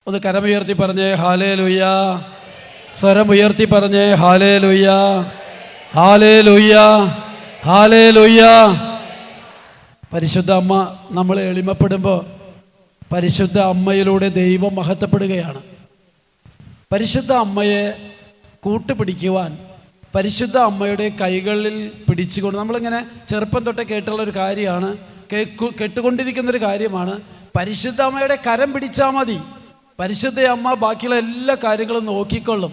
ഒന്ന് കരമുയർത്തി പറഞ്ഞേ ഹല്ലേലൂയ. സ്വരമുയർത്തി പറഞ്ഞേ ഹല്ലേലൂയ, ഹല്ലേലൂയ, ഹല്ലേലൂയ. പരിശുദ്ധ അമ്മ നമ്മൾ എളിമപ്പെടുമ്പോൾ പരിശുദ്ധ അമ്മയിലൂടെ ദൈവം മഹത്വപ്പെടുകയാണ്. പരിശുദ്ധ അമ്മയെ കൂട്ടുപിടിക്കുവാൻ പരിശുദ്ധ അമ്മയുടെ കൈകളിൽ പിടിച്ചുകൊണ്ട് നമ്മളിങ്ങനെ ചെറുപ്പം തൊട്ടേ കേട്ടുള്ളൊരു കാര്യമാണ്, കേട്ടുകൊണ്ടിരിക്കുന്നൊരു കാര്യമാണ്. പരിശുദ്ധ അമ്മയുടെ കരം പിടിച്ചാൽ മതി, പരിശുദ്ധ അമ്മ ബാക്കിയുള്ള എല്ലാ കാര്യങ്ങളും നോക്കിക്കൊള്ളും.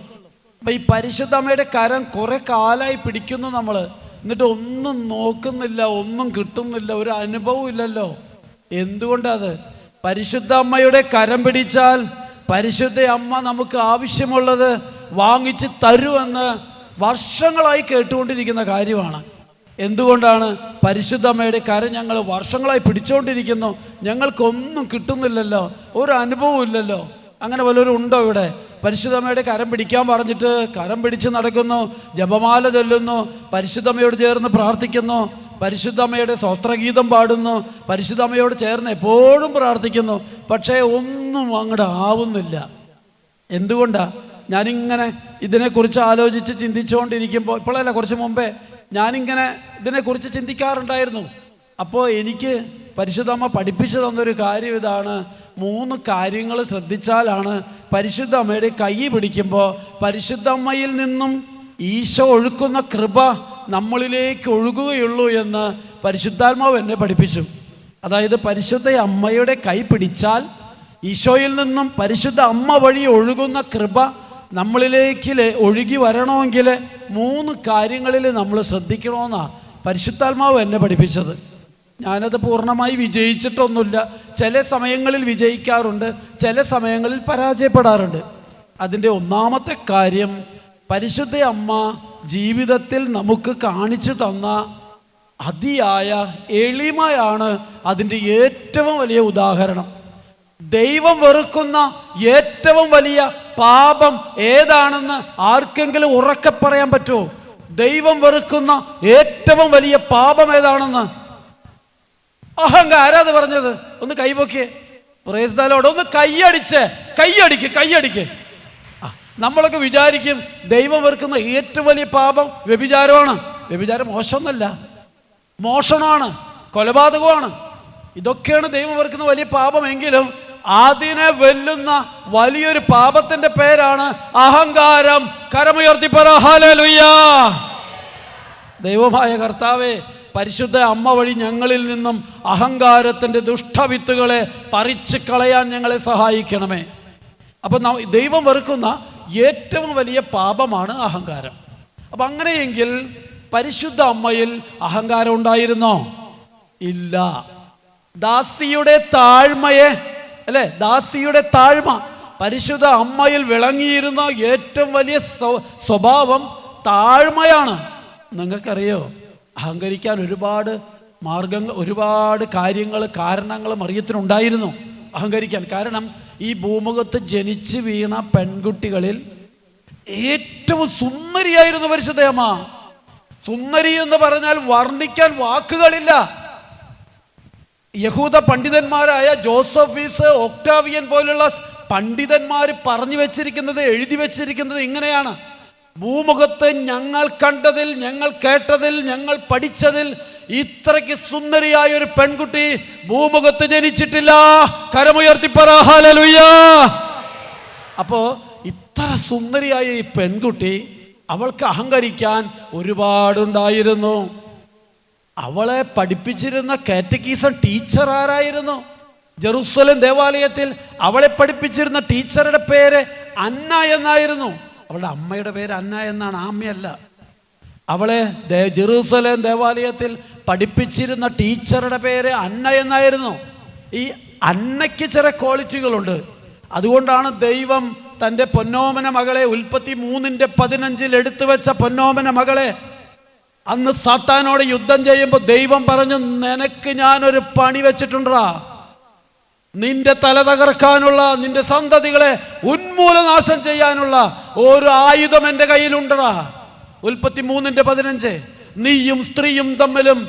അപ്പം ഈ പരിശുദ്ധ അമ്മയുടെ കരം കുറേ കാലമായി പിടിക്കുന്നു നമ്മൾ, എന്നിട്ട് ഒന്നും നോക്കുന്നില്ല, ഒന്നും കിട്ടുന്നില്ല, ഒരു അനുഭവം ഇല്ലല്ലോ. എന്തുകൊണ്ടത്? പരിശുദ്ധ അമ്മയുടെ കരം പിടിച്ചാൽ പരിശുദ്ധ അമ്മ നമുക്ക് ആവശ്യമുള്ളത് വാങ്ങിച്ച് തരുമെന്ന് വർഷങ്ങളായി കേട്ടുകൊണ്ടിരിക്കുന്ന കാര്യമാണ്. എന്തുകൊണ്ടാണ്? പരിശുദ്ധ അമ്മയുടെ കരം ഞങ്ങൾ വർഷങ്ങളായി പിടിച്ചുകൊണ്ടിരിക്കുന്നു, ഞങ്ങൾക്കൊന്നും കിട്ടുന്നില്ലല്ലോ, ഒരു അനുഭവം ഇല്ലല്ലോ. അങ്ങനെ വല്ലവരും ഉണ്ടോ ഇവിടെ? പരിശുദ്ധ അമ്മയുടെ കരം പിടിക്കാൻ പറഞ്ഞിട്ട് കരം പിടിച്ച് നടക്കുന്നു, ജപമാല ചൊല്ലുന്നു, പരിശുദ്ധ അമ്മയോട് ചേർന്ന് പ്രാർത്ഥിക്കുന്നു, പരിശുദ്ധ അമ്മയുടെ സ്തോത്രഗീതം പാടുന്നു, പരിശുദ്ധ അമ്മയോട് ചേർന്ന് എപ്പോഴും പ്രാർത്ഥിക്കുന്നു, പക്ഷേ ഒന്നും അങ്ങോട്ട് ആവുന്നില്ല. എന്തുകൊണ്ടാണ്? ഞാനിങ്ങനെ ഇതിനെക്കുറിച്ച് ആലോചിച്ച് ചിന്തിച്ചുകൊണ്ടിരിക്കുമ്പോൾ, ഇപ്പോഴല്ല കുറച്ച് മുമ്പേ ഞാനിങ്ങനെ ഇതിനെക്കുറിച്ച് ചിന്തിക്കാറുണ്ടായിരുന്നു. അപ്പോൾ എനിക്ക് പരിശുദ്ധ അമ്മ പഠിപ്പിച്ചു തന്നൊരു കാര്യം ഇതാണ്: 3 കാര്യങ്ങൾ ശ്രദ്ധിച്ചാലാണ് പരിശുദ്ധ അമ്മയുടെ കൈ പിടിക്കുമ്പോൾ പരിശുദ്ധ അമ്മയിൽ നിന്നും ഈശോ ഒഴുക്കുന്ന കൃപ നമ്മളിലേക്ക് ഒഴുകുകയുള്ളൂ എന്ന് പരിശുദ്ധാത്മാവ് എന്നെ പഠിപ്പിച്ചു. അതായത് പരിശുദ്ധ അമ്മയുടെ കൈ പിടിച്ചാൽ ഈശോയിൽ നിന്നും പരിശുദ്ധ അമ്മ വഴി ഒഴുകുന്ന കൃപ നമ്മളിലേക്ക് ഒഴുകി വരണമെങ്കിൽ 3 കാര്യങ്ങളിൽ നമ്മൾ ശ്രദ്ധിക്കണമെന്നാണ് പരിശുദ്ധാത്മാവ് എന്നെ പഠിപ്പിച്ചത്. ഞാനത് പൂർണ്ണമായി വിജയിച്ചിട്ടൊന്നുമില്ല. ചില സമയങ്ങളിൽ വിജയിക്കാറുണ്ട്, ചില സമയങ്ങളിൽ പരാജയപ്പെടാറുണ്ട്. അതിൻ്റെ ഒന്നാമത്തെ കാര്യം, പരിശുദ്ധ അമ്മ ജീവിതത്തിൽ നമുക്ക് കാണിച്ചു തന്ന അതിയായ എളിമയാണ് അതിൻ്റെ ഏറ്റവും വലിയ ഉദാഹരണം. ദൈവം വെറുക്കുന്ന ഏറ്റവും വലിയ പാപം ഏതാണെന്ന് ആർക്കെങ്കിലും ഉറക്കെ പറയാൻ പറ്റുമോ? ദൈവം വെറുക്കുന്ന ഏറ്റവും വലിയ പാപം ഏതാണെന്ന്? ആരാത് പറഞ്ഞത്? ഒന്ന് കൈപൊക്കിയേ. Praise the Lord. ഒന്ന് കയ്യടിക്ക്. നമ്മളൊക്കെ വിചാരിക്കും ദൈവം വെറുക്കുന്ന ഏറ്റവും വലിയ പാപം വ്യഭിചാരമാണ്. വ്യഭിചാരം മോശമൊന്നല്ല, മോഷണമാണ്, കൊലപാതകമാണ്. ഇതൊക്കെയാണ് ദൈവം വെറുക്കുന്ന വലിയ പാപമെങ്കിലും അതിനെ വെല്ലുന്ന വലിയൊരു പാപത്തിന്റെ പേരാണ് അഹങ്കാരം. കരമുയർത്തി പറ ഹല്ലേലൂയ. ദൈവമായ കർത്താവേ, പരിശുദ്ധ അമ്മ വഴി ഞങ്ങളിൽ നിന്നും അഹങ്കാരത്തിൻ്റെ ദുഷ്ടവിത്തുകളെ പറിച്ച് കളയാൻ ഞങ്ങളെ സഹായിക്കണമേ. അപ്പം ദൈവം വെറുക്കുന്ന ഏറ്റവും വലിയ പാപമാണ് അഹങ്കാരം. അപ്പം അങ്ങനെയെങ്കിൽ പരിശുദ്ധ അമ്മയിൽ അഹങ്കാരം ഉണ്ടായിരുന്നോ? ഇല്ല. ദാസിയുടെ താഴ്മയെ, അല്ലേ, ദാസിയുടെ താഴ്മ പരിശുദ്ധ അമ്മയിൽ വിളങ്ങിയിരുന്ന ഏറ്റവും വലിയ സ്വഭാവം താഴ്മയാണ്. നിങ്ങൾക്കറിയോ, അഹങ്കരിക്കാൻ ഒരുപാട് മാർഗങ്ങൾ, ഒരുപാട് കാരണങ്ങൾ മറിയത്തിനുണ്ടായിരുന്നു അഹങ്കരിക്കാൻ. കാരണം ഈ ഭൂമുഖത്ത് ജനിച്ച് വീണ പെൺകുട്ടികളിൽ ഏറ്റവും സുന്ദരിയായിരുന്നു പരിശുദ്ധ അമ്മ. സുന്ദരി എന്ന് പറഞ്ഞാൽ വർണ്ണിക്കാൻ വാക്കുകളില്ല. യഹൂദ പണ്ഡിതന്മാരായ ജോസഫീസ്, ഒക്ടാവിയൻ പോലുള്ള പണ്ഡിതന്മാർ പറഞ്ഞു വെച്ചിരിക്കുന്നത്, എഴുതി വെച്ചിരിക്കുന്നത് ഇങ്ങനെയാണ്: ഭൂമുഖത്ത് ഞങ്ങൾ കണ്ടതിൽ, ഞങ്ങൾ കേട്ടതിൽ, ഞങ്ങൾ പഠിച്ചതിൽ ഇത്രയ്ക്ക് സുന്ദരിയായ ഒരു പെൺകുട്ടി ഭൂമുഖത്ത് ജനിച്ചിട്ടില്ല. കരമുയർത്തി പറ ഹല്ലേലൂയ. അപ്പോ ഇത്ര സുന്ദരിയായ ഈ പെൺകുട്ടി, അവൾക്ക് അഹങ്കരിക്കാൻ ഒരുപാടുണ്ടായിരുന്നു. അവളെ പഠിപ്പിച്ചിരുന്ന കാറ്റഗീസം ടീച്ചർ ആരായിരുന്നു? ജെറുസലേം ദേവാലയത്തിൽ അവളെ പഠിപ്പിച്ചിരുന്ന ടീച്ചറുടെ പേര് അന്ന എന്നായിരുന്നു. അവളുടെ അമ്മയുടെ പേര് അന്ന എന്നാണ്, ആമ്മയല്ല. അവളെ ജെറുസലേം ദേവാലയത്തിൽ പഠിപ്പിച്ചിരുന്ന ടീച്ചറുടെ പേര് അന്ന എന്നായിരുന്നു. ഈ അന്നയ്ക്ക് ചില ക്വാളിറ്റികളുണ്ട്. അതുകൊണ്ടാണ് ദൈവം തൻ്റെ പൊന്നോമന മകളെ, ഉൽപ്പത്തി 3:15 എടുത്തു വെച്ച പൊന്നോമന മകളെ, അന്ന് സാത്താനോട് യുദ്ധം ചെയ്യുമ്പോൾ ദൈവം പറഞ്ഞു, നിനക്ക് ഞാനൊരു പണി വെച്ചിട്ടുണ്ടാ, നിന്റെ തല തകർക്കാനുള്ള, നിന്റെ സന്തതികളെ ഉന്മൂലനാശം ചെയ്യാനുള്ള ഒരു ആയുധം എൻ്റെ കയ്യിലുണ്ടടാ. ഉൽപ്പത്തി 3:15. നീയും സ്ത്രീയും തമ്മിലും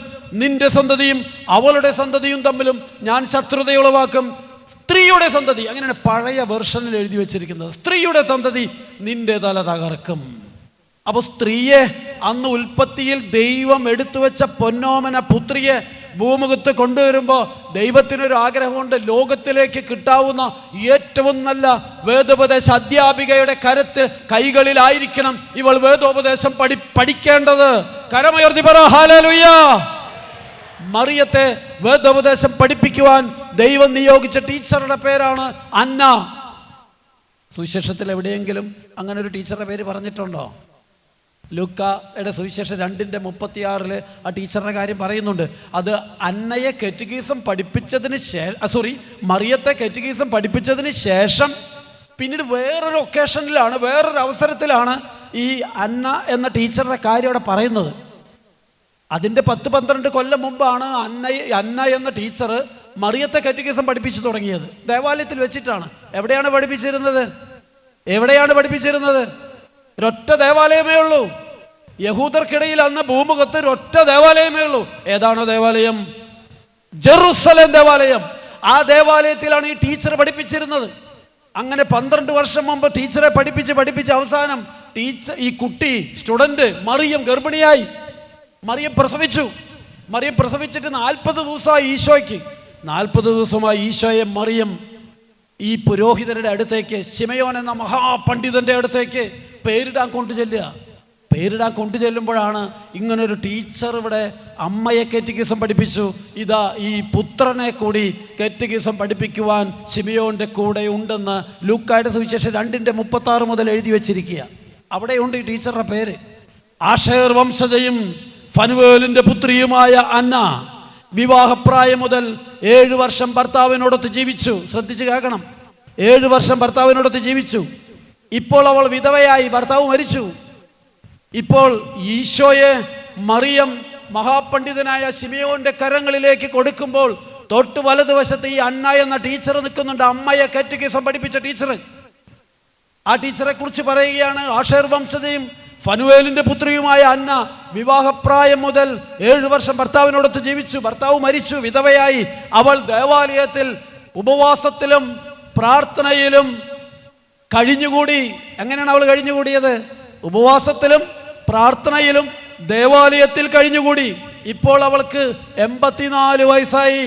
നിന്റെ സന്തതിയും അവളുടെ സന്തതിയും തമ്മിലും ഞാൻ ശത്രുതയുളവാക്കും, സ്ത്രീയുടെ സന്തതി, അങ്ങനെയാണ് പഴയ വെർഷനിൽ എഴുതി വെച്ചിരിക്കുന്നത്. സ്ത്രീയുടെ സന്തതി നിന്റെ തല തകർക്കും. അപ്പോൾ സ്ത്രീയെ അന്ന് ഉൽപ്പത്തിയിൽ ദൈവം എടുത്തു വെച്ച പൊന്നോമന പുത്രിയെ ഭൂമുഖത്ത് കൊണ്ടുവരുമ്പോൾ ദൈവത്തിനൊരു ആഗ്രഹമുണ്ട്, ലോകത്തിലേക്ക് കിട്ടാവുന്ന ഏറ്റവും നല്ല വേദോപദേശ അധ്യാപികയുടെ കൈകളിലായിരിക്കണം ഇവൾ വേദോപദേശം പഠിക്കേണ്ടത്. കരമുയർത്തി പറ ഹല്ലേലൂയ. മറിയത്തെ വേദോപദേശം പഠിപ്പിക്കുവാൻ ദൈവം നിയോഗിച്ച ടീച്ചറുടെ പേരാണ് അന്ന. സുവിശേഷത്തിൽ എവിടെയെങ്കിലും അങ്ങനെ ഒരു ടീച്ചറുടെ പേര് പറഞ്ഞിട്ടുണ്ടോ? ലൂക്കായുടെ സുവിശേഷം 2:36 ആ ടീച്ചറുടെ കാര്യം പറയുന്നുണ്ട്. അത് അന്നയെ കെറ്റഗീസം പഠിപ്പിച്ചതിന് മറിയത്തെ കെറ്റഗീസം പഠിപ്പിച്ചതിന് ശേഷം പിന്നീട് വേറൊരു ഒക്കേഷനിലാണ്, വേറൊരു അവസരത്തിലാണ് ഈ അന്ന എന്ന ടീച്ചറുടെ കാര്യം അവിടെ പറയുന്നത്. അതിൻ്റെ 10-12 കൊല്ലം മുമ്പാണ് അന്ന എന്ന ടീച്ചർ മറിയത്തെ കെറ്റഗീസം പഠിപ്പിച്ചു തുടങ്ങിയത്. ദേവാലയത്തിൽ വെച്ചിട്ടാണ്. എവിടെയാണ് പഠിപ്പിച്ചിരുന്നത്? ഒരൊറ്റ ദേവാലയമേ ഉള്ളൂ. യഹൂദർക്കിടയിൽ അന്ന് ഭൂമുഖത്ത് ഒരൊറ്റ ദേവാലയമേ ഉള്ളൂ. ഏതാണ് ദേവാലയം? ജെറുസലേം ദേവാലയം. ആ ദേവാലയത്തിലാണ് ഈ ടീച്ചർ പഠിപ്പിച്ചിരുന്നത്. അങ്ങനെ 12 വർഷം മുമ്പ് ടീച്ചറെ പഠിപ്പിച്ച് അവസാനം ഈ കുട്ടി സ്റ്റുഡന്റ് മറിയം ഗർഭിണിയായി. മറിയം പ്രസവിച്ചിട്ട് 40 ദിവസമായി ഈശോയ്ക്ക്. 40 ദിവസമായി ഈശോയെ മറിയം ഈ പുരോഹിതരുടെ അടുത്തേക്ക്, ശിമയോൻ എന്ന മഹാപണ്ഡിതന്റെ അടുത്തേക്ക് പേരിടാൻ കൊണ്ടുചെല്ലുമ്പോഴാണ് ഇങ്ങനൊരു ടീച്ചർ ഇവിടെ അമ്മയെ കെറ്റഗീസം പഠിപ്പിച്ചു. ഇതാ ഈ പുത്രനെ കൂടി കെറ്റഗീസം പഠിപ്പിക്കുവാൻ ശിമയോന്റെ കൂടെ ഉണ്ടെന്ന് ലൂക്കായുടെ സുവിശേഷം 2:36 മുതൽ എഴുതി വെച്ചിരിക്കുക. അവിടെയുണ്ട് ഈ ടീച്ചറുടെ പേര്. ആഷേർ വംശജയും ഫനുവേലിന്റെ പുത്രിയുമായ അന്ന വിവാഹപ്രായം മുതൽ 7 വർഷം ഭർത്താവിനോടൊത്ത് ജീവിച്ചു. ശ്രദ്ധിച്ച് കേൾക്കണം. 7 വർഷം ഭർത്താവിനോടൊത്ത് ജീവിച്ചു. ഇപ്പോൾ അവൾ വിധവയായി, ഭർത്താവ് മരിച്ചു. ഇപ്പോൾ ഈശോയെ മറിയം മഹാപണ്ഡിതനായ ശിമയോന്റെ കരങ്ങളിലേക്ക് കൊടുക്കുമ്പോൾ തൊട്ട് വലതുവശത്ത് ഈ അന്ന എന്ന ടീച്ചർ നിൽക്കുന്നുണ്ട്. അമ്മയെ കെറ്റഗീസം പഠിപ്പിച്ച ടീച്ചർ. ആ ടീച്ചറെ കുറിച്ച് പറയുകയാണ്, ആഷേർ വംശജയും ഫനുവേലിന്റെ പുത്രിയുമായ അന്ന വിവാഹപ്രായം മുതൽ 7 വർഷം ഭർത്താവിനോടൊത്ത് ജീവിച്ചു. ഭർത്താവ് മരിച്ചു, വിധവയായി. അവൾ ദേവാലയത്തിൽ ഉപവാസത്തിലും പ്രാർത്ഥനയിലും കഴിഞ്ഞുകൂടി. എങ്ങനെയാണ് അവൾ കഴിഞ്ഞുകൂടിയത്? ഉപവാസത്തിലും പ്രാർത്ഥനയിലും ദേവാലയത്തിൽ കഴിഞ്ഞുകൂടി. ഇപ്പോൾ അവൾക്ക് 84 വയസ്സായി.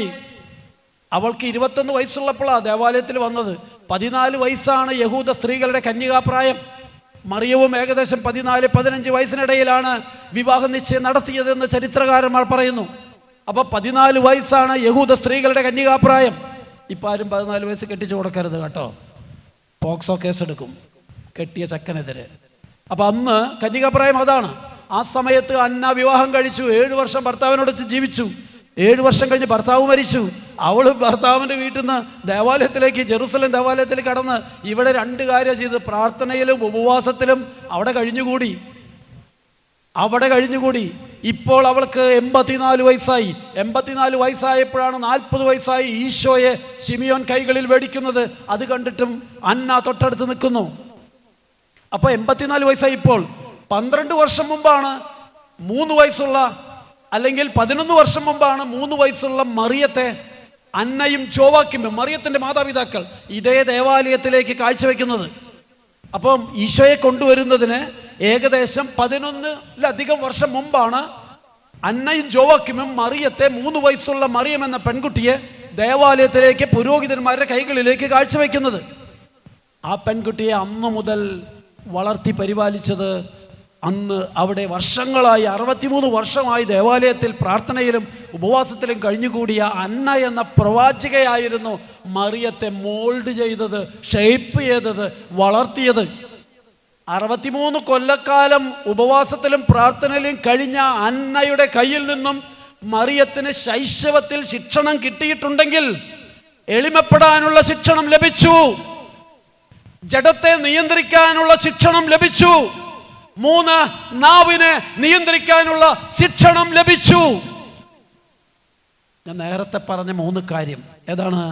അവൾക്ക് 21 വയസ്സുള്ളപ്പോഴാണ് ദേവാലയത്തിൽ വന്നത്. 14 വയസ്സാണ് യഹൂദ സ്ത്രീകളുടെ കന്യകാപ്രായം. മറിയവും ഏകദേശം 14-15 വയസ്സിനിടയിലാണ് വിവാഹ നിശ്ചയം നടത്തിയതെന്ന് ചരിത്രകാരന്മാർ പറയുന്നു. അപ്പോൾ 14 വയസ്സാണ് യഹൂദ സ്ത്രീകളുടെ കന്യകാപ്രായം. ഇപ്പം ആരും 14 വയസ്സ് കെട്ടിച്ചു കൊടുക്കരുത് കേട്ടോ. പോക്സോ കേസ് എടുക്കും കെട്ടിയ ചക്കനെതിരെ. അപ്പം അന്ന് കന്യകാപ്രായം അതാണ്. ആ സമയത്ത് അന്ന വിവാഹം കഴിച്ചു. 7 വർഷം ഭർത്താവിനോട് ജീവിച്ചു. 7 വർഷം കഴിഞ്ഞ് ഭർത്താവ് മരിച്ചു. അവൾ ഭർത്താവിൻ്റെ വീട്ടിൽ നിന്ന് ദേവാലയത്തിലേക്ക്, ജെറുസലേം ദേവാലയത്തിലേക്ക് കടന്ന് ഇവിടെ 2 കാര്യം ചെയ്ത്, പ്രാർത്ഥനയിലും ഉപവാസത്തിലും അവിടെ കഴിഞ്ഞുകൂടി. ഇപ്പോൾ അവൾക്ക് 84 വയസ്സായി. 84 വയസ്സായപ്പോഴാണ് 40 വയസ്സായി ഈശോയെ ശിമിയോൻ കൈകളിൽ മേടിക്കുന്നത്. അത് കണ്ടിട്ടും അന്ന തൊട്ടടുത്ത് നിൽക്കുന്നു. അപ്പോൾ 84 വയസ്സായി. ഇപ്പോൾ 12 വർഷം മുമ്പാണ് 3 വയസ്സുള്ള, അല്ലെങ്കിൽ 11 വർഷം മുമ്പാണ് 3 വയസ്സുള്ള മറിയത്തെ അന്നയും ജോവാക്കിമും, മറിയത്തിൻ്റെ മാതാപിതാക്കൾ, ഇതേ ദേവാലയത്തിലേക്ക് കാഴ്ചവെക്കുന്നത്. അപ്പം ഈശോയെ കൊണ്ടുവരുന്നതിന് ഏകദേശം 11-ലധികം വർഷം മുമ്പാണ് അന്നയും ജോവാക്കിമും മറിയത്തെ, 3 വയസ്സുള്ള മറിയം എന്ന പെൺകുട്ടിയെ ദേവാലയത്തിലേക്ക് പുരോഹിതന്മാരുടെ കൈകളിലേക്ക് കാഴ്ചവെക്കുന്നത്. ആ പെൺകുട്ടിയെ അന്നു മുതൽ വളർത്തി പരിപാലിച്ചത്, അന്ന് അവിടെ വർഷങ്ങളായി 63 വർഷമായി ദേവാലയത്തിൽ പ്രാർത്ഥനയിലും ഉപവാസത്തിലും കഴിഞ്ഞുകൂടിയ അന്ന എന്ന പ്രവാചകയായിരുന്നു മറിയത്തെ മോൾഡ് ചെയ്തത്, ഷേപ്പ് ചെയ്തത്, വളർത്തിയത്. 63 കൊല്ലക്കാലം ഉപവാസത്തിലും പ്രാർത്ഥനയിലും കഴിഞ്ഞ അന്നയുടെ കയ്യിൽ നിന്നും മറിയത്തിന് ശൈശവത്തിൽ ശിക്ഷണം കിട്ടിയിട്ടുണ്ടെങ്കിൽ എളിമപ്പെടാനുള്ള ശിക്ഷണം ലഭിച്ചു, ജഡത്തെ നിയന്ത്രിക്കാനുള്ള ശിക്ഷണം ലഭിച്ചു, 3 നാവിനെ നിയന്ത്രിക്കാനുള്ള ശിക്ഷണം ലഭിച്ചു. ഞാൻ നേരത്തെ പറഞ്ഞ 3 കാര്യം ഏതാണ്?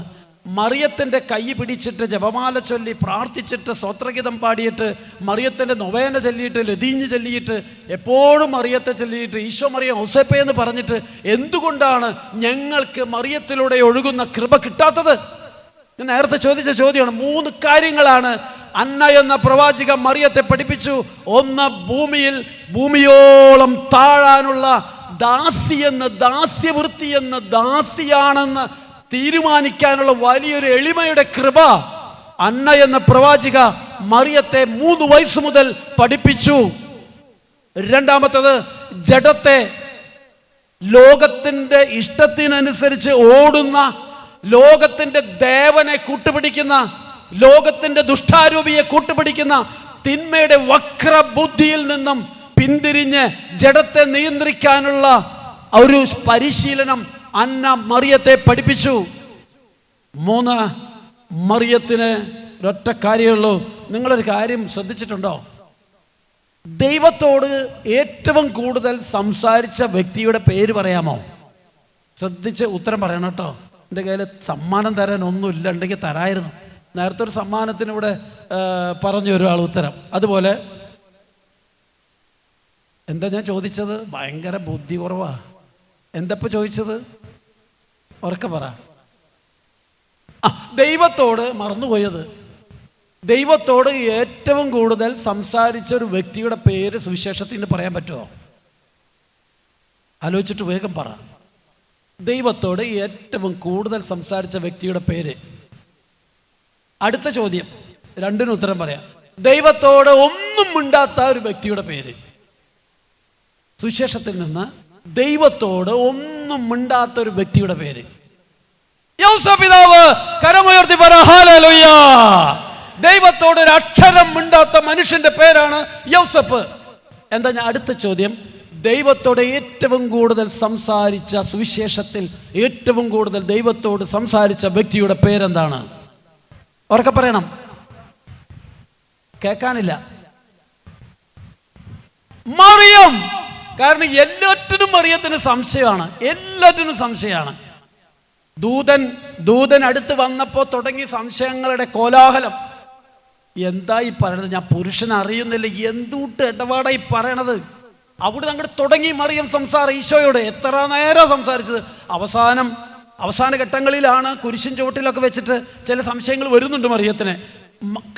മറിയത്തിൻ്റെ കൈ പിടിച്ചിട്ട് ജപമാല ചൊല്ലി പ്രാർത്ഥിച്ചിട്ട് സ്തോത്രഗീതം പാടിയിട്ട് മറിയത്തിൻ്റെ നൊവേന ചൊല്ലിയിട്ട് ലതീഞ്ഞ് ചൊല്ലിയിട്ട് എപ്പോഴും മറിയത്തെ ചൊല്ലിയിട്ട് ഈശോ മറിയം ഔസേപ്പേ എന്ന് പറഞ്ഞിട്ട് എന്തുകൊണ്ടാണ് ഞങ്ങൾക്ക് മറിയത്തിലൂടെ ഒഴുകുന്ന കൃപ കിട്ടാത്തത്? ഞാൻ നേരത്തെ ചോദിച്ച ചോദ്യമാണ്. 3 കാര്യങ്ങളാണ് അന്ന എന്ന പ്രവാചക മറിയത്തെ പഠിപ്പിച്ചു. ഒന്ന്, ഭൂമിയോളം താഴാനുള്ള ദാസ്യവൃത്തിയെന്ന് ദാസിയാണെന്ന് തീരുമാനിക്കാനുള്ള വലിയൊരു എളിമയുടെ കൃപ അന്ന എന്ന പ്രവാചക മറിയത്തെ 3 വയസ്സ് മുതൽ പഠിപ്പിച്ചു. രണ്ടാമത്തത്, ജഡത്തെ ലോകത്തിൻ്റെ ഇഷ്ടത്തിനനുസരിച്ച് ഓടുന്ന, ലോകത്തിൻ്റെ ദേവനെ കൂട്ടുപിടിക്കുന്ന, ലോകത്തിൻ്റെ ദുഷ്ടാരൂപിയെ കൂട്ടുപിടിക്കുന്ന തിന്മയുടെ വക്രബുദ്ധിയിൽ നിന്നും പിന്തിരിഞ്ഞ് ജഡത്തെ നിയന്ത്രിക്കാനുള്ള ഒരു പരിശീലനം അന്ന മറിയത്തെ പഠിപ്പിച്ചു. 3, മറിയത്തിന് ഒരൊറ്റ കാര്യമുള്ളൂ. നിങ്ങളൊരു കാര്യം ശ്രദ്ധിച്ചിട്ടുണ്ടോ? ദൈവത്തോട് ഏറ്റവും കൂടുതൽ സംസാരിച്ച വ്യക്തിയുടെ പേര് പറയാമോ? ശ്രദ്ധിച്ച് ഉത്തരം പറയണം കേട്ടോ. എൻ്റെ കയ്യിൽ സമ്മാനം തരാൻ ഒന്നുമില്ല, ഉണ്ടെങ്കിൽ തരായിരുന്നു. നേരത്തെ ഒരു സമ്മാനത്തിന് ഇവിടെ പറഞ്ഞു ഒരാൾ ഉത്തരം. അതുപോലെ എന്താ ഞാൻ ചോദിച്ചത്? ഭയങ്കര ബുദ്ധി കുറവാ. എന്തപ്പോൾ ചോദിച്ചത്? ഉറക്കെ പറ. ദൈവത്തോട് മറന്നുപോയത്. ദൈവത്തോട് ഏറ്റവും കൂടുതൽ സംസാരിച്ച ഒരു വ്യക്തിയുടെ പേര് സുവിശേഷത്തിന് പറയാൻ പറ്റുമോ? ആലോചിച്ചിട്ട് വേഗം പറ. ദൈവത്തോട് ഏറ്റവും കൂടുതൽ സംസാരിച്ച വ്യക്തിയുടെ പേര്. അടുത്ത ചോദ്യം, രണ്ടിനും ഉത്തരം പറയാം. ദൈവത്തോട് ഒന്നും മിണ്ടാത്ത ഒരു വ്യക്തിയുടെ പേര്. സുവിശേഷത്തിൽ നിന്ന് ദൈവത്തോട് ഒന്നും മിണ്ടാത്ത ഒരു വ്യക്തിയുടെ പേര്. യൗസപിതാവ് കരമുയർത്തി പറ ഹല്ലേലൂയ. ദൈവത്തോട് ഒരു അക്ഷരം മിണ്ടാത്ത മനുഷ്യന്റെ പേരാണ് യൗസപ്പ്. എന്താ ഞാൻ അടുത്ത ചോദ്യം, ദൈവത്തോട് ഏറ്റവും കൂടുതൽ സംസാരിച്ച, സുവിശേഷത്തിൽ ഏറ്റവും കൂടുതൽ ദൈവത്തോട് സംസാരിച്ച വ്യക്തിയുടെ പേരെന്താണ്? ഉറക്കെ പറയണം, കേൾക്കാനില്ല. മറിയം. കാരണം എല്ലാറ്റിനും മറിയത്തിന് സംശയമാണ്, എല്ലാറ്റിനും സംശയമാണ്. ദൂതൻ അടുത്ത് വന്നപ്പോൾ തുടങ്ങി സംശയങ്ങളുടെ കോലാഹലം. എന്താ ഈ പറയണത്? ഞാൻ പുരുഷൻ അറിയുന്നില്ല, എന്തുട്ട് ഇടപാടായി പറയണത്? അവിടെ അങ്ങോട്ട് തുടങ്ങി മറിയം സംസാരം ഈശോയോട്. എത്ര നേരം സംസാരിച്ചത്. അവസാന ഘട്ടങ്ങളിലാണ് കുരിശിൻ ചുവട്ടിലൊക്കെ വെച്ചിട്ട് ചില സംശയങ്ങൾ വരുന്നുണ്ട് മറിയത്തിന്.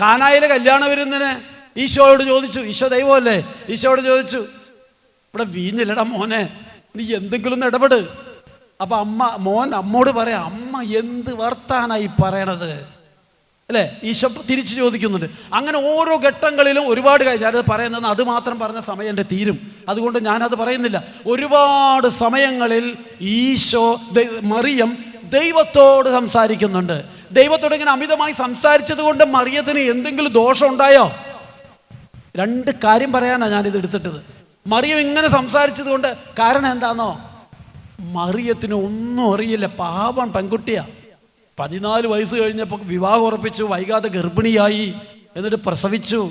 കാനായിലെ കല്യാണ വിരുന്നിന് ഈശോയോട് ചോദിച്ചു, ഈശോ ദൈവമല്ലേ, ഈശോയോട് ചോദിച്ചു, ഇവിടെ വീഞ്ഞില്ലടാ മോനെ, നീ എന്തെങ്കിലും ഒന്ന് ഇടപെട്. അപ്പൊ മോൻ അമ്മോട് പറയാം, അമ്മ എന്ത് വർത്താനായി പറയണത് അല്ലേ? ഈശോ തിരിച്ചു ചോദിക്കുന്നുണ്ട്. അങ്ങനെ ഓരോ ഘട്ടങ്ങളിലും ഒരുപാട് കാര്യം. ഞാനത് പറയുന്നത് അത് മാത്രം പറഞ്ഞ സമയം എൻ്റെ തീരും, അതുകൊണ്ട് ഞാനത് പറയുന്നില്ല. ഒരുപാട് സമയങ്ങളിൽ മറിയം ദൈവത്തോട് സംസാരിക്കുന്നുണ്ട്. ദൈവത്തോട് ഇങ്ങനെ അമിതമായി സംസാരിച്ചത് കൊണ്ട് മറിയത്തിന് എന്തെങ്കിലും ദോഷം ഉണ്ടായോ? 2 കാര്യം പറയാനാണ് ഞാനിത് എടുത്തിട്ടത്. മറിയം ഇങ്ങനെ സംസാരിച്ചത് കൊണ്ട് കാരണം എന്താണെന്നോ? മറിയത്തിന് ഒന്നും അറിയില്ല, പാവം പെൺകുട്ടിയാ. 14 വയസ്സ് കഴിഞ്ഞപ്പോൾ വിവാഹം ഉറപ്പിച്ചു, വൈകാതെ ഗർഭിണിയായി, എന്നിട്ട് പ്രസവിച്ചു.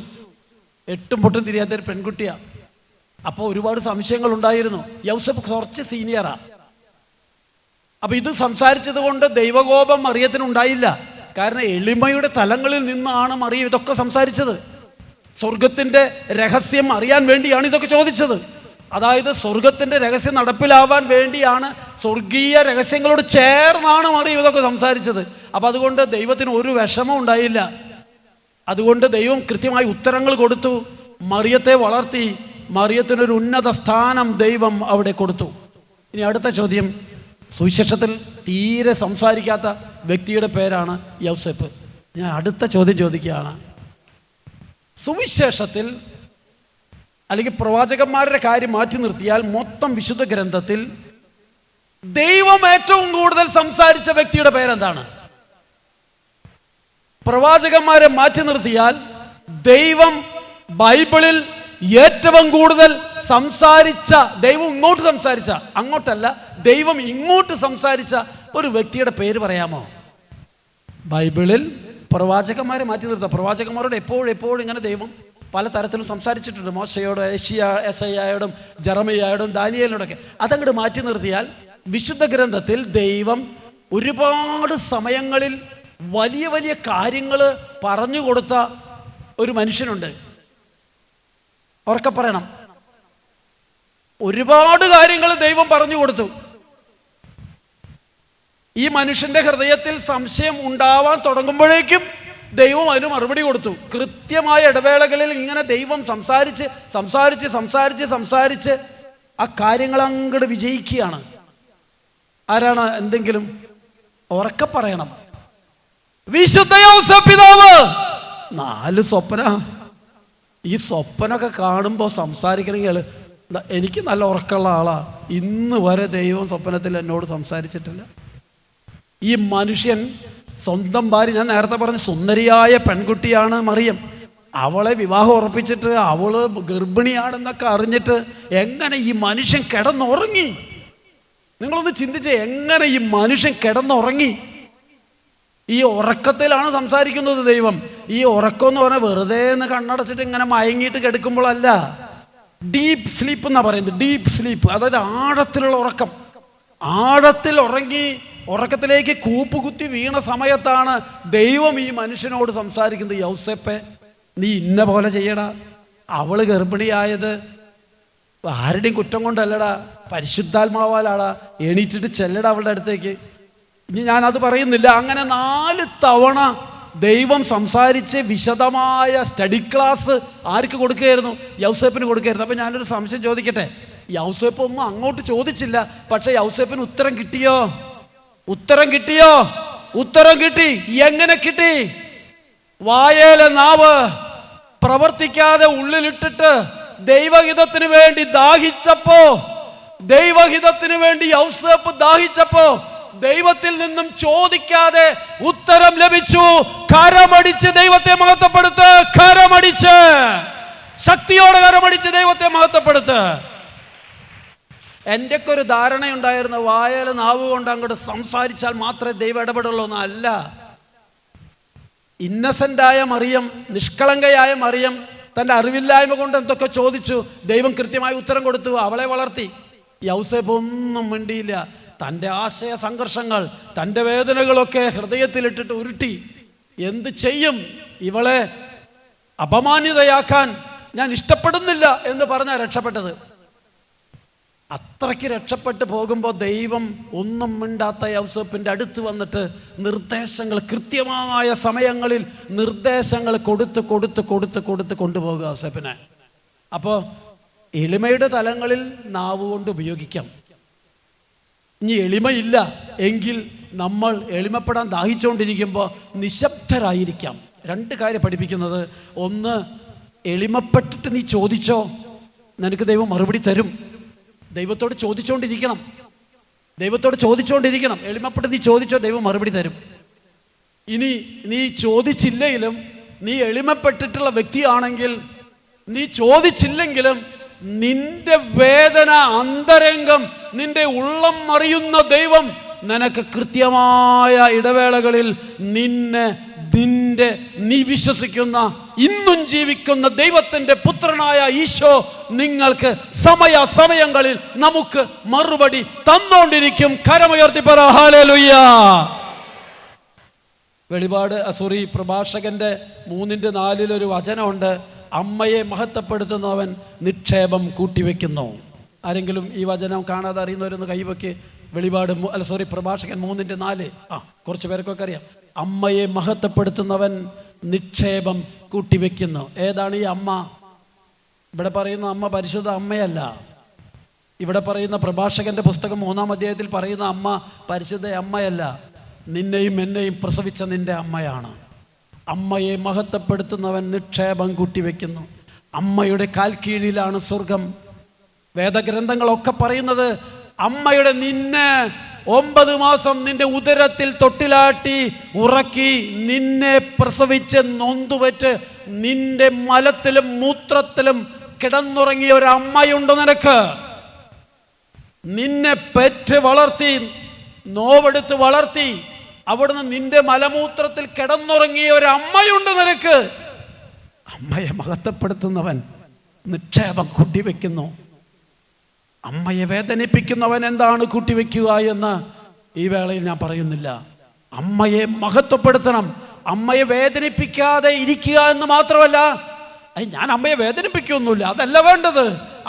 8 പൊട്ടും തിരിയാത്തൊരു പെൺകുട്ടിയാ. അപ്പോൾ ഒരുപാട് സംശയങ്ങൾ ഉണ്ടായിരുന്നു. യൗസഫ് കുറച്ച് സീനിയറാ. അപ്പൊ ഇത് സംസാരിച്ചത് കൊണ്ട് ദൈവകോപം മറിയത്തിനുണ്ടായില്ല. കാരണം എളിമയുടെ തലങ്ങളിൽ നിന്നാണ് മറിയം ഇതൊക്കെ സംസാരിച്ചത്. സ്വർഗത്തിൻ്റെ രഹസ്യം അറിയാൻ വേണ്ടിയാണ് ഇതൊക്കെ ചോദിച്ചത്. അതായത് സ്വർഗത്തിൻ്റെ രഹസ്യം നടപ്പിലാവാൻ വേണ്ടിയാണ്, സ്വർഗീയ രഹസ്യങ്ങളോട് ചേർന്നാണ് മറിയം ഇതൊക്കെ സംസാരിച്ചത്. അപ്പം അതുകൊണ്ട് ദൈവത്തിന് ഒരു വിഷമം ഉണ്ടായില്ല. അതുകൊണ്ട് ദൈവം കൃത്യമായി ഉത്തരങ്ങൾ കൊടുത്തു, മറിയത്തെ വളർത്തി, മറിയത്തിനൊരു ഉന്നത സ്ഥാനം ദൈവം അവിടെ കൊടുത്തു. ഇനി അടുത്ത ചോദ്യം, സുവിശേഷത്തിൽ തീരെ സംസാരിക്കാത്ത വ്യക്തിയുടെ പേരാണ് യൗസേപ്പ്. ഞാൻ അടുത്ത ചോദ്യം ചോദിക്കുകയാണ്. സുവിശേഷത്തിൽ അല്ലെങ്കിൽ പ്രവാചകന്മാരുടെ കാര്യം മാറ്റി നിർത്തിയാൽ മൊത്തം വിശുദ്ധ ഗ്രന്ഥത്തിൽ ദൈവം ഏറ്റവും കൂടുതൽ സംസാരിച്ച വ്യക്തിയുടെ പേരെന്താണ്? പ്രവാചകന്മാരെ മാറ്റി നിർത്തിയാൽ ദൈവം ബൈബിളിൽ ഏറ്റവും കൂടുതൽ സംസാരിച്ച, ദൈവം ഇങ്ങോട്ട് സംസാരിച്ച, അങ്ങോട്ടല്ല, ദൈവം ഇങ്ങോട്ട് സംസാരിച്ച ഒരു വ്യക്തിയുടെ പേര് പറയാമോ? ബൈബിളിൽ പ്രവാചകന്മാരെ മാറ്റി നിർത്തുക. പ്രവാചകന്മാരോട് എപ്പോഴും ഇങ്ങനെ ദൈവം പല തരത്തിലും സംസാരിച്ചിട്ടുണ്ട്. മോശയോടും യെശയ്യായോടും ജെറമിയായോടും ദാനിയേലിനോടൊക്കെ. അതങ്ങോട്ട് മാറ്റി നിർത്തിയാൽ വിശുദ്ധ ഗ്രന്ഥത്തിൽ ദൈവം ഒരുപാട് സമയങ്ങളിൽ വലിയ വലിയ കാര്യങ്ങൾ പറഞ്ഞു കൊടുത്ത ഒരു മനുഷ്യനുണ്ട്. ഉറക്കെ പറയണം, ഒരുപാട് കാര്യങ്ങൾ ദൈവം പറഞ്ഞു കൊടുത്തു. ഈ മനുഷ്യന്റെ ഹൃദയത്തിൽ സംശയം ഉണ്ടാവാൻ തുടങ്ങുമ്പോഴേക്കും ദൈവം അതിന് മറുപടി കൊടുത്തു. കൃത്യമായ ഇടവേളകളിൽ ഇങ്ങനെ ദൈവം സംസാരിച്ച് സംസാരിച്ച് സംസാരിച്ച് സംസാരിച്ച് ആ കാര്യങ്ങൾ അങ്ങോട്ട് വിജയിക്കുകയാണ്. ആരാണ് എന്തെങ്കിലും ഉറക്കെ പറയണം. വിശുദ്ധ യോസേപ്പ് പിതാവ് 4 സ്വപ്ന. ഈ സ്വപ്നമൊക്കെ കാണുമ്പോൾ സംസാരിക്കണമെങ്കിൽ എനിക്ക് നല്ല ഉറക്കമുള്ള ആളാ. ഇന്ന് വരെ ദൈവം സ്വപ്നത്തിൽ എന്നോട് സംസാരിച്ചിട്ടില്ല. ഈ മനുഷ്യൻ സ്വന്തം ഭാര്യ, ഞാൻ നേരത്തെ പറഞ്ഞ സുന്ദരിയായ പെൺകുട്ടിയാണ് മറിയം, അവളെ വിവാഹം ഉറപ്പിച്ചിട്ട് അവള് ഗർഭിണിയാണെന്നൊക്കെ അറിഞ്ഞിട്ട് എങ്ങനെ ഈ മനുഷ്യൻ കിടന്നുറങ്ങി? നിങ്ങളൊന്ന് ചിന്തിച്ചേ, എങ്ങനെ ഈ മനുഷ്യൻ കിടന്നുറങ്ങി? ഈ ഉറക്കത്തിലാണ് സംസാരിക്കുന്നത് ദൈവം. ഈ ഉറക്കം എന്ന് പറഞ്ഞാൽ വെറുതെ ഒന്ന് കണ്ണടച്ചിട്ട് ഇങ്ങനെ മയങ്ങിയിട്ട് കിടക്കുമ്പോഴല്ല. ഡീപ്പ് സ്ലീപ്പ് എന്നാ പറയുന്നത്. ഡീപ്പ് സ്ലീപ്പ്, അതായത് ആഴത്തിലുള്ള ഉറക്കം. ആഴത്തിൽ ഉറങ്ങി ഉറക്കത്തിലേക്ക് കൂപ്പുകുത്തി വീണ സമയത്താണ് ദൈവം ഈ മനുഷ്യനോട് സംസാരിക്കുന്നത്. യൗസേപ്പേ, നീ ഇന്ന പോലെ ചെയ്യടാ. അവള് ഗർഭിണിയായത് ആരുടെയും കുറ്റം കൊണ്ടല്ലടാ, പരിശുദ്ധാത്മാവാലാടാ. എണീറ്റിട്ട് ചെല്ലടാ അവളുടെ അടുത്തേക്ക്. ഇനി ഞാനത് പറയുന്നില്ല. അങ്ങനെ 4 തവണ ദൈവം സംസാരിച്ച് വിശദമായ സ്റ്റഡി ക്ലാസ് ആർക്ക് കൊടുക്കുകയായിരുന്നു? യൗസേപ്പിന് കൊടുക്കുകയായിരുന്നു. അപ്പം ഞാനൊരു സംശയം ചോദിക്കട്ടെ. യൗസേപ്പ് ഒന്നും അങ്ങോട്ട് ചോദിച്ചില്ല, പക്ഷെ യൗസേപ്പിന് ഉത്തരം കിട്ടിയോ? ഉത്തരം കിട്ടിയോ? ഉത്തരം കിട്ടി. എങ്ങനെ കിട്ടി? വായേലെ നാവ് പ്രവർത്തിക്കാതെ ഉള്ളിലിട്ടിട്ട് ദൈവഹിതത്തിന് വേണ്ടി ദാഹിച്ചപ്പോ, ദൈവഹിതത്തിന് വേണ്ടി യൗസേപ്പ് ദാഹിച്ചപ്പോ ദൈവത്തിൽ നിന്നും ചോദിക്കാതെ ഉത്തരം ലഭിച്ചു. കരമടിച്ച് ദൈവത്തെ മഹത്വപ്പെടുത്ത്. കരമടിച്ച്, ശക്തിയോടെ കരമടിച്ച് ദൈവത്തെ മഹത്വപ്പെടുത്ത്. എൻ്റെ ഒക്കെ ഒരു ധാരണയുണ്ടായിരുന്നു, വായല നാവ് കൊണ്ട് അങ്ങോട്ട് സംസാരിച്ചാൽ മാത്രമേ ദൈവം ഇടപെടുള്ളൂ എന്നല്ല. ഇന്നസെൻ്റായ മറിയം, നിഷ്കളങ്കയായ മറിയം തൻ്റെ അറിവില്ലായ്മ കൊണ്ട് എന്തൊക്കെ ചോദിച്ചു. ദൈവം കൃത്യമായി ഉത്തരം കൊടുത്തു. അവളെ വളർത്തി. യൗസേപ്പ് ഒന്നും മിണ്ടിയില്ല. തൻ്റെ ആശയ സംഘർഷങ്ങൾ, തൻ്റെ വേദനകളൊക്കെ ഹൃദയത്തിലിട്ടിട്ട് ഉരുട്ടി. എന്ത് ചെയ്യും? ഇവളെ അപമാനിതയാക്കാൻ ഞാൻ ഇഷ്ടപ്പെടുന്നില്ല എന്ന് പറഞ്ഞാൽ രക്ഷപ്പെട്ടത്. അത്രയ്ക്ക് രക്ഷപ്പെട്ട് പോകുമ്പോൾ ദൈവം ഒന്നും മിണ്ടാത്ത യൗസേപ്പിൻ്റെ അടുത്ത് വന്നിട്ട് നിർദ്ദേശങ്ങൾ, കൃത്യമായ സമയങ്ങളിൽ നിർദ്ദേശങ്ങൾ കൊടുത്ത് കൊടുത്ത് കൊടുത്ത് കൊടുത്ത് കൊണ്ടുപോകുക യൗസേപ്പിനെ. അപ്പോൾ എളിമയുടെ തലങ്ങളിൽ നാവ് കൊണ്ട് ഉപയോഗിക്കാം. ഇനി എളിമയില്ല എങ്കിൽ നമ്മൾ എളിമപ്പെടാൻ ദാഹിച്ചുകൊണ്ടിരിക്കുമ്പോൾ നിശബ്ദരായിരിക്കാം. 2 കാര്യം പഠിപ്പിക്കുന്നത്. ഒന്ന്, എളിമപ്പെട്ടിട്ട് നീ ചോദിച്ചോ, നിനക്ക് ദൈവം മറുപടി തരും. ദൈവത്തോട് ചോദിച്ചുകൊണ്ടിരിക്കണം. ദൈവത്തോട് ചോദിച്ചുകൊണ്ടിരിക്കണം. എളിമപ്പെട്ട് നീ ചോദിച്ചോ, ദൈവം മറുപടി തരും. ഇനി നീ ചോദിച്ചില്ലെങ്കിലും, നീ എളിമപ്പെട്ടിട്ടുള്ള വ്യക്തിയാണെങ്കിൽ, നീ ചോദിച്ചില്ലെങ്കിലും നിന്റെ വേദന, അന്തരംഗം, നിന്റെ ഉള്ളം അറിയുന്ന ദൈവം നിനക്ക് കൃത്യമായ ഇടവേളകളിൽ നീ വിശ്വസിക്കുന്ന, ഇന്നും ജീവിക്കുന്ന ദൈവത്തിൻ്റെ പുത്രനായ ഈശോ നിങ്ങൾക്ക് സമയങ്ങളിൽ നമുക്ക് മറുപടി തന്നോണ്ടിരിക്കും. കരമുയർത്തി പറ ഹല്ലേലൂയ. പ്രഭാഷകന്റെ 3:4 ഒരു വചനമുണ്ട്. അമ്മയെ മഹത്വപ്പെടുത്തുന്നവൻ നിക്ഷേപം കൂട്ടിവെക്കുന്നു. ആരെങ്കിലും ഈ വചനം കാണാതെ അറിയുന്നവരൊന്ന് കൈവയ്ക്ക്. പ്രഭാഷകൻ 3:4. കുറച്ച് പേർക്കൊക്കെ അറിയാം. അമ്മയെ മഹത്വപ്പെടുത്തുന്നവൻ നിക്ഷേപം കൂട്ടിവെക്കുന്നു. ഏതാണ് ഈ അമ്മ? ഇവിടെ പറയുന്ന അമ്മ പരിശുദ്ധ അമ്മയല്ല. ഇവിടെ പറയുന്ന പ്രഭാഷകന്റെ പുസ്തകം 3-ാം അധ്യായത്തിൽ പറയുന്ന അമ്മ പരിശുദ്ധ അമ്മയല്ല. നിന്നെയും എന്നെയും പ്രസവിച്ച നിന്റെ അമ്മയാണ്. അമ്മയെ മഹത്വപ്പെടുത്തുന്നവൻ നിക്ഷേപം കൂട്ടിവെക്കുന്നു. അമ്മയുടെ കാൽ കീഴിലാണ് സ്വർഗം. വേദഗ്രന്ഥങ്ങളൊക്കെ പറയുന്നത് അമ്മയുടെ നിന്നെ 9 മാസം നിന്റെ ഉദരത്തിൽ തൊട്ടിലാട്ടി ഉറക്കി നിന്നെ പ്രസവിച്ച് നൊന്തുപറ്റ് നിന്റെ മലത്തിലും മൂത്രത്തിലും കിടന്നുറങ്ങിയ ഒരു അമ്മയുണ്ട് നിനക്ക്. നിന്നെ പെറ്റ് വളർത്തി, നോവെടുത്ത് വളർത്തി, അവിടുന്ന് നിന്റെ മലമൂത്രത്തിൽ കിടന്നുറങ്ങിയ ഒരു അമ്മയുണ്ട് നിനക്ക്. അമ്മയെ മഹത്വപ്പെടുത്തുന്നവൻ നിക്ഷേപം കൂട്ടിവെക്കുന്നു. അമ്മയെ വേദനിപ്പിക്കുന്നവൻ എന്താണ് കൂട്ടിവെക്കുക എന്ന് ഈ വേളയിൽ ഞാൻ പറയുന്നില്ല. അമ്മയെ മഹത്വപ്പെടുത്തണം. അമ്മയെ വേദനിപ്പിക്കാതെ ഇരിക്കുക എന്ന് മാത്രമല്ല, ഞാൻ അമ്മയെ വേദനിപ്പിക്കുകയൊന്നുമില്ല, അതല്ല വേണ്ടത്.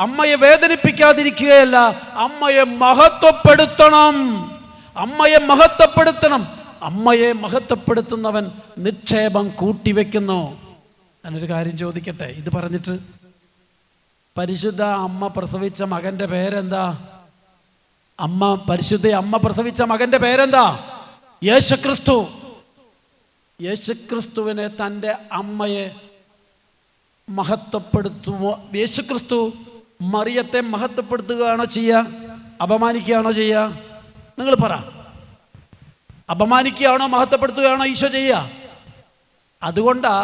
അമ്മയെ വേദനിപ്പിക്കാതിരിക്കുകയല്ല, അമ്മയെ മഹത്വപ്പെടുത്തണം. അമ്മയെ മഹത്വപ്പെടുത്തണം. അമ്മയെ മഹത്വപ്പെടുത്തുന്നവൻ നിക്ഷേപം കൂട്ടിവെക്കുന്നു. ഞാനൊരു കാര്യം ചോദിക്കട്ടെ, ഇത് പറഞ്ഞിട്ട് പരിശുദ്ധ അമ്മ പ്രസവിച്ച മകന്റെ പേരെന്താ? പരിശുദ്ധ അമ്മ പ്രസവിച്ച മകന്റെ പേരെന്താ? യേശുക്രിസ്തു. യേശുക്രിസ്തുവിനെ തൻ്റെ അമ്മയെ മഹത്വപ്പെടുത്തുമോ? യേശുക്രിസ്തു മറിയത്തെ മഹത്വപ്പെടുത്തുകയാണോ ചെയ്യുക? അപമാനിക്കുകയാണോ ചെയ്യുക? നിങ്ങൾ പറ. അപമാനിക്കുകയാണോ മഹത്വപ്പെടുത്തുകയാണോ ഈശോ ചെയ്യുക? അതുകൊണ്ടാ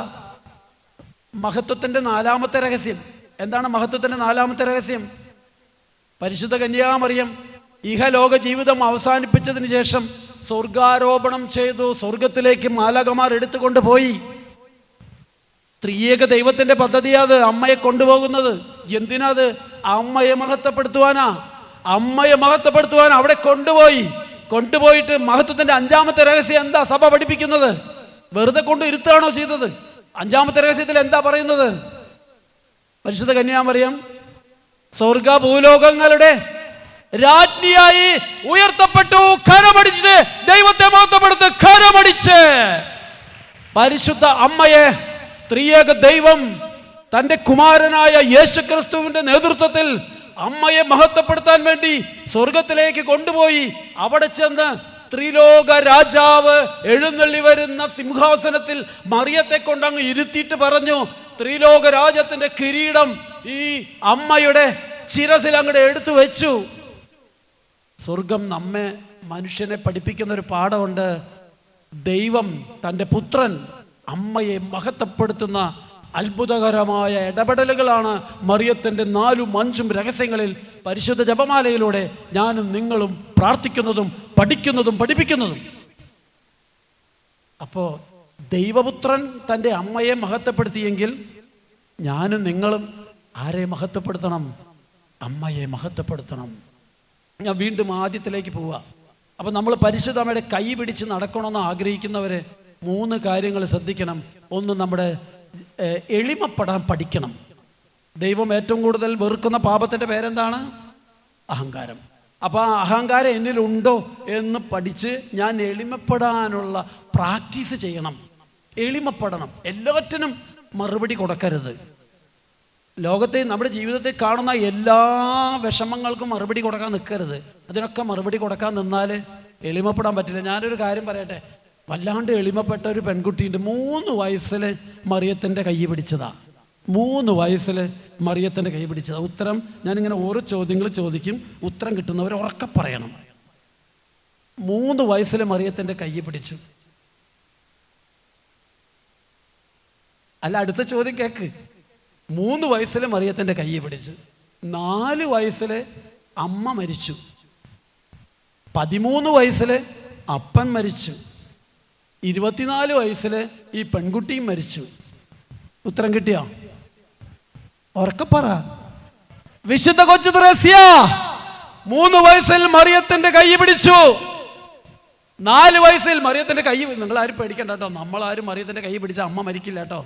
മഹത്വത്തിൻ്റെ നാലാമത്തെ രഹസ്യം. എന്താണ് മഹത്വത്തിൻ്റെ നാലാമത്തെ രഹസ്യം? പരിശുദ്ധ കന്യാമറിയം ഇഹലോക ജീവിതം അവസാനിപ്പിച്ചതിന് ശേഷം സ്വർഗാരോപണം ചെയ്തു. സ്വർഗത്തിലേക്ക് മാലാഖമാർ എടുത്തുകൊണ്ട് പോയി. ത്രിയേക ദൈവത്തിൻ്റെ പദ്ധതിയാത് അമ്മയെ കൊണ്ടുപോകുന്നത്. എന്തിനാത്? അമ്മയെ മഹത്വപ്പെടുത്തുവാനാ. അമ്മയെ മഹത്വപ്പെടുത്തുവാൻ അവിടെ കൊണ്ടുപോയിട്ട് മഹത്വത്തിൻ്റെ അഞ്ചാമത്തെ രഹസ്യം എന്താ സഭ പഠിപ്പിക്കുന്നത്? വെറുതെ കൊണ്ട് ഇരുത്താണോ ചെയ്തത്? അഞ്ചാമത്തെ രഹസ്യത്തിൽ എന്താ പറയുന്നത്? പരിശുദ്ധ കന്യാമറിയം സ്വർഗ ഭൂലോകങ്ങളുടെ രാജ്ഞിയായി ഉയർത്തപ്പെട്ടു. കരമടിച്ച് ദൈവത്തെ മഹത്വപ്പെടുത്ത്. കരമടിച്ച് പരിശുദ്ധ അമ്മയെ ത്രിയേക ദൈവം തൻ്റെ കുമാരനായ യേശുക്രിസ്തുവിൻ്റെ നേതൃത്വത്തിൽ അമ്മയെ മഹത്വപ്പെടുത്താൻ വേണ്ടി സ്വർഗത്തിലേക്ക് കൊണ്ടുപോയി. അവിടെ ചെന്ന് ത്രിലോക രാജാവ് എഴുന്നള്ളി വരുന്ന സിംഹാസനത്തിൽ മറിയത്തെ കൊണ്ടങ്ങ് ഇരുത്തിയിട്ട് പറഞ്ഞു, ത്രിലോക രാജ്യത്തിൻ്റെ കിരീടം ഈ അമ്മയുടെ ശിരസിൽ അങ്ങോട്ട് എടുത്തു വെച്ചു. സ്വർഗം മനുഷ്യനെ പഠിപ്പിക്കുന്ന ഒരു പാഠമുണ്ട്. ദൈവം തൻ്റെ പുത്രൻ അമ്മയെ മഹത്വപ്പെടുത്തുന്ന അത്ഭുതകരമായ ഇടപെടലുകളാണ് മറിയത്തിൻ്റെ 4ഉം 5ഉം രഹസ്യങ്ങളിൽ പരിശുദ്ധ ജപമാലയിലൂടെ ഞാനും നിങ്ങളും പ്രാർത്ഥിക്കുന്നതും പഠിപ്പിക്കുന്നതും. അപ്പോൾ ദൈവപുത്രൻ തൻ്റെ അമ്മയെ മഹത്വപ്പെടുത്തിയെങ്കിൽ ഞാനും നിങ്ങളും ആരെ മഹത്വപ്പെടുത്തണം? അമ്മയെ മഹത്വപ്പെടുത്തണം. ഞാൻ വീണ്ടും ആദ്യത്തിലേക്ക് പോവുക. അപ്പം നമ്മൾ പരിശുദ്ധ അമ്മയുടെ കൈ പിടിച്ച് നടക്കണമെന്ന് ആഗ്രഹിക്കുന്നവരെ 3 കാര്യങ്ങൾ ശ്രദ്ധിക്കണം. ഒന്ന്, നമ്മുടെ എളിമപ്പെടാൻ പഠിക്കണം. ദൈവം ഏറ്റവും കൂടുതൽ വെറുക്കുന്ന പാപത്തിൻ്റെ പേരെന്താണ്? അഹങ്കാരം. അപ്പോൾ ആ അഹങ്കാരം എന്നിലുണ്ടോ എന്ന് പഠിച്ച് ഞാൻ എളിമപ്പെടാനുള്ള പ്രാക്ടീസ് ചെയ്യണം. എളിമപ്പെടണം. എല്ലാറ്റിനും മറുപടി കൊടുക്കരുത്. ലോകത്തെ നമ്മുടെ ജീവിതത്തിൽ കാണുന്ന എല്ലാ വിഷമങ്ങൾക്കും മറുപടി കൊടുക്കാൻ നിൽക്കരുത്. അതിനൊക്കെ മറുപടി കൊടുക്കാൻ നിന്നാൽ എളിമപ്പെടാൻ പറ്റില്ല. ഞാനൊരു കാര്യം പറയട്ടെ. വല്ലാണ്ട് എളിമപ്പെട്ട ഒരു പെൺകുട്ടിയുണ്ട്. 3 വയസ്സിൽ മറിയത്തിൻ്റെ കൈ പിടിച്ചതാ. 3 വയസ്സിൽ മറിയത്തിൻ്റെ കൈ പിടിച്ചതാ. ഉത്തരം ഞാനിങ്ങനെ ഓരോ ചോദ്യങ്ങൾ ചോദിക്കും. ഉത്തരം കിട്ടുന്നവർ ഉറക്കെ പറയണം. 3 വയസ്സിൽ മറിയത്തിൻ്റെ കൈ പിടിച്ചു. അല്ല, അടുത്ത ചോദ്യം കേക്ക്. 3 വയസ്സിൽ മറിയത്തിൻ്റെ കൈ പിടിച്ചു. 4 വയസ്സിൽ അമ്മ മരിച്ചു. 13 വയസ്സിൽ അപ്പൻ മരിച്ചു. 24 വയസ്സിൽ ഈ പെൺകുട്ടിയും മരിച്ചു. ഉത്തരം കിട്ടിയോ? ഉറക്കെ പറ. വിശുദ്ധ കൊച്ചു ത്രേസ്യ 3 വയസ്സിൽ മറിയത്തിന്റെ കൈ പിടിച്ചു. 4 വയസ്സിൽ മറിയത്തിന്റെ കൈ. നിങ്ങൾ ആരും പേടിക്കണ്ട കേട്ടോ. നമ്മളാരും മറിയത്തിന്റെ കൈ പിടിച്ച അമ്മ മരിക്കില്ല കേട്ടോ.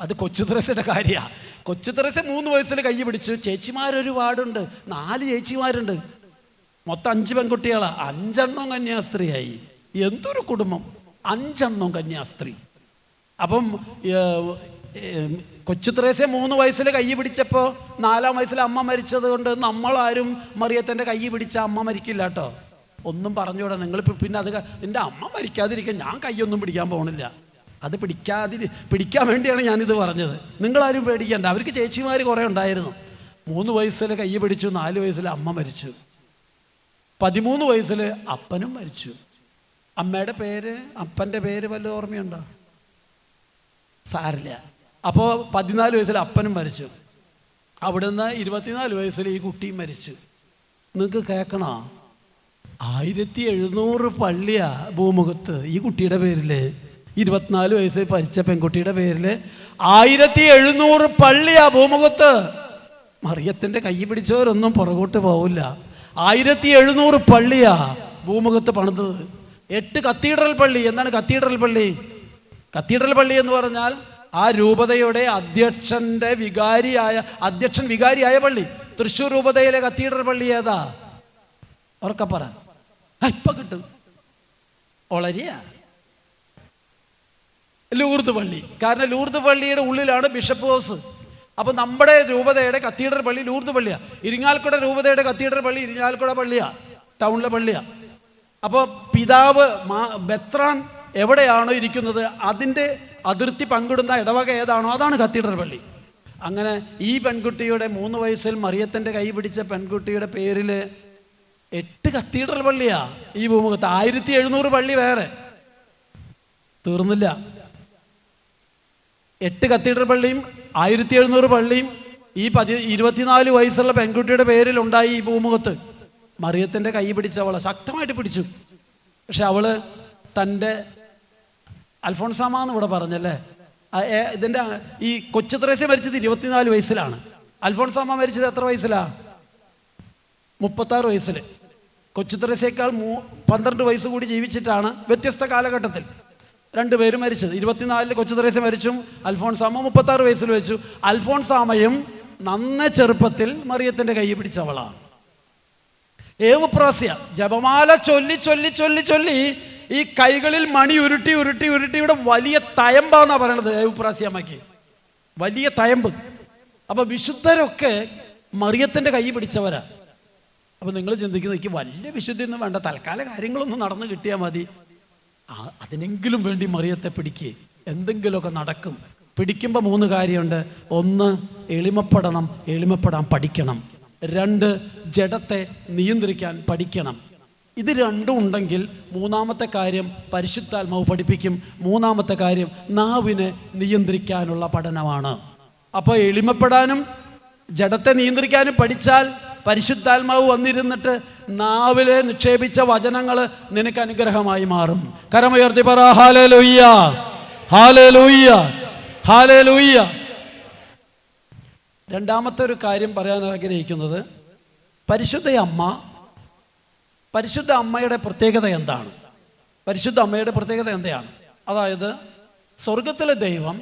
അത് കൊച്ചു ത്രേസ്യയുടെ കാര്യമാണ്. കൊച്ചു ത്രേസ്യ 3 വയസ്സിൽ കൈ പിടിച്ചു. ചേച്ചിമാരൊരുപാടുണ്ട്. 4 ചേച്ചിമാരുണ്ട്. മൊത്തം 5 പെൺകുട്ടികളാ. 5 എണ്ണം കന്യാസ്ത്രീയായി. എന്തൊരു കുടുംബം! 5 എണ്ണം കന്യാസ്ത്രീ. അപ്പം കൊച്ചു ത്രേസ്യ 3 വയസ്സിൽ കൈ പിടിച്ചപ്പോൾ 4-ാം വയസ്സിൽ അമ്മ മരിച്ചത് കൊണ്ട് നമ്മളാരും മറിയത്തിൻ്റെ കൈ പിടിച്ച അമ്മ മരിക്കില്ല കേട്ടോ. ഒന്നും പറഞ്ഞുകൂടാ. നിങ്ങൾ പിന്നെ അത് എൻ്റെ അമ്മ മരിക്കാതിരിക്കാൻ ഞാൻ കൈയൊന്നും പിടിക്കാൻ പോകണില്ല. അത് പിടിക്കാൻ വേണ്ടിയാണ് ഞാനിത് പറഞ്ഞത്. നിങ്ങളാരും പേടിക്കണ്ട. അവർക്ക് ചേച്ചിമാർ കുറേ ഉണ്ടായിരുന്നു. 3 വയസ്സിൽ കൈ പിടിച്ചു. 4 വയസ്സിൽ അമ്മ മരിച്ചു. 13 വയസ്സിൽ അപ്പനും മരിച്ചു. അമ്മയുടെ പേര്, അപ്പൻ്റെ പേര് വല്ല ഓർമ്മയുണ്ടോ? സാരില്ല. അപ്പോൾ 14 വയസ്സിൽ അപ്പനും മരിച്ചു. അവിടുന്ന് 24 വയസ്സിൽ ഈ കുട്ടിയും മരിച്ചു. നിങ്ങൾക്ക് കേൾക്കണോ? 1700 പള്ളിയാ ഭൂമുഖത്ത് ഈ കുട്ടിയുടെ പേരിൽ. 24 വയസ്സിൽ മരിച്ച പെൺകുട്ടിയുടെ പേരിൽ 1700 പള്ളിയാ ഭൂമുഖത്ത്. മറിയത്തിൻ്റെ കൈ പിടിച്ചവരൊന്നും പുറകോട്ട് പോവില്ല. 1700 പള്ളിയാ ഭൂമുഖത്ത് പണിതത്. 8 കത്തീഡ്രൽ പള്ളി. എന്താണ് കത്തീഡ്രൽ പള്ളി? കത്തീഡ്രൽ പള്ളി എന്ന് പറഞ്ഞാൽ ആ രൂപതയുടെ അധ്യക്ഷൻ വികാരിയായ പള്ളി. തൃശ്ശൂർ രൂപതയിലെ കത്തീഡ്രൽ പള്ളി ഏതാ? ഉറക്കെ പറ. ഇപ്പം കിട്ടും. ഒളരിയ ലൂർദ് പള്ളി. കാരണം ലൂർദ് പള്ളിയുടെ ഉള്ളിലാണ് ബിഷപ്പ് ഹൗസ്. അപ്പോൾ നമ്മുടെ രൂപതയുടെ കത്തീഡ്രൽ പള്ളി ലൂർദ് പള്ളിയാണ്. ഇരിങ്ങാലക്കുട രൂപതയുടെ കത്തീഡ്രൽ പള്ളി ഇരിങ്ങാലക്കുട പള്ളിയാണ്, ടൗണിലെ പള്ളിയാണ്. അപ്പോൾ പിതാവ് ബെത്രാൻ എവിടെയാണോ ഇരിക്കുന്നത് അതിൻ്റെ അതിർത്തി പങ്കിടുന്ന ഇടവക ഏതാണോ അതാണ് കത്തീഡ്രൽ പള്ളി. അങ്ങനെ ഈ പെൺകുട്ടിയുടെ 3 വയസ്സിൽ മറിയത്തിൻ്റെ കൈ പിടിച്ച പെൺകുട്ടിയുടെ പേരിൽ 8 കത്തീഡ്രൽ പള്ളിയാണ് ഈ ഭൂമുഖത്ത്. 1700 പള്ളി വേറെ തീർന്നില്ല. 8 കത്തീഡ്രൽ പള്ളിയും 1700 പള്ളിയും ഈ 24 വയസ്സുള്ള പെൺകുട്ടിയുടെ പേരിൽ ഉണ്ടായി ഈ ഭൂമുഖത്ത്. മറിയത്തിൻ്റെ കൈ പിടിച്ച് അവളെ ശക്തമായിട്ട് പിടിച്ചു. പക്ഷെ അവള് തൻ്റെ അൽഫോൺസാമ എന്ന് ഇവിടെ പറഞ്ഞല്ലേ, ഇതിൻ്റെ ഈ കൊച്ചു ത്രേസ്യ മരിച്ചത് 24 വയസ്സിലാണ്. അൽഫോൺസാമ മരിച്ചത് എത്ര വയസ്സിലാണ്? 36 വയസ്സിൽ. കൊച്ചു ത്രേസ്യേക്കാൾ 12 വയസ്സ് കൂടി ജീവിച്ചിട്ടാണ് വ്യത്യസ്ത കാലഘട്ടത്തിൽ രണ്ടുപേരും മരിച്ചത്. 24 കൊച്ചു ത്രേസ്യ മരിച്ചും അൽഫോൺസാമ 36 വയസ്സിൽ വെച്ചു. അൽഫോൺസാമയും നന്നേ ചെറുപ്പത്തിൽ മറിയത്തിൻ്റെ കൈ പിടിച്ചവളാണ്. ഏവുപ്രാസ്യ ജപമാല ചൊല്ലി ചൊല്ലി ചൊല്ലി ചൊല്ലി ഈ കൈകളിൽ മണി ഉരുട്ടി ഉരുട്ടി ഉരുട്ടി ഇവിടെ വലിയ തയമ്പാന്നാ പറയണത്. ഏവുപ്രാസ്യമ്മയ്ക്ക് വലിയ തയമ്പ്. അപ്പൊ വിശുദ്ധരൊക്കെ മറിയത്തിൻ്റെ കൈ പിടിച്ചവരാ. അപ്പൊ നിങ്ങൾ ചിന്തിക്കുന്നത് എനിക്ക് വലിയ വിശുദ്ധിയൊന്നും വേണ്ട, തൽക്കാല കാര്യങ്ങളൊന്നും നടന്നു കിട്ടിയാൽ മതി. അതിനെങ്കിലും വേണ്ടി മറിയത്തെ പിടിക്കുക, എന്തെങ്കിലുമൊക്കെ നടക്കും. പിടിക്കുമ്പോൾ 3 കാര്യമുണ്ട്. 1, എളിമപ്പെടണം, എളിമപ്പെടാൻ പഠിക്കണം. 2, ജഡത്തെ നിയന്ത്രിക്കാൻ പഠിക്കണം. ഇത് രണ്ടും ഉണ്ടെങ്കിൽ 3-ാമത്തെ കാര്യം പരിശുദ്ധാത്മാവ് പഠിപ്പിക്കും. 3-ാമത്തെ കാര്യം നാവിനെ നിയന്ത്രിക്കാനുള്ള പഠനമാണ്. അപ്പോൾ എളിമപ്പെടാനും ജഡത്തെ നിയന്ത്രിക്കാനും പഠിച്ചാൽ പരിശുദ്ധാത്മാവ് വന്നിരുന്നിട്ട് നാവിലെ നിക്ഷേപിച്ച വചനങ്ങൾ നിനക്ക് അനുഗ്രഹമായി മാറും. കരമുയർത്തി പറ ഹല്ലേലൂയ, ഹല്ലേലൂയ, ഹല്ലേലൂയ. 2-ാമത്തെ ഒരു കാര്യം പറയാൻ ആഗ്രഹിക്കുന്നത്, പരിശുദ്ധ അമ്മയുടെ പ്രത്യേകത എന്താണ്? പരിശുദ്ധ അമ്മയുടെ പ്രത്യേകത എന്താണ്? അതായത് സ്വർഗത്തിലെ ദൈവം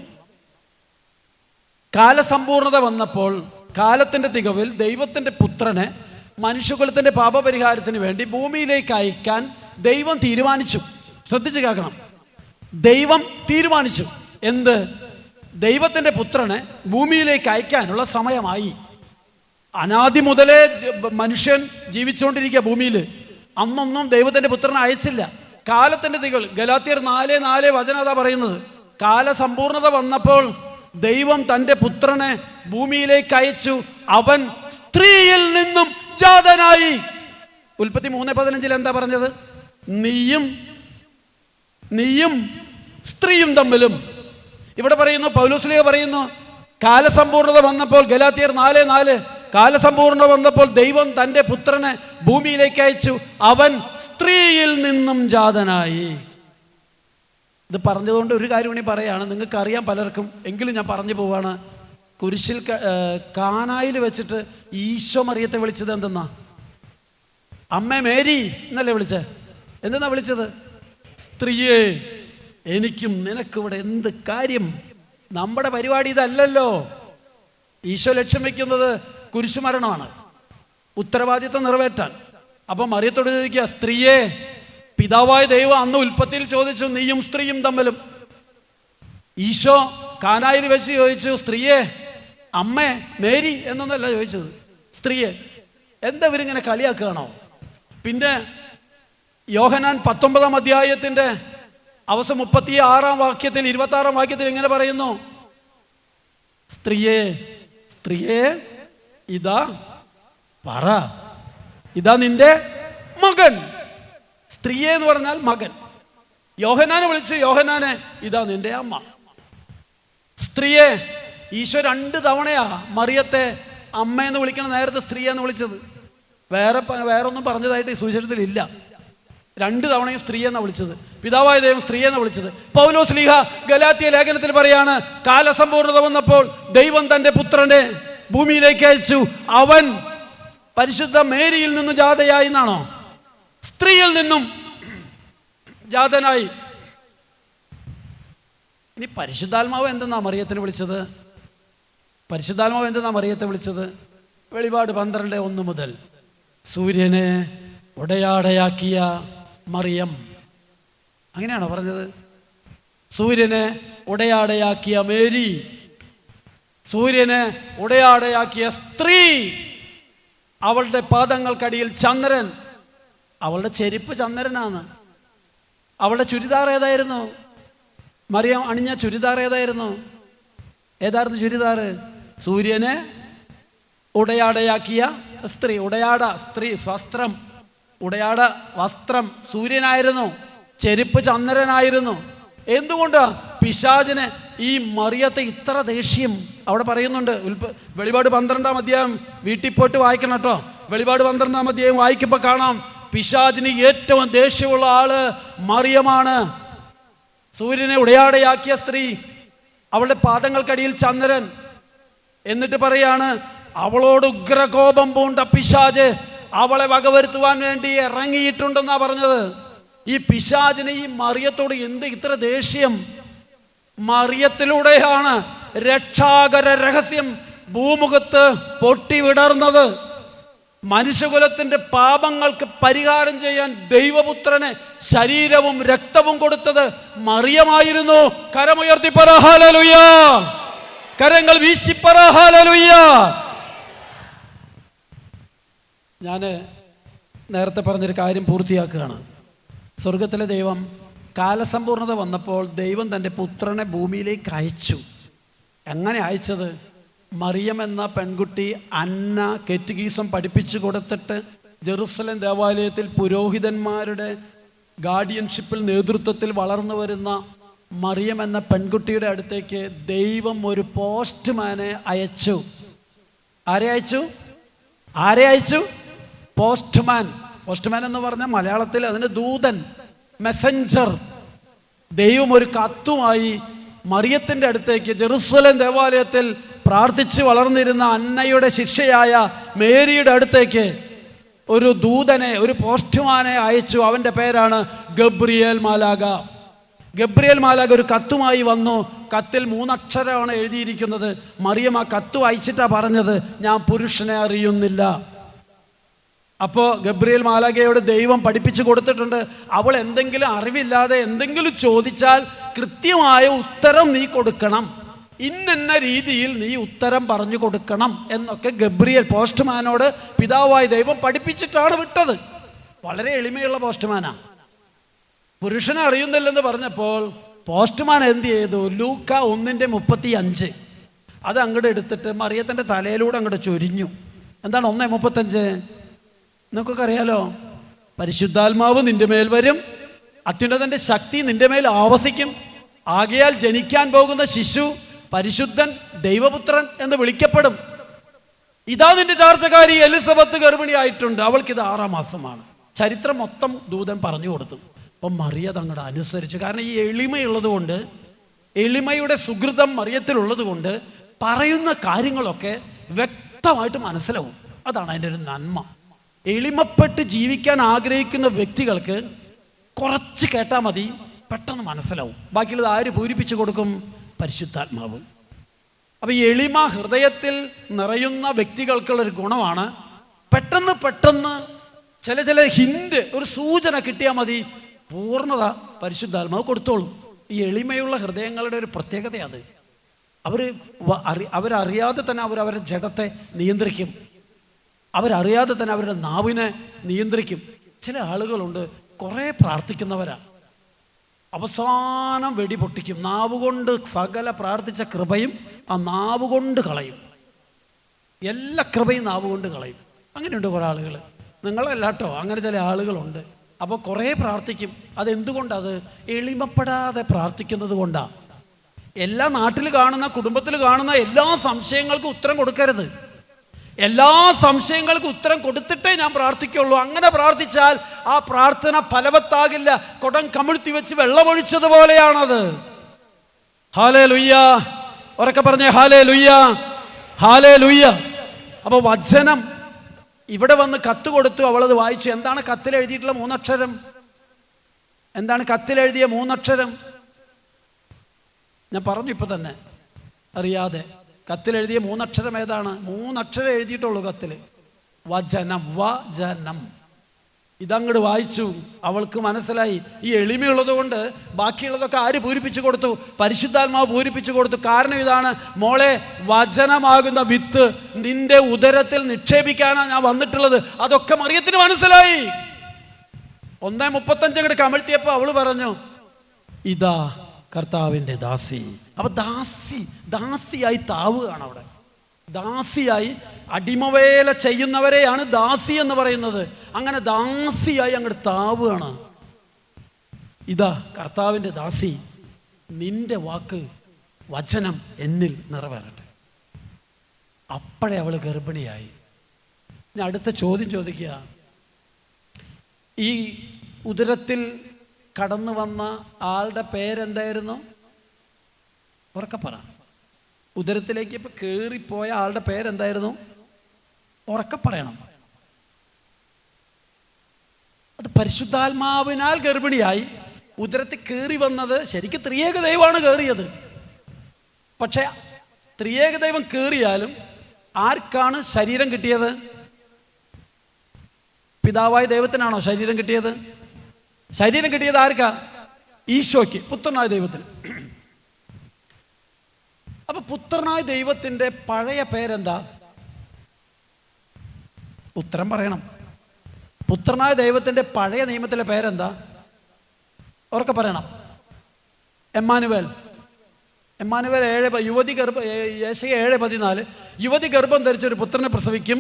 കാലസമ്പൂർണത വന്നപ്പോൾ, കാലത്തിൻ്റെ തികവിൽ ദൈവത്തിൻ്റെ പുത്രനെ മനുഷ്യകുലത്തിൻ്റെ പാപപരിഹാരത്തിന് വേണ്ടി ഭൂമിയിലേക്ക് അയക്കാൻ ദൈവം തീരുമാനിച്ചു. ശ്രദ്ധിച്ച് കേൾക്കണം. ദൈവം തീരുമാനിച്ചു. എന്ത്? ദൈവത്തിൻ്റെ പുത്രനെ ഭൂമിയിലേക്ക് അയക്കാനുള്ള സമയമായി. അനാദി മുതലേ മനുഷ്യൻ ജീവിച്ചുകൊണ്ടിരിക്കുക ഭൂമിയിൽ. അന്നൊന്നും ദൈവത്തിൻ്റെ പുത്രനെ അയച്ചില്ല. കാലത്തിൻ്റെ തികവിൽ ഗലാത്യർ 4:4 വചനം അതാ പറയുന്നത്. കാലസമ്പൂർണത വന്നപ്പോൾ ദൈവം തൻ്റെ പുത്രനെ ഭൂമിയിലേക്ക് അയച്ചു. അവൻ സ്ത്രീയിൽ നിന്നും ജാതനായി. ഉൽപ്പത്തി 3:15 എന്താ പറഞ്ഞത്? നീയും സ്ത്രീയും തമ്മിലും. ഇവിടെ പറയുന്നു, പൗലോസ്ലീഹ പറയുന്നു, കാലസമ്പൂർണത വന്നപ്പോൾ, ഗലാത്യർ 4:4, കാലസമ്പൂർണത വന്നപ്പോൾ ദൈവം തൻ്റെ പുത്രനെ ഭൂമിയിലേക്ക് അയച്ചു. അവൻ സ്ത്രീയിൽ നിന്നും ജാതനായി. ഇത് പറഞ്ഞതുകൊണ്ട് ഒരു കാര്യം കൂടി പറയാണ്, നിങ്ങൾക്ക് അറിയാം പലർക്കും, എങ്കിലും ഞാൻ പറഞ്ഞു പോവാണ്. കുരിശിൽ കാനായിൽ വെച്ചിട്ട് ഈശോ മറിയത്തെ വിളിച്ചത് എന്തെന്നാ? അമ്മേ മേരി എന്നല്ലേ വിളിച്ചത്? എന്തെന്നാ വിളിച്ചത്? സ്ത്രീയെ, എനിക്കും നിനക്കിവിടെ എന്ത് കാര്യം? നമ്മുടെ പരിപാടി ഇതല്ലല്ലോ. ഈശോ ലക്ഷ്യം വയ്ക്കുന്നത് കുരിശുമരണമാണ്, ഉത്തരവാദിത്വം നിറവേറ്റാൻ. അപ്പം മറിയത്തോട് ചോദിക്കുക, സ്ത്രീയെ, പിതാവായ ദൈവം അന്ന് ഉൽപ്പത്തിയിൽ ചോദിച്ചു, നീയും സ്ത്രീയും തമ്മിലും. ഈശോ കാനായിൽ വെച്ച് ചോദിച്ചു, സ്ത്രീയെ, അമ്മേ മേരി എന്നൊന്നല്ല ചോദിച്ചത്, സ്ത്രീയെ. എന്താ ഇവരിങ്ങനെ കളിയാക്കുകയാണോ? പിന്നെ യോഹന്നാൻ 19-ാം അധ്യായത്തിൻ്റെ അവസാനം 36-ാം വാക്യത്തിൽ 26-ാം വാക്യത്തിൽ ഇങ്ങനെ പറയുന്നു, സ്ത്രീയെ, സ്ത്രീയെ, ഇതാ പറ, ഇതാ നിന്റെ മകൻ. സ്ത്രീയെ എന്ന് പറഞ്ഞാൽ മകൻ. യോഹന്നാനെ വിളിച്ച്, യോഹന്നാനെ, ഇതാ നിന്റെ അമ്മ. സ്ത്രീയെ, ഈശോ 2 തവണയാ മറിയത്തെ അമ്മയെന്ന് വിളിക്കണം. നേരത്തെ സ്ത്രീയെന്ന് വിളിച്ചത് വേറൊന്നും പറഞ്ഞതായിട്ട് ഈ സുവിശേഷത്തിൽ ഇല്ല. 2 തവണയും സ്ത്രീയെന്നാണ് വിളിച്ചത്. പിതാവായ ദൈവം സ്ത്രീയെന്ന് വിളിച്ചത്. പൗലോസ്ലീഹ ഗലാത്യ ലേഖനത്തിൽ പറയാണ്, കാലസമ്പൂർണത വന്നപ്പോൾ ദൈവം തൻ്റെ പുത്രനെ ഭൂമിയിലേക്ക് അയച്ചു. അവൻ പരിശുദ്ധ മേരിയിൽ നിന്നും ജാതയായി എന്നാണോ? സ്ത്രീയിൽ നിന്നും ജാതനായി. ഇനി പരിശുദ്ധാത്മാവ് എന്തെന്നാ മറിയത്തിനെ വിളിച്ചത്? പരിശുദ്ധാത്മാവ് എന്തെന്നാ മറിയത്തെ വിളിച്ചത്? വെളിപാട് 12:1 മുതൽ, സൂര്യനെ ഉടയാടയാക്കിയ മറിയം, അങ്ങനെയാണോ പറഞ്ഞത്? സൂര്യനെ ഉടയാടയാക്കിയ മേരി, സൂര്യനെ ഉടയാടയാക്കിയ സ്ത്രീ, അവളുടെ പാദങ്ങൾക്കടിയിൽ ചന്ദ്രൻ. അവളുടെ ചെരുപ്പ് ചന്ദ്രനാണ്. അവളുടെ ചുരിദാർ ഏതായിരുന്നു? മറിയം അണിഞ്ഞ ചുരിദാർ ഏതായിരുന്നു? ചുരിദാർ? സൂര്യനെ ഉടയാടയാക്കിയ സ്ത്രീ. ഉടയാട സ്ത്രീ, വസ്ത്രം, ഉടയാട വസ്ത്രം സൂര്യനായിരുന്നു, ചെരുപ്പ് ചന്ദ്രനായിരുന്നു. എന്തുകൊണ്ടാ പിശാചിന് ഈ മറിയത്തെ ഇത്ര ദേഷ്യം? അവിടെ പറയുന്നുണ്ട്. വെളിപാട് 12-ാം അധ്യായം വീട്ടിൽ പോയിട്ട് വായിക്കണം കേട്ടോ. വെളിപാട് 12-ാം അധ്യായം വായിക്കുമ്പോൾ കാണാം, പിശാചിന് ഏറ്റവും ദേഷ്യമുള്ള ആള് മറിയമാണ്. സൂര്യനെ ഉടയാടയാക്കിയ സ്ത്രീ, അവളുടെ പാദങ്ങൾക്കടിയിൽ ചന്ദ്രൻ. എന്നിട്ട് പറയാണ്, അവളോട് ഉഗ്രകോപം പൂണ്ട പിശാച് അവളെ വകവരുത്തുവാൻ വേണ്ടി ഇറങ്ങിയിട്ടുണ്ടെന്നാ പറഞ്ഞത്. ഈ പിശാചിന് ഈ മറിയത്തോട് എന്ത് ഇത്ര ദേഷ്യം? മറിയത്തിലൂടെയാണ് രക്ഷാകര രഹസ്യം ഭൂമുഖത്ത് പൊട്ടിവിടർന്നത്. മനുഷ്യകുലത്തിന്റെ പാപങ്ങൾക്ക് പരിഹാരം ചെയ്യാൻ ദൈവപുത്രന് ശരീരവും രക്തവും കൊടുത്തത് മറിയമായിരുന്നു. കരമുയർത്തി പറ ഹല്ലേലൂയ, കരങ്ങൾ വീശി പറ ഹല്ലേലൂയ. ഞാൻ നേരത്തെ പറഞ്ഞൊരു കാര്യം പൂർത്തിയാക്കുകയാണ്. സ്വർഗത്തിലെ ദൈവം കാലസമ്പൂർണത വന്നപ്പോൾ ദൈവം തൻ്റെ പുത്രനെ ഭൂമിയിലേക്ക് അയച്ചു. എങ്ങനെ അയച്ചത്? മറിയം എന്ന പെൺകുട്ടി അന്ന കെറ്റുഗീസം പഠിപ്പിച്ചു കൊടുത്തിട്ട് ജെറുസലേം ദേവാലയത്തിൽ പുരോഹിതന്മാരുടെ ഗാർഡിയൻഷിപ്പിൽ നേതൃത്വത്തിൽ വളർന്നു വരുന്ന മറിയം എന്ന പെൺകുട്ടിയുടെ അടുത്തേക്ക് ദൈവം ഒരു പോസ്റ്റ്മാനെ അയച്ചു. ആരെ അയച്ചു? പോസ്റ്റ്മാൻ. പോസ്റ്റ്മാൻ എന്ന് പറഞ്ഞാൽ മലയാളത്തിൽ അതിന് ദൂതൻ, മെസഞ്ചർ. ദൈവം ഒരു കത്തുമായി മറിയത്തിൻ്റെ അടുത്തേക്ക് ജെറുസലേം ദേവാലയത്തിൽ പ്രാർത്ഥിച്ച് വളർന്നിരുന്ന അന്നയുടെ ശിഷ്യയായ മേരിയുടെ അടുത്തേക്ക് ഒരു ദൂതനെ, ഒരു പോസ്റ്റ്മാനെ അയച്ചു. അവൻ്റെ പേരാണ് ഗബ്രിയേൽ മാലാഖ. ഗബ്രിയേൽ മാലാഖ ഒരു കത്തുമായി വന്നു. കത്തിൽ 3 അക്ഷരമാണ് എഴുതിയിരിക്കുന്നത്. മറിയം ആ കത്ത് വായിച്ചിട്ടാണ് പറഞ്ഞത്, ഞാൻ പുരുഷനെ അറിയുന്നില്ല. അപ്പോൾ ഗബ്രിയേൽ മാലാഖയോട് ദൈവം പഠിപ്പിച്ചു കൊടുത്തിട്ടുണ്ട്, അവൾ എന്തെങ്കിലും അറിവില്ലാതെ എന്തെങ്കിലും ചോദിച്ചാൽ കൃത്യമായ ഉത്തരം നീ കൊടുക്കണം, ഇന്ന രീതിയിൽ നീ ഉത്തരം പറഞ്ഞു കൊടുക്കണം എന്നൊക്കെ ഗബ്രിയേൽ പോസ്റ്റ്മാനോട് പിതാവായ ദൈവം പഠിപ്പിച്ചിട്ടാണ് വിട്ടത്. വളരെ എളിമയുള്ള പോസ്റ്റ്മാനാണ്. പുരുഷനെ അറിയുന്നില്ലെന്ന് പറഞ്ഞപ്പോൾ പോസ്റ്റ്മാൻ എന്ത് ചെയ്തു? ലൂക്ക 1:35 അത് അങ്ങോട്ട് എടുത്തിട്ട് മറിയത്തിൻ്റെ തലയിലൂടെ അങ്ങോട്ട് ചൊരിഞ്ഞു. എന്താണ് 1:35? നിങ്ങൾക്കൊക്കെ അറിയാലോ, പരിശുദ്ധാത്മാവ് നിന്റെ മേൽ വരും, അത്യുന്നതന്റെ ശക്തി നിന്റെ മേൽ ആവസിക്കും, ആകയാൽ ജനിക്കാൻ പോകുന്ന ശിശു പരിശുദ്ധൻ ദൈവപുത്രൻ എന്ന് വിളിക്കപ്പെടും. ഇതാ നിന്റെ ചാർച്ചക്കാരി എലിസബത്ത് ഗർഭിണിയായിട്ടുണ്ട്, അവൾക്കിത് 6-ാം മാസമാണ്. ചരിത്രം മൊത്തം ദൂതൻ പറഞ്ഞു കൊടുത്തു. അപ്പം മറിയ തങ്ങളുടെ അനുസരിച്ചു. കാരണം ഈ എളിമയുള്ളത് കൊണ്ട്, എളിമയുടെ സുഹൃതം മറിയത്തിലുള്ളത് കൊണ്ട് പറയുന്ന കാര്യങ്ങളൊക്കെ വ്യക്തമായിട്ട് മനസ്സിലാവും. അതാണ് അതിൻ്റെ ഒരു നന്മ. എളിമപ്പെട്ട് ജീവിക്കാൻ ആഗ്രഹിക്കുന്ന വ്യക്തികൾക്ക് കുറച്ച് കേട്ടാൽ മതി, പെട്ടെന്ന് മനസ്സിലാവും. ബാക്കിയുള്ളത് ആര് പൂരിപ്പിച്ചു കൊടുക്കും? പരിശുദ്ധാത്മാവ്. അപ്പം ഈ എളിമ ഹൃദയത്തിൽ നിറയുന്ന വ്യക്തികൾക്കുള്ളൊരു ഗുണമാണ്. പെട്ടെന്ന് ചില ഹിന്റ്, ഒരു സൂചന കിട്ടിയാൽ മതി, പൂർണ്ണത പരിശുദ്ധാത്മാവ് കൊടുത്തോളും. ഈ എളിമയുള്ള ഹൃദയങ്ങളുടെ ഒരു പ്രത്യേകത അത്. അവരറിയാതെ തന്നെ അവരവരുടെ ജഡത്തെ നിയന്ത്രിക്കും, അവരറിയാതെ തന്നെ അവരുടെ നാവിനെ നിയന്ത്രിക്കും. ചില ആളുകളുണ്ട്, കുറേ പ്രാർത്ഥിക്കുന്നവരാ, അവസാനം വെടി പൊട്ടിക്കും. നാവുകൊണ്ട് സകല പ്രാർത്ഥിച്ച കൃപയും ആ നാവുകൊണ്ട് കളയും. എല്ലാ കൃപയും നാവുകൊണ്ട് കളയും. അങ്ങനെയുണ്ട് കുറേ ആളുകൾ. നിങ്ങളല്ലാട്ടോ, അങ്ങനെ ചില ആളുകളുണ്ട്. അപ്പോൾ കുറേ പ്രാർത്ഥിക്കും. അതെന്തുകൊണ്ടത്? എളിമപ്പെടാതെ പ്രാർത്ഥിക്കുന്നത് കൊണ്ടാണ്. എല്ലാ നാട്ടിൽ കാണുന്ന, കുടുംബത്തിൽ കാണുന്ന എല്ലാ സംശയങ്ങൾക്കും ഉത്തരം കൊടുക്കരുത്. എല്ലാ സംശയങ്ങൾക്കും ഉത്തരം കൊടുത്തിട്ടേ ഞാൻ പ്രാർത്ഥിക്കുള്ളൂ. അങ്ങനെ പ്രാർത്ഥിച്ചാൽ ആ പ്രാർത്ഥന ഫലവത്താകില്ല. കുടം കമിഴ്ത്തി വെച്ച് വെള്ളമൊഴിച്ചതുപോലെയാണത്. ഹല്ലേലൂയ, ഉറക്കെ പറഞ്ഞേ ഹല്ലേലൂയ, ഹല്ലേലൂയ. അപ്പോൾ വചനം ഇവിടെ വന്ന് കത്ത് കൊടുത്തു, അവളത് വായിച്ചു. എന്താണ് കത്തിൽ എഴുതിയിട്ടുള്ള 3 അക്ഷരം? എന്താണ് കത്തിലെഴുതിയ 3 അക്ഷരം? ഞാൻ പറഞ്ഞു ഇപ്പം തന്നെ അറിയാതെ. കത്തിലെഴുതിയ 3 അക്ഷരം ഏതാണ്? 3 അക്ഷരം എഴുതിയിട്ടുള്ളൂ കത്തിൽ. വചനം, വചനം. ഇതങ്ങോട്ട് വായിച്ചു, അവൾക്ക് മനസ്സിലായി. ഈ എളിമയുള്ളത് കൊണ്ട് ബാക്കിയുള്ളതൊക്കെ ആര് പൂരിപ്പിച്ചു കൊടുത്തു? പരിശുദ്ധാത്മാവ് പൂരിപ്പിച്ചു കൊടുത്തു. കാരണം ഇതാണ്, മോളെ, വചനമാകുന്ന വിത്ത് നിന്റെ ഉദരത്തിൽ നിക്ഷേപിക്കാനാണ് ഞാൻ വന്നിട്ടുള്ളത്. അതൊക്കെ മറിയത്തിന് മനസ്സിലായി. 1:35 അങ്ങോട്ട് കമഴ്ത്തിയപ്പോൾ അവള് പറഞ്ഞു, ഇതാ കർത്താവിൻ്റെ ദാസി. അപ്പൊ ദാസിയായി താവുകയാണ് അവിടെ. ദാസിയായി, അടിമവേല ചെയ്യുന്നവരെയാണ് ദാസി എന്ന് പറയുന്നത്. അങ്ങനെ ദാസിയായി അങ്ങോട്ട് താവുകയാണ്. ഇതാ കർത്താവിൻ്റെ ദാസി, നിന്റെ വാക്ക്, വചനം എന്നിൽ നിറവേറട്ടെ. അപ്പോഴേ അവൾ ഗർഭിണിയായി. ഞാൻ അടുത്ത ചോദ്യം ചോദിക്കുക, ഈ ഉദരത്തിൽ കടന്നു വന്ന ആളുടെ പേരെന്തായിരുന്നു? ഉറക്കെ പറ. ഉദരത്തിലേക്ക് ഇപ്പൊ കയറിപ്പോയ ആളുടെ പേരെന്തായിരുന്നു? ഉറക്കെ പറയണം. അത് പരിശുദ്ധാത്മാവിനാൽ ഗർഭിണിയായി ഉദരത്തിൽ കയറി വന്നത് ശരിക്കും ത്രിയേക ദൈവമാണ് കയറിയത്. പക്ഷെ ത്രിയേക ദൈവം കയറിയാലും ആർക്കാണ് ശരീരം കിട്ടിയത്? പിതാവായ ദൈവത്തിനാണോ ശരീരം കിട്ടിയത്? ശരീരം കിട്ടിയത് ആർക്കാ? ഈശോയ്ക്ക്, പുത്രനായ ദൈവത്തിന്. അപ്പൊ പുത്രനായ ദൈവത്തിന്റെ പഴയ പേരെന്താ? ഉത്തരം പറയണം. പുത്രനായ ദൈവത്തിന്റെ പഴയ നിയമത്തിലെ പേരെന്താ? അവർക്ക് പറയണം. എമ്മാനുവേൽ. 7:14 യുവതി ഗർഭം ധരിച്ചൊരു പുത്രനെ പ്രസവിക്കും,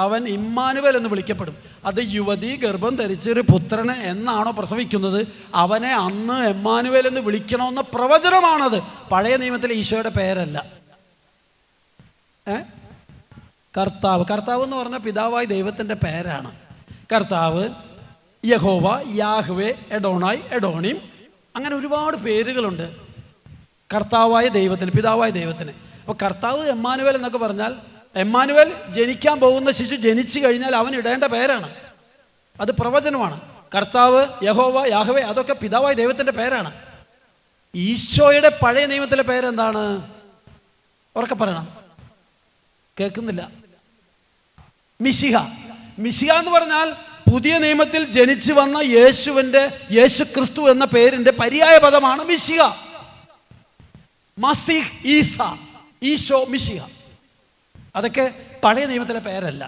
അവൻ ഇമ്മാനുവേൽ എന്ന് വിളിക്കപ്പെടും. അത് യുവതി ഗർഭം ധരിച്ചൊരു പുത്രനെ എന്നാണോ പ്രസവിക്കുന്നത്, അവനെ അന്ന് എമ്മാനുവേൽ എന്ന് വിളിക്കണമെന്ന പ്രവചനമാണത്. പഴയ നിയമത്തിലെ ഈശോയുടെ പേരല്ല. കർത്താവ് എന്ന് പറഞ്ഞ പിതാവായ ദൈവത്തിൻ്റെ പേരാണ്. കർത്താവ്, യഹോവ, യാഹ്വേ, എഡോണായ്, എഡോണിം, അങ്ങനെ ഒരുപാട് പേരുകളുണ്ട് കർത്താവായ ദൈവത്തിന്, പിതാവായ ദൈവത്തിന്. അപ്പോൾ കർത്താവ് എമ്മാനുവേൽ എന്നൊക്കെ പറഞ്ഞാൽ, എമ്മാനുവേൽ ജനിക്കാൻ പോകുന്ന ശിശു ജനിച്ചു കഴിഞ്ഞാൽ അവൻ ഇടേണ്ട പേരാണ്. അത് പ്രവചനമാണ്. കർത്താവ്, യഹോവ, യാഹ്വേ, അതൊക്കെ പിതാവായ ദൈവത്തിൻ്റെ പേരാണ്. ഈശോയുടെ പഴയ നിയമത്തിലെ പേരെന്താണ്? ഉറക്കെ പറയണം. കേൾക്കുന്നില്ല. മിശിഹ. മിശിഹ എന്ന് പറഞ്ഞാൽ പുതിയ നിയമത്തിൽ ജനിച്ചു വന്ന യേശു ക്രിസ്തു എന്ന പേരിന്റെ പര്യായ പദമാണ് മിശിഹ. മസീഹ്, ഈസ, ഈശോ, മിശിഹ. അതൊക്കെ പഴയ നിയമത്തിലെ പേരല്ല.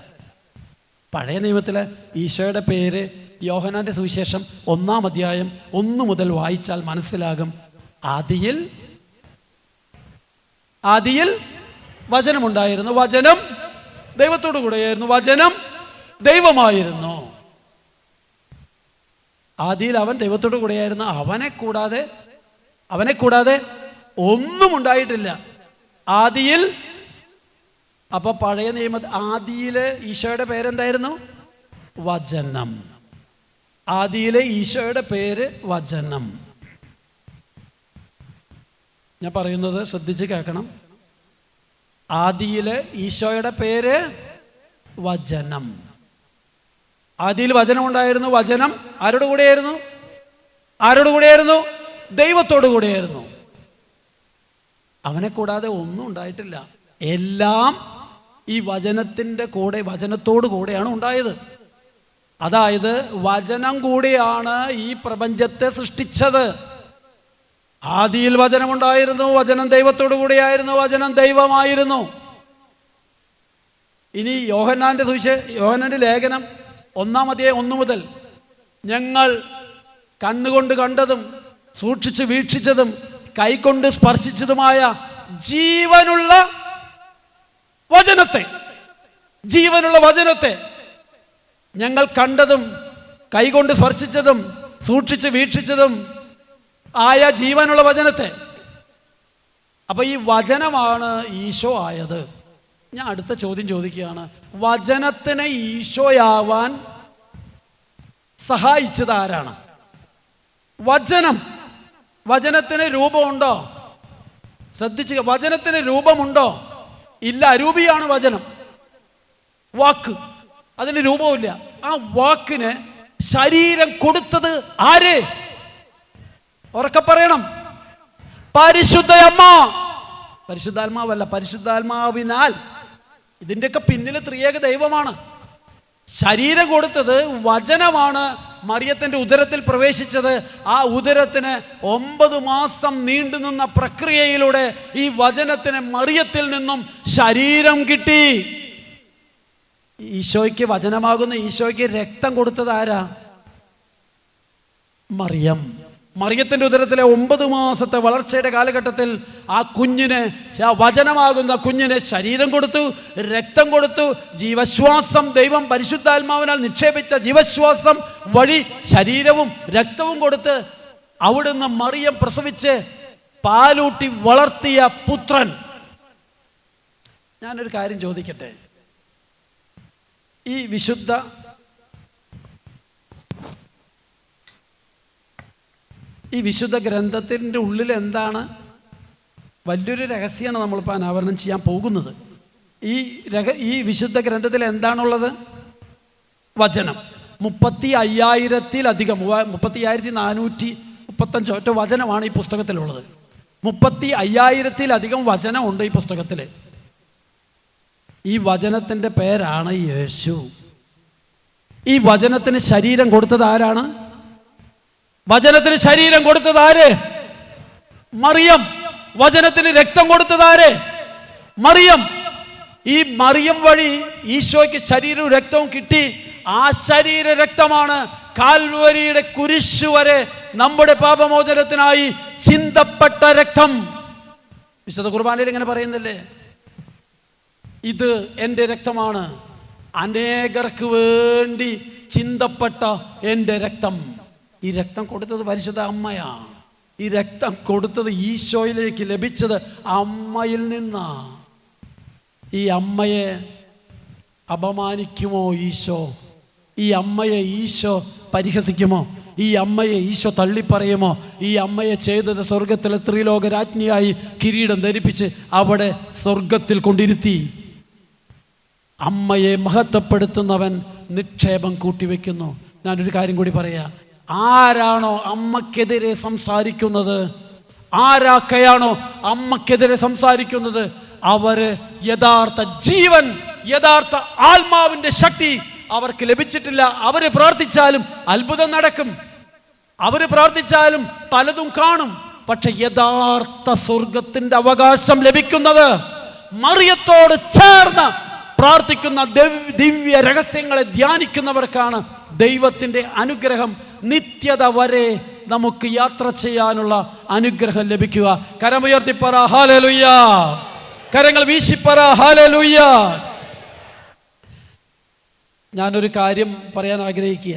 പഴയ നിയമത്തിലെ ഈശോയുടെ പേര് യോഹന്നാന്റെ സുവിശേഷം 1-ാം അധ്യായം 1 മുതൽ വായിച്ചാൽ മനസ്സിലാകും. ആദിയിൽ വചനമുണ്ടായിരുന്നു, വചനം ദൈവത്തോടു കൂടെയായിരുന്നു, വചനം ദൈവമായിരുന്നു. ആദിയിൽ അവൻ ദൈവത്തോടു കൂടെയായിരുന്നു. അവനെ കൂടാതെ ഒന്നും ഉണ്ടായിട്ടില്ല ആദിയിൽ. അപ്പൊ പഴയ നിയമ ആദിയിലെ ഈശോയുടെ പേരെന്തായിരുന്നു? വചനം. ആദിയിലെ ഈശോയുടെ പേര് വചനം. ഞാൻ പറയുന്നത് ശ്രദ്ധിച്ച് കേൾക്കണം. ആദിയിലെ ഈശോയുടെ പേര് വചനം. ആദിയിൽ വചനം ഉണ്ടായിരുന്നു. വചനം ആരോട് കൂടെയായിരുന്നു? ദൈവത്തോടു കൂടെയായിരുന്നു. അവനെ കൂടാതെ ഒന്നും ഉണ്ടായിട്ടില്ല. എല്ലാം ഈ വചനത്തോടു കൂടെയാണ് ഉണ്ടായത്. അതായത് വചനം കൂടിയാണ് ഈ പ്രപഞ്ചത്തെ സൃഷ്ടിച്ചത്. ആദിയിൽ വചനമുണ്ടായിരുന്നു, വചനം ദൈവത്തോടു കൂടിയായിരുന്നു, വചനം ദൈവമായിരുന്നു. ഇനി യോഹന്നാന്റെ ലേഖനം 1-ാം അധ്യായം 1 മുതൽ, ഞങ്ങൾ കണ്ണുകൊണ്ട് കണ്ടതും സൂക്ഷിച്ച് വീക്ഷിച്ചതും കൈകൊണ്ട് സ്പർശിച്ചതുമായ ജീവനുള്ള വചനത്തെ ഞങ്ങൾ കണ്ടതും കൈകൊണ്ട് സ്പർശിച്ചതും സൂക്ഷിച്ച് വീക്ഷിച്ചതും ആയ ജീവനുള്ള വചനത്തെ. അപ്പൊ ഈ വചനമാണ് ഈശോ ആയത്. ഞാൻ അടുത്ത ചോദ്യം ചോദിക്കുകയാണ്, വചനത്തിനെ ഈശോയാവാൻ സഹായിച്ചത് ആരാണ്? വചനത്തിന് രൂപമുണ്ടോ? ശ്രദ്ധിക്കുക. വചനത്തിന് രൂപമുണ്ടോ? ഇല്ല. അരൂപിയാണ് വചനം. വാക്ക്, അതിന് രൂപമില്ല. ആ വാക്കിന് ശരീരം കൊടുത്തത് ആര്? ഉറക്കെ പറയണം. പരിശുദ്ധ അമ്മ. പരിശുദ്ധാത്മാവല്ല, പരിശുദ്ധാത്മാവിനാൽ. ഇതിൻ്റെയൊക്കെ പിന്നിൽ ത്രിയേക ദൈവമാണ്. ശരീരം കൊടുത്തത് വചനമാണ്. മറിയത്തിൻ്റെ ഉദരത്തിൽ പ്രവേശിച്ചത്. ആ ഉദരത്തിന് 9 മാസം നീണ്ടുനിന്ന പ്രക്രിയയിലൂടെ ഈ വചനത്തിന് മറിയത്തിൽ നിന്നും ശരീരം കിട്ടി. ഈശോയ്ക്ക് വചനമാകുന്ന ഈശോയ്ക്ക് രക്തം കൊടുത്തത് ആരാ? മറിയം. മറിയത്തിൻ്റെ ഉദരത്തിലെ 9 മാസത്തെ വളർച്ചയുടെ കാലഘട്ടത്തിൽ ആ കുഞ്ഞിന്, ആ വചനമാകുന്ന കുഞ്ഞിന് ശരീരം കൊടുത്തു, രക്തം കൊടുത്തു. ജീവശ്വാസം, ദൈവം പരിശുദ്ധാത്മാവിനാൽ നിക്ഷേപിച്ച ജീവശ്വാസം വഴി ശരീരവും രക്തവും കൊടുത്ത് അവിടുന്ന് മറിയം പ്രസവിച്ച് പാലൂട്ടി വളർത്തിയ പുത്രൻ. ഞാനൊരു കാര്യം ചോദിക്കട്ടെ, ഈ വിശുദ്ധ ഗ്രന്ഥത്തിൻ്റെ ഉള്ളിൽ എന്താണ്? വലിയൊരു രഹസ്യമാണ് നമ്മളിപ്പോൾ അനാവരണം ചെയ്യാൻ പോകുന്നത്. ഈ വിശുദ്ധ ഗ്രന്ഥത്തിൽ എന്താണുള്ളത്? വചനം. 35,000-ത്തിലധികം 35,435 ഒറ്റ വചനമാണ് ഈ പുസ്തകത്തിലുള്ളത്. 35,000-ത്തിലധികം വചനമുണ്ട് ഈ പുസ്തകത്തിൽ. ഈ വചനത്തിൻ്റെ പേരാണ് യേശു. ഈ വചനത്തിന് ശരീരം കൊടുത്തത് ആരാണ്? വചനത്തിന് ശരീരം കൊടുത്തത് ആര്? മറിയം. വചനത്തിന് രക്തം കൊടുത്തത് ആര്? മറിയം. ഈ മറിയം വഴി ഈശോയ്ക്ക് ശരീരവും രക്തവും കിട്ടി. ആ ശരീര രക്തമാണ് കാൽവരിയുടെ കുരിശു വരെ നമ്മുടെ പാപമോചനത്തിനായി ചിന്തപ്പെട്ട രക്തം. വിശുദ്ധ കുർബാനയിൽ ഇങ്ങനെ പറയുന്നില്ലേ, ഇത് എൻ്റെ രക്തമാണ്, അനേകർക്ക് വേണ്ടി ചിന്തപ്പെട്ട എൻ്റെ രക്തം. ഈ രക്തം കൊടുത്തത് പരിശുദ്ധ അമ്മയാണ്. ഈ രക്തം കൊടുത്തത് ഈശോയിലേക്ക് ലഭിച്ചത് അമ്മയിൽ നിന്നാ. ഈ അമ്മയെ അപമാനിക്കുമോ ഈശോ? ഈ അമ്മയെ ഈശോ പരിഹസിക്കുമോ? ഈ അമ്മയെ ഈശോ തള്ളിപ്പറയുമോ? ഈ അമ്മയെ ചെയ്തത് സ്വർഗത്തിലെ ത്രിലോക രാജ്ഞിയായി കിരീടം ധരിപ്പിച്ച് അവിടെ സ്വർഗത്തിൽ കൊണ്ടിരുത്തി. അമ്മയെ മഹത്വപ്പെടുത്തുന്നവൻ നിക്ഷേപം കൂട്ടിവെക്കുന്നു. ഞാനൊരു കാര്യം കൂടി പറയാം. ആരാണോ അമ്മക്കെതിരെ സംസാരിക്കുന്നത്, ആരാക്കെയാണോ അമ്മക്കെതിരെ സംസാരിക്കുന്നത്, അവര് യഥാർത്ഥ ജീവൻ, യഥാർത്ഥ ആത്മാവിൻ്റെ ശക്തി അവർക്ക് ലഭിച്ചിട്ടില്ല. അവര് പ്രാർത്ഥിച്ചാലും അത്ഭുതം നടക്കും, അവര് പ്രാർത്ഥിച്ചാലും പലതും കാണും. പക്ഷെ യഥാർത്ഥ സ്വർഗത്തിന്റെ അവകാശം ലഭിക്കുന്നത് മറിയത്തോട് ചേർന്ന് പ്രാർത്ഥിക്കുന്ന ദിവ്യ രഹസ്യങ്ങളെ ധ്യാനിക്കുന്നവർക്കാണ്. ദൈവത്തിൻ്റെ അനുഗ്രഹം നിത്യത വരെ നമുക്ക് യാത്ര ചെയ്യാനുള്ള അനുഗ്രഹം ലഭിക്കുക. കരമുയർത്തിപ്പറ ഹല്ലേലൂയ, കരങ്ങൾ വീശിപ്പറ ഹല്ലേലൂയ. ഞാനൊരു കാര്യം പറയാൻ ആഗ്രഹിക്കുക.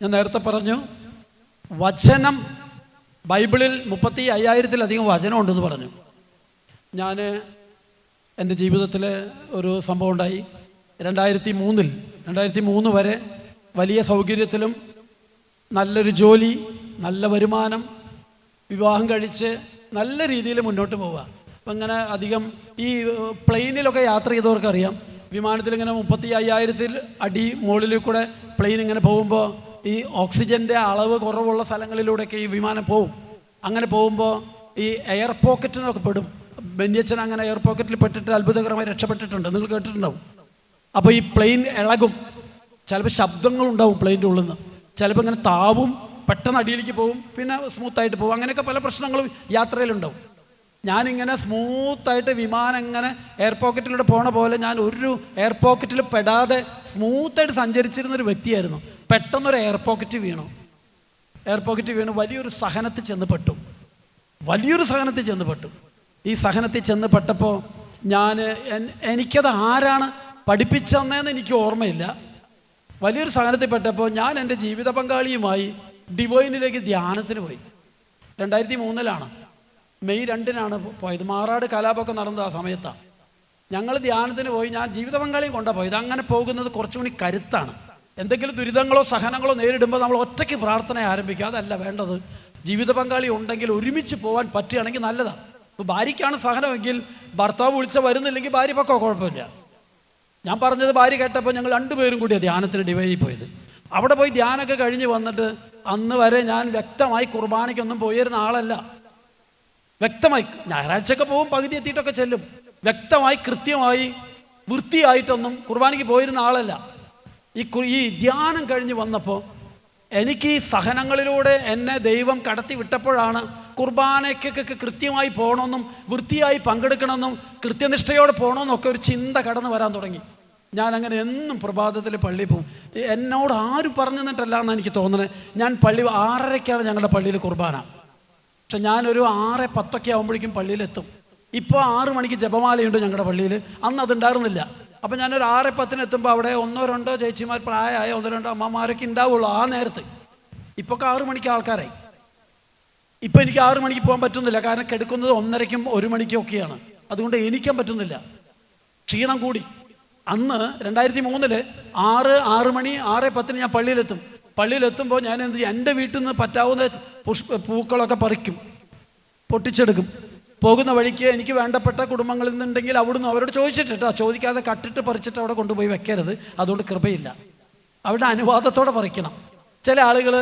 ഞാൻ നേരത്തെ പറഞ്ഞു, വചനം ബൈബിളിൽ 35,000-ത്തിലധികം വചനം ഉണ്ടെന്ന് പറഞ്ഞു. ഞാൻ എൻ്റെ ജീവിതത്തിൽ ഒരു സംഭവം ഉണ്ടായി. 2003 വരെ വലിയ സൗകര്യത്തിലും നല്ലൊരു ജോലി, നല്ല വരുമാനം, വിവാഹം കഴിച്ച് നല്ല രീതിയിൽ മുന്നോട്ട് പോവുക. അപ്പം ഇങ്ങനെ അധികം ഈ പ്ലെയിനിലൊക്കെ യാത്ര ചെയ്തവർക്കറിയാം, വിമാനത്തിലിങ്ങനെ 35,000 അടി മുകളിൽ കൂടെ പ്ലെയിൻ ഇങ്ങനെ പോകുമ്പോൾ ഈ ഓക്സിജൻ്റെ അളവ് കുറവുള്ള സ്ഥലങ്ങളിലൂടെയൊക്കെ ഈ വിമാനം പോവും. അങ്ങനെ പോകുമ്പോൾ ഈ എയർ പോക്കറ്റിനൊക്കെ പെടും. ബെന്യച്ചൻ അങ്ങനെ എയർ പോക്കറ്റിൽ പെട്ടിട്ട് അത്ഭുതകരമായി രക്ഷപ്പെട്ടിട്ടുണ്ട്, നിങ്ങൾ കേട്ടിട്ടുണ്ടാവും. അപ്പോൾ ഈ പ്ലെയിൻ ഇളകും, ചിലപ്പോൾ ശബ്ദങ്ങളുണ്ടാവും പ്ലെയിൻ്റെ ഉള്ളിൽ നിന്ന്, ചിലപ്പോൾ ഇങ്ങനെ താവും, പെട്ടെന്ന് അടിയിലേക്ക് പോവും, പിന്നെ സ്മൂത്തായിട്ട് പോകും. അങ്ങനെയൊക്കെ പല പ്രശ്നങ്ങളും യാത്രയിലുണ്ടാവും. ഞാനിങ്ങനെ സ്മൂത്തായിട്ട് വിമാനം ഇങ്ങനെ എയർ പോക്കറ്റിലൂടെ പോണ പോലെ ഞാൻ ഒരു എയർ പോക്കറ്റിൽ പെടാതെ സ്മൂത്തായിട്ട് സഞ്ചരിച്ചിരുന്നൊരു വ്യക്തിയായിരുന്നു. പെട്ടെന്നൊരു എയർ പോക്കറ്റ് വീണു. വലിയൊരു സഹനത്തിൽ ചെന്ന് പെട്ടു. ഈ സഹനത്തിൽ ചെന്ന് പെട്ടപ്പോൾ എനിക്കത് ആരാണ് പഠിപ്പിച്ചതെന്ന് എനിക്ക് ഓർമ്മയില്ല. വലിയൊരു സഹനത്തിൽ പെട്ടപ്പോൾ ഞാൻ എൻ്റെ ജീവിത പങ്കാളിയുമായി ഡിവൈനിലേക്ക് ധ്യാനത്തിന് പോയി. 2003 മെയ് 2 പോയത്. മാറാട് കലാപമൊക്കെ നടന്നത് ആ സമയത്താണ്. ഞങ്ങൾ ധ്യാനത്തിന് പോയി. ഞാൻ ജീവിത പങ്കാളിയും കൊണ്ടാണ് പോയത്. അങ്ങനെ പോകുന്നത് കുറച്ചുകൂടി കരുത്താണ്. എന്തെങ്കിലും ദുരിതങ്ങളോ സഹനങ്ങളോ നേരിടുമ്പോൾ നമ്മൾ ഒറ്റയ്ക്ക് പ്രാർത്ഥന ആരംഭിക്കുക, അതല്ല വേണ്ടത്. ജീവിത പങ്കാളി ഉണ്ടെങ്കിൽ ഒരുമിച്ച് പോകാൻ പറ്റുകയാണെങ്കിൽ നല്ലതാണ്. ഇപ്പോൾ ഭാര്യയ്ക്കാണ് സഹനമെങ്കിൽ ഭർത്താവ് വിളിച്ച വരുന്നില്ലെങ്കിൽ ഭാര്യ പക്കോ, കുഴപ്പമില്ല. ഞാൻ പറഞ്ഞത് ഭാര്യ കേട്ടപ്പോൾ ഞങ്ങൾ 2 പേരും കൂടിയാണ് ധ്യാനത്തിന് ഡിവൈനിൽ പോയത്. അവിടെ പോയി ധ്യാനമൊക്കെ കഴിഞ്ഞ് വന്നിട്ട് അന്ന് വരെ ഞാൻ വ്യക്തമായി കുർബാനയ്ക്കൊന്നും പോയിരുന്ന ആളല്ല. വ്യക്തമായി ഞായറാഴ്ചയൊക്കെ പോകും, പകുതി എത്തിയിട്ടൊക്കെ ചെല്ലും. വ്യക്തമായി കൃത്യമായി വൃത്തിയായിട്ടൊന്നും കുർബാനയ്ക്ക് പോയിരുന്ന ആളല്ല. ഈ ധ്യാനം കഴിഞ്ഞ് വന്നപ്പോൾ എനിക്ക് ഈ സഹനങ്ങളിലൂടെ എന്നെ ദൈവം കടത്തി വിട്ടപ്പോഴാണ് കുർബാനയ്ക്കൊക്കെ കൃത്യമായി പോകണമെന്നും വൃത്തിയായി പങ്കെടുക്കണമെന്നും കൃത്യനിഷ്ഠയോടെ പോകണമെന്നൊക്കെ ഒരു ചിന്ത കടന്നു വരാൻ തുടങ്ങി. ഞാനങ്ങനെ എന്നും പ്രഭാതത്തിൽ പള്ളിയിൽ പോകും. എന്നോട് ആരും പറഞ്ഞു തന്നിട്ടല്ല എന്ന് എനിക്ക് തോന്നുന്നത്. ഞാൻ 6:30-ക്കാണ് ഞങ്ങളുടെ പള്ളിയിൽ കുർബാന. പക്ഷെ ഞാനൊരു 6:10 ആകുമ്പോഴേക്കും പള്ളിയിലെത്തും. ഇപ്പോൾ 6 മണിക്ക് ജപമാലയുണ്ട് ഞങ്ങളുടെ പള്ളിയിൽ. അന്ന് അതുണ്ടായിരുന്നില്ല. അപ്പം ഞാനൊരു 6:10 എത്തുമ്പോൾ അവിടെ 1-2 ചേച്ചിമാർ, പ്രായമായ 1-2 അമ്മമാരൊക്കെ ഉണ്ടാവുള്ളൂ ആ നേരത്ത്. ഇപ്പോൾ 6 മണിക്ക് ആൾക്കാരായി. ഇപ്പം എനിക്ക് 6 മണിക്ക് പോകാൻ പറ്റുന്നില്ല. കാരണം കിടക്കുന്നത് 1:30-ക്കും 1 മണിക്കും ഒക്കെയാണ്. അതുകൊണ്ട് എണീക്കാൻ പറ്റുന്നില്ല, ക്ഷീണം കൂടി. അന്ന് 2003 6 മണി 6:10 ഞാൻ പള്ളിയിലെത്തും. പള്ളിയിലെത്തുമ്പോൾ ഞാൻ എന്ത് ചെയ്യും, എൻ്റെ വീട്ടിൽ നിന്ന് പറ്റാവുന്ന പൂക്കളൊക്കെ പറിക്കും, പൊട്ടിച്ചെടുക്കും. പോകുന്ന വഴിക്ക് എനിക്ക് വേണ്ടപ്പെട്ട കുടുംബങ്ങളിൽ നിന്നുണ്ടെങ്കിൽ അവിടുന്ന് അവരോട് ചോദിച്ചിട്ടോ, ചോദിക്കാതെ കട്ടിട്ട് പറിച്ചിട്ട് അവിടെ കൊണ്ടുപോയി വെക്കരുത്, അതുകൊണ്ട് കൃപയില്ല. അവരുടെ അനുവാദത്തോടെ പറിക്കണം. ചില ആളുകൾ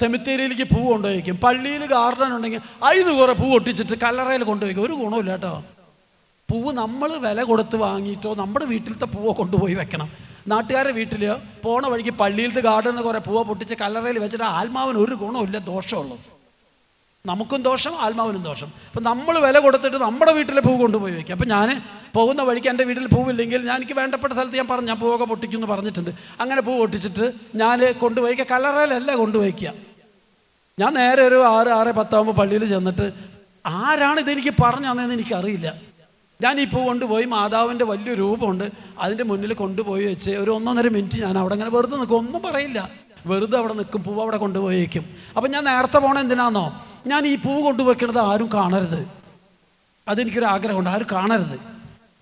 സെമിത്തേരിയിലേക്ക് പൂ കൊണ്ടുപോയിക്കും. പള്ളിയിൽ ഗാർഡൻ ഉണ്ടെങ്കിൽ 5 കുറേ പൂ ഒട്ടിച്ചിട്ട് കല്ലറയിൽ കൊണ്ടുപോയിക്കും. ഒരു ഗുണമില്ല കേട്ടോ. പൂവ് നമ്മൾ വില കൊടുത്ത് വാങ്ങിയിട്ടോ നമ്മുടെ വീട്ടിലത്തെ പൂവോ കൊണ്ടുപോയി വെക്കണം. നാട്ടുകാരുടെ വീട്ടിൽ പോണ വഴിക്ക് പള്ളിയിലത്തെ ഗാർഡനിൽ കുറേ പൂവോ പൊട്ടിച്ച് കല്ലറയിൽ വെച്ചിട്ട് ആത്മാവിന് ഒരു ഗുണമില്ല, ദോഷമുള്ളൂ. നമുക്കും ദോഷം, ആത്മാവിനും ദോഷം. അപ്പം നമ്മൾ വില കൊടുത്തിട്ട് നമ്മുടെ വീട്ടിലെ പൂ കൊണ്ടുപോയി വയ്ക്കുക. അപ്പം ഞാൻ പോകുന്ന വഴിക്ക് എൻ്റെ വീട്ടിൽ പൂവില്ലെങ്കിൽ എനിക്ക് വേണ്ടപ്പെട്ട സ്ഥലത്ത് ഞാൻ പറഞ്ഞു, ഞാൻ പൂവൊക്കെ പൊട്ടിക്കുമെന്ന് പറഞ്ഞിട്ടുണ്ട്. അങ്ങനെ പൂ പൊട്ടിച്ചിട്ട് ഞാൻ കൊണ്ടുപോയിക്കുക, കല്ലറയിലല്ല കൊണ്ടുപോയിക്കുക. ഞാൻ നേരെ ഒരു 6-6:10 ആകുമ്പോൾ പള്ളിയിൽ ചെന്നിട്ട് ആരാണ് ഇതെനിക്ക് പറഞ്ഞു തന്നതെന്ന് എനിക്കറിയില്ല. ഞാൻ ഈ പൂ കൊണ്ടുപോയി മാതാവിൻ്റെ വലിയ രൂപമുണ്ട്, അതിൻ്റെ മുന്നിൽ കൊണ്ടുപോയി വെച്ച് ഒരു 1-1.5 മിനിറ്റ് ഞാൻ അവിടെ അങ്ങനെ വെറുതെ നിൽക്കും, ഒന്നും പറയില്ല, വെറുതെ അവിടെ നിൽക്കും. പൂവ് അവിടെ കൊണ്ടുപോയി വയ്ക്കും. അപ്പം ഞാൻ നേരത്തെ പോകണം എന്തിനാണെന്നോ, ഞാൻ ഈ പൂവ് കൊണ്ടുവയ്ക്കണത് ആരും കാണരുത്, അതെനിക്കൊരു ആഗ്രഹമുണ്ട്, ആരും കാണരുത്.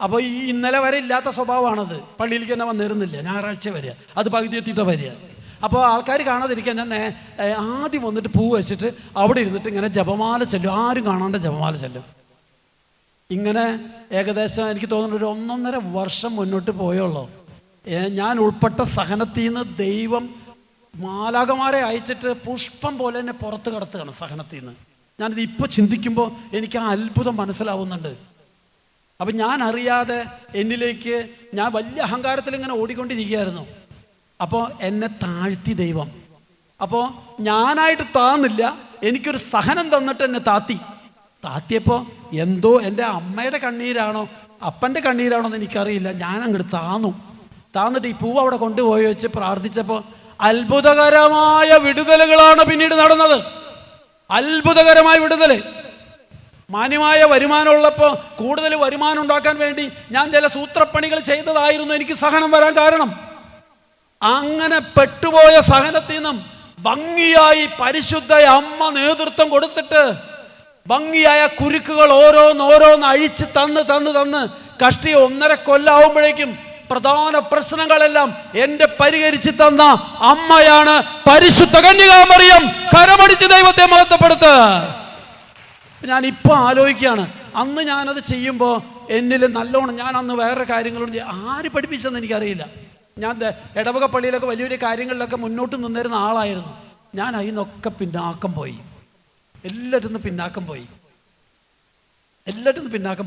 അപ്പോൾ ഈ ഇന്നലെ വരെ ഇല്ലാത്ത സ്വഭാവമാണത്. പള്ളിയിലേക്ക് തന്നെ വന്നിരുന്നില്ല, ഞായറാഴ്ച വരിക, അത് പകുതി എത്തിയിട്ട് വരിക. അപ്പോൾ ആൾക്കാർ കാണാതിരിക്കാൻ ഞാൻ ആദ്യം വന്നിട്ട് പൂ വെച്ചിട്ട് അവിടെ ഇരുന്നിട്ട് ഇങ്ങനെ ജപമാല ചെല്ലും, ആരും കാണാണ്ട് ജപമാല ചെല്ലും. ഇങ്ങനെ ഏകദേശം എനിക്ക് തോന്നുന്നു ഒരു 1-1.5 വർഷം മുന്നോട്ട് പോയുള്ളൂ. ഞാൻ ഉൾപ്പെട്ട സഹനത്തിൽ നിന്ന് ദൈവം മാലാഖമാരെ അയച്ചിട്ട് പുഷ്പം പോലെ എന്നെ പുറത്ത് കടത്തുകയാണ് സഹനത്തിൽ നിന്ന്. ഞാനിത് ഇപ്പോൾ ചിന്തിക്കുമ്പോൾ എനിക്ക് ആ അത്ഭുതം മനസ്സിലാവുന്നുണ്ട്. അപ്പം ഞാൻ അറിയാതെ എന്നിലേക്ക് ഞാൻ വലിയ അഹങ്കാരത്തിൽ ഇങ്ങനെ ഓടിക്കൊണ്ടിരിക്കുകയായിരുന്നു. അപ്പോൾ എന്നെ താഴ്ത്തി ദൈവം. അപ്പോൾ ഞാനായിട്ട് താന്നില്ല, എനിക്കൊരു സഹനം തന്നിട്ട് എന്നെ താത്തിയപ്പോൾ എന്തോ എൻ്റെ അമ്മയുടെ കണ്ണീരാണോ അപ്പൻ്റെ കണ്ണീരാണോ എന്ന് എനിക്കറിയില്ല, ഞാൻ അങ്ങോട്ട് താന്നിട്ട് ഈ പൂവ് അവിടെ കൊണ്ടുപോയി വെച്ച് പ്രാർത്ഥിച്ചപ്പോൾ അത്ഭുതകരമായ വിടുതലുകളാണ് പിന്നീട് നടന്നത്. അത്ഭുതകരമായ വിടുതൽ. മാന്യമായ വരുമാനമുള്ളപ്പോൾ കൂടുതൽ വരുമാനം ഉണ്ടാക്കാൻ വേണ്ടി ഞാൻ ചില സൂത്രപ്പണികൾ ചെയ്തതായിരുന്നു എനിക്ക് സഹനം വരാൻ കാരണം. അങ്ങനെ പെട്ടുപോയ സഹനത്തിൽ നിന്നും ഭംഗിയായി പരിശുദ്ധ അമ്മ നേതൃത്വം കൊടുത്തിട്ട് ഭംഗിയായ കുരുക്കുകൾ ഓരോന്ന് അഴിച്ച് തന്ന് കഷ്ടി 1.5 കൊല്ലാവുമ്പോഴേക്കും പ്രധാന പ്രശ്നങ്ങളെല്ലാം എന്റെ പരിഹരിച്ച് തന്ന അമ്മയാണ് പരിശുദ്ധ കന്യകാമറിയം. കരമടിച്ച് ദൈവത്തെ മഹത്വപ്പെടുത്ത്. ഞാൻ ഇപ്പോൾ ആലോചിക്കുകയാണ്, അന്ന് ഞാനത് ചെയ്യുമ്പോൾ എന്നിൽ നല്ലോണം ഞാൻ അന്ന് വേറെ കാര്യങ്ങളോട് ആര് പഠിപ്പിച്ചെന്ന് എനിക്കറിയില്ല. ഞാൻ ഇടവക പള്ളിയിലൊക്കെ വലിയ വലിയ കാര്യങ്ങളിലൊക്കെ മുന്നോട്ട് നിന്നിരുന്ന ആളായിരുന്നു. ഞാൻ അതിനൊക്കെ പിന്നാക്കം പോയി, എല്ലാറ്റിൽ പിന്നാക്കം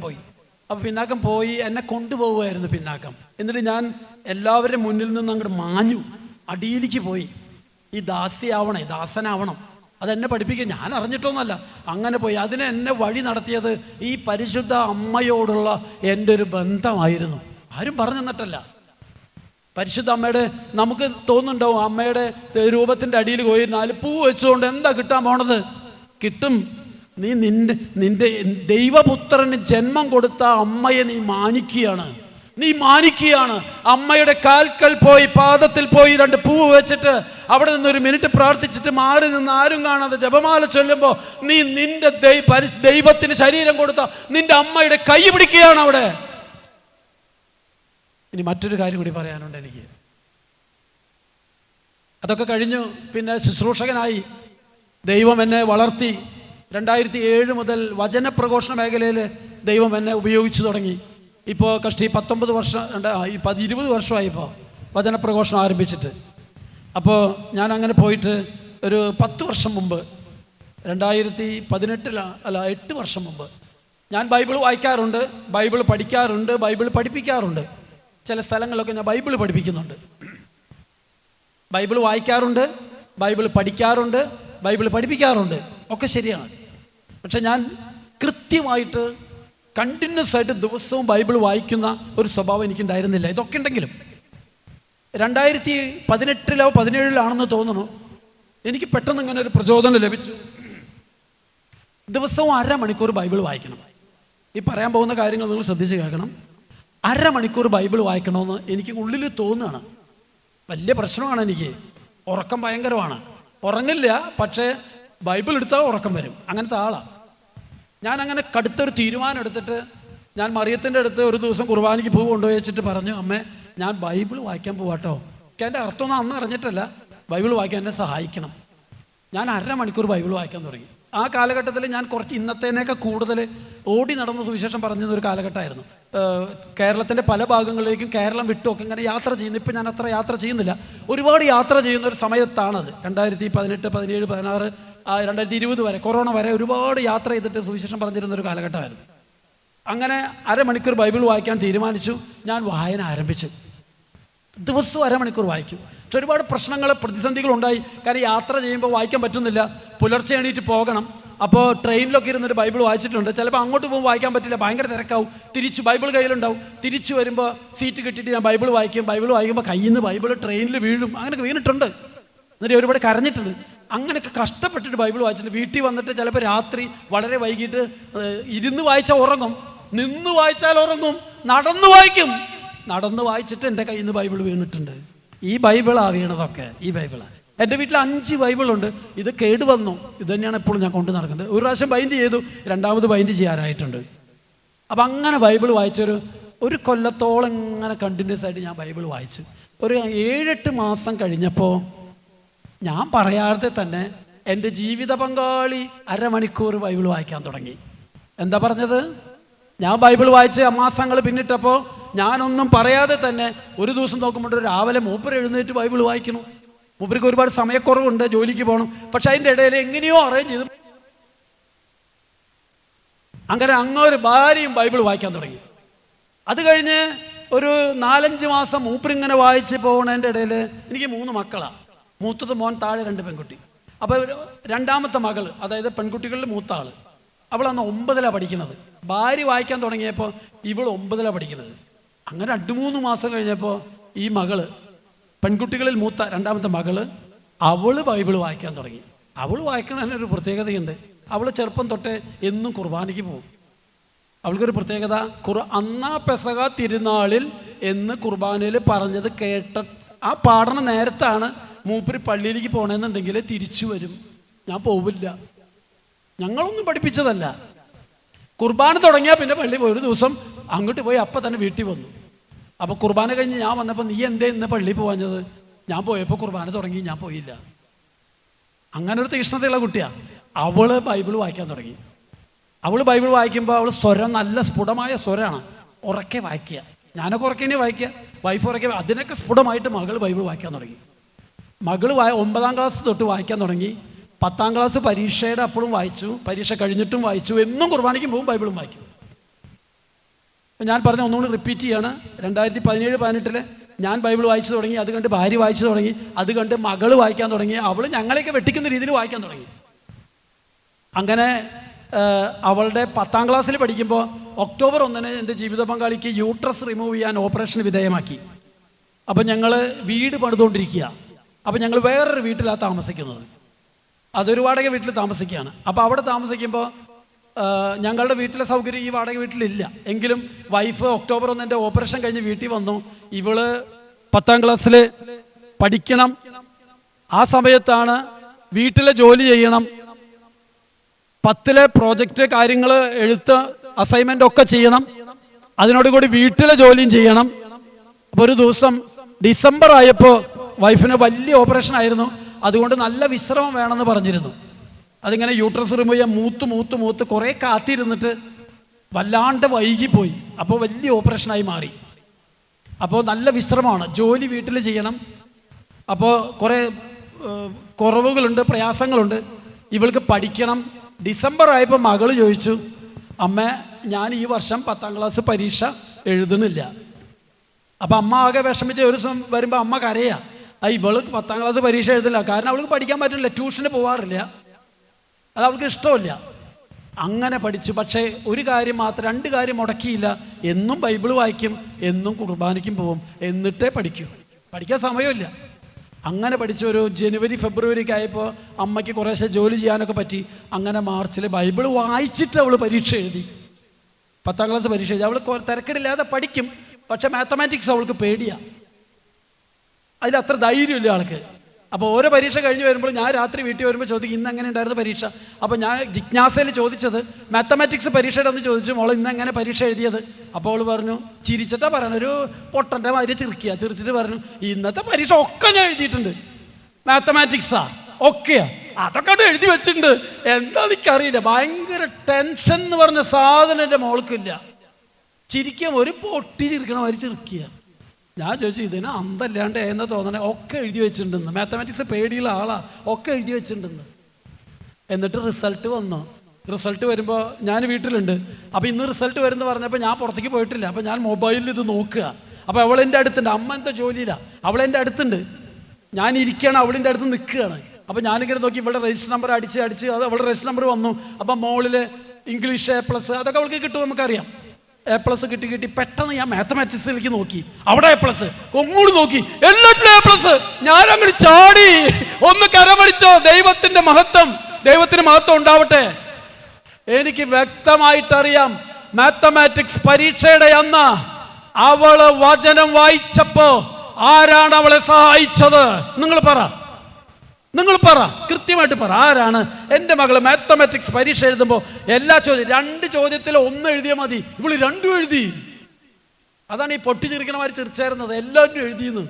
പോയി. അപ്പോൾ പിന്നാക്കം പോയി എന്നെ കൊണ്ടുപോകുമായിരുന്നു പിന്നാക്കം. എന്നിട്ട് ഞാൻ എല്ലാവരുടെ മുന്നിൽ നിന്ന് അങ്ങോട്ട് മാഞ്ഞു, അടിയിലേക്ക് പോയി. ഈ ദാസനാവണം, അതെന്നെ പഠിപ്പിക്കുക, ഞാൻ അറിഞ്ഞിട്ടൊന്നുമല്ല, അങ്ങനെ പോയി. അതിനെ എന്നെ വഴി നടത്തിയത് ഈ പരിശുദ്ധ അമ്മയോടുള്ള എൻ്റെ ഒരു ബന്ധമായിരുന്നു. ആരും പറഞ്ഞു തന്നിട്ടല്ല. പരിശുദ്ധ അമ്മയുടെ നമുക്ക് തോന്നുന്നുണ്ടാവും, അമ്മയുടെ രൂപത്തിൻ്റെ അടിയിൽ പോയി 4 പൂ വെച്ചുകൊണ്ട് എന്താ കിട്ടാൻ പോണത്? കിട്ടും. നീ നിന്റെ ദൈവപുത്രന് ജന്മം കൊടുത്ത അമ്മയെ നീ മാനിക്കുകയാണ്. അമ്മയുടെ കാൽക്കൽ പോയി, പാദത്തിൽ പോയി 2 പൂവ് വെച്ചിട്ട് അവിടെ നിന്ന് 1 മിനിറ്റ് പ്രാർത്ഥിച്ചിട്ട് മാറി നിന്ന് ആരും കാണാതെ ജപമാല ചൊല്ലുമ്പോൾ നീ നിന്റെ ദൈവത്തിന് ശരീരം കൊടുത്ത നിന്റെ അമ്മയുടെ കൈ പിടിക്കുകയാണ് അവിടെ. ഇനി മറ്റൊരു കാര്യം കൂടി പറയാനുണ്ട് എനിക്ക്. അതൊക്കെ കഴിഞ്ഞു. പിന്നെ ശുശ്രൂഷകനായി ദൈവം എന്നെ വളർത്തി. 2007 മുതൽ വചനപ്രഘോഷണ മേഖലയിൽ ദൈവം എന്നെ ഉപയോഗിച്ചു തുടങ്ങി. ഇപ്പോൾ കഷ്ടി 19 വർഷം 20 വർഷമായി ഇപ്പോൾ വചനപ്രഘോഷണം ആരംഭിച്ചിട്ട്. അപ്പോൾ ഞാൻ അങ്ങനെ പോയിട്ട് ഒരു 10 വർഷം മുമ്പ് 8 വർഷം മുമ്പ് ഞാൻ ബൈബിൾ വായിക്കാറുണ്ട്, ബൈബിൾ പഠിക്കാറുണ്ട്, ബൈബിൾ പഠിപ്പിക്കാറുണ്ട്. ചില സ്ഥലങ്ങളിലൊക്കെ ഞാൻ ബൈബിൾ പഠിപ്പിക്കുന്നുണ്ട്. ബൈബിൾ വായിക്കാറുണ്ട്, ബൈബിൾ പഠിക്കാറുണ്ട്, ബൈബിൾ പഠിപ്പിക്കാറുണ്ട്, ഒക്കെ ശരിയാണ്. പക്ഷെ ഞാൻ കൃത്യമായിട്ട് കണ്ടിന്യൂസ് ആയിട്ട് ദിവസവും ബൈബിൾ വായിക്കുന്ന ഒരു സ്വഭാവം എനിക്കുണ്ടായിരുന്നില്ല. ഇതൊക്കെ ഉണ്ടെങ്കിലും 2018 17 തോന്നുന്നു, എനിക്ക് പെട്ടെന്ന് ഇങ്ങനെ ഒരു പ്രചോദനം ലഭിച്ചു. ദിവസവും 1/2 മണിക്കൂർ ബൈബിൾ വായിക്കണം. ഈ പറയാൻ പോകുന്ന കാര്യങ്ങൾ നിങ്ങൾ ശ്രദ്ധിച്ച് കേൾക്കണം. 1/2 മണിക്കൂർ ബൈബിൾ വായിക്കണമെന്ന് എനിക്ക് ഉള്ളിൽ തോന്നുകയാണ്. വലിയ പ്രശ്നമാണ് എനിക്ക്. ഉറക്കം ഭയങ്കരമാണ്. ഉറങ്ങില്ല, പക്ഷേ ബൈബിൾ എടുത്താൽ ഉറക്കം വരും. അങ്ങനത്തെ ആളാണ് ഞാൻ. അങ്ങനെ കടുത്തൊരു തീരുമാനം എടുത്തിട്ട് ഞാൻ മറിയത്തിൻ്റെ അടുത്ത് ഒരു ദിവസം കുർബാനയ്ക്ക് പൂ കൊണ്ടുപോയി വെച്ചിട്ട് പറഞ്ഞു, അമ്മേ ഞാൻ ബൈബിൾ വായിക്കാൻ പോവാട്ടോ. എൻ്റെ അർത്ഥമൊന്നും അന്ന് അറിഞ്ഞിട്ടല്ല, ബൈബിൾ വായിക്കാൻ എന്നെ സഹായിക്കണം. ഞാൻ 1/2 മണിക്കൂർ ബൈബിൾ വായിക്കാൻ തുടങ്ങി. ആ കാലഘട്ടത്തിൽ ഞാൻ കുറച്ച് ഇന്നത്തേനേക്കാൾ കൂടുതൽ ഓടി നടന്ന സുവിശേഷം പറഞ്ഞൊരു കാലഘട്ടമായിരുന്നു. കേരളത്തിൻ്റെ പല ഭാഗങ്ങളിലേക്കും കേരളം വിട്ടുമൊക്കെ ഇങ്ങനെ യാത്ര ചെയ്യുന്നു. ഇപ്പം ഞാൻ അത്ര യാത്ര ചെയ്യുന്നില്ല. ഒരുപാട് യാത്ര ചെയ്യുന്ന ഒരു സമയത്താണത്. 2018 17 16 2020 വരെ, കൊറോണ വരെ ഒരുപാട് യാത്ര ചെയ്തിട്ട് സുവിശേഷം പറഞ്ഞിരുന്നൊരു കാലഘട്ടമായിരുന്നു. അങ്ങനെ 1/2 മണിക്കൂർ ബൈബിൾ വായിക്കാൻ തീരുമാനിച്ചു. ഞാൻ വായന ആരംഭിച്ചു. ദിവസവും 1/2 മണിക്കൂർ വായിക്കും. പക്ഷെ ഒരുപാട് പ്രശ്നങ്ങൾ, പ്രതിസന്ധികളുണ്ടായി. കാരണം യാത്ര ചെയ്യുമ്പോൾ വായിക്കാൻ പറ്റുന്നില്ല. പുലർച്ചെ എണീറ്റ് പോകണം. അപ്പോൾ ട്രെയിനിലൊക്കെ ഇരുന്നിട്ട് ബൈബിൾ വായിച്ചിട്ടുണ്ട്. ചിലപ്പോൾ അങ്ങോട്ട് പോകുമ്പോൾ വായിക്കാൻ പറ്റില്ല, ഭയങ്കര തിരക്കാവും. തിരിച്ചു ബൈബിൾ കയ്യിലുണ്ടാവും. തിരിച്ചു വരുമ്പോൾ സീറ്റ് കിട്ടിയിട്ട് ഞാൻ ബൈബിൾ വായിക്കും. ബൈബിൾ വായിക്കുമ്പോൾ കയ്യിൽ നിന്ന് ബൈബിൾ ട്രെയിനിൽ വീഴും. അങ്ങനെയൊക്കെ വീണിട്ടുണ്ട്. എന്നിട്ട് ഒരുപാട് കരഞ്ഞിട്ടുണ്ട്. അങ്ങനെയൊക്കെ കഷ്ടപ്പെട്ടിട്ട് ബൈബിൾ വായിച്ചിട്ടുണ്ട്. വീട്ടിൽ വന്നിട്ട് ചിലപ്പോൾ രാത്രി വളരെ വൈകിട്ട് ഇരുന്ന് വായിച്ചാൽ ഉറങ്ങും, നിന്ന് വായിച്ചാൽ ഉറങ്ങും, നടന്നു വായിക്കും. നടന്ന് വായിച്ചിട്ട് എൻ്റെ കയ്യിൽ നിന്ന് ബൈബിൾ വീണിട്ടുണ്ട്. ഈ ബൈബിളാണ് വീണതൊക്കെ. ഈ ബൈബിളാണ്. എൻ്റെ വീട്ടിൽ 5 ബൈബിളുണ്ട്. ഇത് കേടുവന്നു. ഇത് തന്നെയാണ് എപ്പോഴും ഞാൻ കൊണ്ടു നടക്കുന്നത്. ഒരു പ്രാവശ്യം ബൈൻഡ് ചെയ്തു, 2ാമത് ബൈൻഡ് ചെയ്യാനായിട്ടുണ്ട്. അപ്പം അങ്ങനെ ബൈബിൾ ഒരു കൊല്ലത്തോളം ഇങ്ങനെ കണ്ടിന്യൂസ് ആയിട്ട് ഞാൻ ബൈബിൾ വായിച്ചു. ഒരു 7-8 മാസം കഴിഞ്ഞപ്പോൾ ഞാൻ പറയാതെ തന്നെ എൻ്റെ ജീവിത പങ്കാളി 1/2 മണിക്കൂർ ബൈബിൾ വായിക്കാൻ തുടങ്ങി. എന്താ പറഞ്ഞത്? ഞാൻ ബൈബിൾ വായിച്ച് മാസങ്ങൾ പിന്നിട്ടപ്പോൾ ഞാനൊന്നും പറയാതെ തന്നെ ഒരു ദിവസം നോക്കുമ്പോൾ രാവിലെ മൂപ്പര് എഴുന്നേറ്റ് ബൈബിൾ വായിക്കണം. മൂപ്പർക്ക് ഒരുപാട് സമയക്കുറവുണ്ട്, ജോലിക്ക് പോകണം. പക്ഷെ അതിൻ്റെ ഇടയിൽ എങ്ങനെയോ അറേഞ്ച് ചെയ്തു അങ്ങനെ അങ്ങൊരു ഭാര്യയും ബൈബിൾ വായിക്കാൻ തുടങ്ങി. അത് കഴിഞ്ഞ് ഒരു 4-5 മാസം മൂപ്പരിങ്ങനെ വായിച്ച് പോകുന്നതിൻ്റെ ഇടയിൽ എനിക്ക് 3 മക്കളാണ്. മൂത്തത് മോൻ, താഴെ 2 പെൺകുട്ടി. അപ്പോൾ 2ാമത്തെ മകൾ, അതായത് പെൺകുട്ടികളിൽ മൂത്ത ആൾ, അവളന്ന് 9ലാണ് പഠിക്കുന്നത്. ഭാര്യ വായിക്കാൻ തുടങ്ങിയപ്പോൾ ഇവൾ 9ലാണ് പഠിക്കുന്നത്. അങ്ങനെ 2-3 മാസം കഴിഞ്ഞപ്പോൾ ഈ മകള്, പെൺകുട്ടികളിൽ മൂത്ത 2ാമത്തെ മകള്, അവള് ബൈബിൾ വായിക്കാൻ തുടങ്ങി. അവൾ വായിക്കുന്നതിനൊരു പ്രത്യേകതയുണ്ട്. അവൾ ചെറുപ്പം തൊട്ടേ എന്നും കുർബാനയ്ക്ക് പോകും. അവൾക്കൊരു പ്രത്യേകത, അന്നാ പെസഹ തിരുനാളിൽ എന്ന് കുർബാനയിൽ പറഞ്ഞത് കേട്ട ആ പാടണ നേരത്താണ് മൂപ്പര് പള്ളിയിലേക്ക് പോകണമെന്നുണ്ടെങ്കിൽ തിരിച്ചു വരും. ഞാൻ പോവില്ല. ഞങ്ങളൊന്നും പഠിപ്പിച്ചതല്ല. കുർബാന തുടങ്ങിയാൽ പിന്നെ പള്ളി പോയി. ഒരു ദിവസം അങ്ങോട്ട് പോയി അപ്പം തന്നെ വീട്ടിൽ വന്നു. അപ്പോൾ കുർബാന കഴിഞ്ഞ് ഞാൻ വന്നപ്പോൾ, നീ എന്തേ ഇന്ന് പള്ളിയിൽ പോകാഞ്ഞത്? ഞാൻ പോയപ്പോൾ കുർബാന തുടങ്ങി, ഞാൻ പോയില്ല. അങ്ങനെ ഒരു തീഷ്ണതയുള്ള കുട്ടിയാണ്. അവള് ബൈബിൾ വായിക്കാൻ തുടങ്ങി. അവൾ ബൈബിൾ വായിക്കുമ്പോൾ അവൾ സ്വരം നല്ല സ്ഫുടമായ സ്വരമാണ്. ഉറക്കെ വായിക്കുക. ഞാനൊക്കെ ഉറക്കെ വായിക്കുക, വൈഫ് ഉറക്കെ. അതിനൊക്കെ സ്ഫുടമായിട്ട് മകൾ ബൈബിൾ വായിക്കാൻ തുടങ്ങി. മകൾ 9ാം ക്ലാസ് തൊട്ട് വായിക്കാൻ തുടങ്ങി. 10ാം ക്ലാസ് പരീക്ഷയുടെ അപ്പോഴും വായിച്ചു, പരീക്ഷ കഴിഞ്ഞിട്ടും വായിച്ചു. എന്നും കുർബാനയ്ക്കും പോകും, ബൈബിളും വായിക്കും. ഞാൻ പറഞ്ഞ ഒന്നുകൂടി റിപ്പീറ്റ് ചെയ്യാണ്. 2017 18 ഞാൻ ബൈബിൾ വായിച്ചു തുടങ്ങി. അത് കണ്ട് ഭാര്യ വായിച്ചു തുടങ്ങി. അത് കണ്ട് മകൾ വായിക്കാൻ തുടങ്ങി. അവൾ ഞങ്ങളെയൊക്കെ വെട്ടിക്കുന്ന രീതിയിൽ വായിക്കാൻ തുടങ്ങി. അങ്ങനെ അവളുടെ 10ാം ക്ലാസ്സിൽ പഠിക്കുമ്പോൾ ഒക്ടോബർ 1 എൻ്റെ ജീവിത പങ്കാളിക്ക് യൂട്രസ് റിമൂവ് ചെയ്യാൻ ഓപ്പറേഷന് വിധേയമാക്കി. അപ്പം ഞങ്ങൾ വീട് പണിതുകൊണ്ടിരിക്കുക. അപ്പം ഞങ്ങൾ വേറൊരു വീട്ടിലാണ് താമസിക്കുന്നത്. അതൊരു വാടക വീട്ടിൽ താമസിക്കുകയാണ്. അപ്പോൾ അവിടെ താമസിക്കുമ്പോൾ ഞങ്ങളുടെ വീട്ടിലെ സൗകര്യം ഈ വാടക വീട്ടിലില്ല. എങ്കിലും വൈഫ് ഒക്ടോബർ 1 എൻ്റെ ഓപ്പറേഷൻ കഴിഞ്ഞ് വീട്ടിൽ വന്നു. ഇവള് 10ാം ക്ലാസ്സിൽ പഠിക്കണം. ആ സമയത്താണ് വീട്ടിലെ ജോലി ചെയ്യണം, 10ലെ പ്രോജക്റ്റ് കാര്യങ്ങൾ, എഴുത്ത്, അസൈൻമെൻ്റ് ഒക്കെ ചെയ്യണം. അതിനോട് കൂടി വീട്ടിലെ ജോലിയും ചെയ്യണം. അപ്പോൾ ഒരു ദിവസം ഡിസംബർ ആയപ്പോൾ വൈഫിന് വലിയ ഓപ്പറേഷൻ ആയിരുന്നു. അതുകൊണ്ട് നല്ല വിശ്രമം വേണമെന്ന് പറഞ്ഞിരുന്നു. അതിങ്ങനെ യൂട്രസ് റിമൂവ് ചെയ്യാൻ മൂത്ത് കുറേ കാത്തിരുന്നിട്ട് വല്ലാണ്ട് വൈകിപ്പോയി. അപ്പോൾ വലിയ ഓപ്പറേഷനായി മാറി. അപ്പോൾ നല്ല വിശ്രമമാണ്, ജോലി വീട്ടിൽ ചെയ്യണം. അപ്പോൾ കുറേ കുറവുകളുണ്ട്, പ്രയാസങ്ങളുണ്ട്. ഇവൾക്ക് പഠിക്കണം. ഡിസംബർ ആയപ്പോൾ മകൾ ചോദിച്ചു, അമ്മ ഞാൻ ഈ വർഷം 10ാം ക്ലാസ് പരീക്ഷ എഴുതുന്നില്ല. അപ്പം അമ്മ ആകെ വിഷമിച്ച് ഒരു ദിവസം വരുമ്പോൾ അമ്മ കരയാ. ഇവൾക്ക് 10ാം ക്ലാസ് പരീക്ഷ എഴുതില്ല, കാരണം അവൾക്ക് പഠിക്കാൻ പറ്റില്ല, ട്യൂഷന് പോവാറില്ല, അത് അവൾക്ക് ഇഷ്ടമില്ല. അങ്ങനെ പഠിച്ചു. പക്ഷേ ഒരു കാര്യം മാത്രം, 2 കാര്യം മുടക്കിയില്ല. എന്നും ബൈബിൾ വായിക്കും, എന്നും കുർബാനയ്ക്കും പോവും, എന്നിട്ടേ പഠിക്കൂ. പഠിക്കാൻ സമയമില്ല. അങ്ങനെ പഠിച്ച ഒരു ജനുവരി ഫെബ്രുവരിക്ക് ആയപ്പോൾ അമ്മയ്ക്ക് കുറേശ്ശെ ജോലി ചെയ്യാനൊക്കെ പറ്റി. അങ്ങനെ മാർച്ചിൽ ബൈബിൾ വായിച്ചിട്ട് അവൾ പരീക്ഷ എഴുതി, 10ാം ക്ലാസ് പരീക്ഷ എഴുതി. അവൾ തിരക്കിടില്ലാതെ പഠിക്കും, പക്ഷേ മാത്തമാറ്റിക്സ് അവൾക്ക് പേടിയാണ്, അതിലത്ര ധൈര്യമില്ല ആൾക്ക്. അപ്പോൾ ഓരോ പരീക്ഷ കഴിഞ്ഞ് വരുമ്പോൾ ഞാൻ രാത്രി വീട്ടിൽ വരുമ്പോൾ ചോദിക്കും, ഇന്ന് എങ്ങനെ ഉണ്ടായിരുന്നു പരീക്ഷ? അപ്പോൾ ഞാൻ ജിജ്ഞാസയിൽ ചോദിച്ചത് മാത്തമാറ്റിക്സ് പരീക്ഷയുടെ ഒന്ന് ചോദിച്ചു, മോൾ ഇന്ന് എങ്ങനെ പരീക്ഷ എഴുതിയത്? അപ്പോൾ അവൾ പറഞ്ഞു, ചിരിച്ചിട്ടാണ് പറയണം, ഒരു പൊട്ടൻ്റെ മാതിരി ചിരിച്ചിട്ട് പറഞ്ഞു, ഇന്നത്തെ പരീക്ഷ ഒക്കെ ഞാൻ എഴുതിയിട്ടുണ്ട്, മാത്തമാറ്റിക്സാ ഒക്കെയാ, അതൊക്കെ അത് എഴുതി വെച്ചിട്ടുണ്ട്. എന്താ എനിക്കറിയില്ല, ഭയങ്കര ടെൻഷൻ എന്ന് പറഞ്ഞ സാധനം എൻ്റെ മോൾക്കില്ല. ചിരിക്കാൻ ഒരു പൊട്ടി ചിരിക്കണം, അവർ ചിരിക്കുക. ഞാൻ ചോദിച്ചു, ഇതിന് അന്തല്ലാണ്ട് എന്ന് തോന്നണേ, ഒക്കെ എഴുതി വെച്ചിട്ടുണ്ടെന്ന്. മാത്തമാറ്റിക്സ് പേടിയുള്ള ആളാ, ഒക്കെ എഴുതി വെച്ചിട്ടുണ്ടെന്ന്. എന്നിട്ട് റിസൾട്ട് വന്നു. റിസൾട്ട് വരുമ്പോൾ ഞാൻ വീട്ടിലുണ്ട്. അപ്പോൾ ഇന്ന് റിസൾട്ട് വരുമെന്ന് പറഞ്ഞപ്പോൾ ഞാൻ പുറത്തേക്ക് പോയിട്ടില്ല. അപ്പോൾ ഞാൻ മൊബൈലിൽ ഇത് നോക്കുക. അപ്പോൾ അവളെൻ്റെ അടുത്തുണ്ട്, അമ്മ എന്താ ജോലിയിലാണ്, അവളെൻ്റെ അടുത്തുണ്ട്, ഞാൻ ഇരിക്കുകയാണ്, അവളിൻ്റെ അടുത്ത് നിൽക്കുകയാണ്. അപ്പോൾ ഞാനിങ്ങനെ നോക്കി, ഇവളുടെ രജിസ്റ്റർ നമ്പർ അടിച്ച് അത് അവളുടെ രജിസ്റ്റർ നമ്പർ വന്നു. അപ്പം മോളിൽ ഇംഗ്ലീഷ് A+, അതൊക്കെ അവൾക്ക് കിട്ടും, നമുക്കറിയാം. A+ കിട്ടി. പെട്ടെന്ന് ഞാൻ മാത്തമാറ്റിക്സിലേക്ക് നോക്കി, അവിടെ A+, ഒന്നുകൂടി നോക്കി, എല്ലാത്തിലും A+. ഞാനങ്ങനെ ചാടി, ഒന്ന് കരമടിച്ചോ. ദൈവത്തിന് മഹത്വം ഉണ്ടാവട്ടെ. എനിക്ക് വ്യക്തമായിട്ടറിയാം, മാത്തമാറ്റിക്സ് പരീക്ഷയുടെ അന്ന് അവള് വചനം വായിച്ചപ്പോ ആരാണ് അവളെ സഹായിച്ചത്? നിങ്ങൾ പറ, കൃത്യമായിട്ട് പറ. ആരാണ്? എൻ്റെ മകള് മാത്തമാറ്റിക്സ് പരീക്ഷ എഴുതുമ്പോൾ എല്ലാ 2 ചോദ്യത്തിൽ 1 എഴുതിയാൽ മതി, ഇവള് 2 എഴുതി. അതാണ് ഈ പൊട്ടിച്ചിരിക്കണമാര് ചിരിച്ചായിരുന്നത്, എല്ലാവരും എഴുതിയെന്ന്.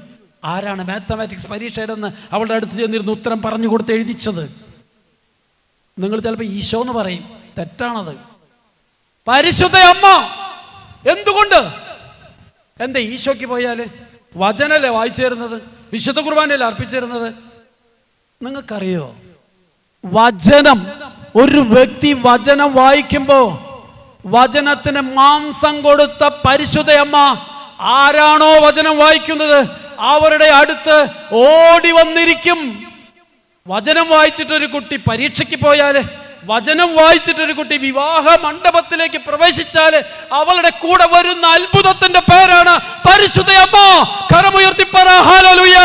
ആരാണ് മാത്തമാറ്റിക്സ് പരീക്ഷ എഴുതുന്ന അവളുടെ അടുത്ത് ചെന്നിരുന്ന് ഉത്തരം പറഞ്ഞു കൊടുത്ത് എഴുതിച്ചത്? നിങ്ങൾ ചിലപ്പോൾ ഈശോ എന്ന് പറയും, തെറ്റാണത്. പരിശുദ്ധ അമ്മ. എന്തുകൊണ്ട്? എന്താ ഈശോയ്ക്ക് പോയാൽ വചനല്ലേ വായിച്ചു തരുന്നത്, വിശുദ്ധ കുർബാനയല്ലേ അർപ്പിച്ചു തരുന്നത്? നിങ്ങൾക്കറിയോ, വചനം, ഒരു വ്യക്തി വചനം വായിക്കുമ്പോ വചനത്തിന് മാംസം കൊടുത്ത പരിശുദ്ധയമ്മ ആരാണോ വചനം വായിക്കുന്നത് അവരുടെ അടുത്ത് ഓടി വന്നിരിക്കും. വചനം വായിച്ചിട്ടൊരു കുട്ടി പരീക്ഷയ്ക്ക് പോയാൽ, വചനം വായിച്ചിട്ടൊരു കുട്ടി വിവാഹ മണ്ഡപത്തിലേക്ക് പ്രവേശിച്ചാൽ അവളുടെ കൂടെ വരുന്ന അത്ഭുതത്തിന്റെ പേരാണ് പരിശുദ്ധയമ്മ. കരമുയർത്തി പറ ഹല്ലേലൂയ.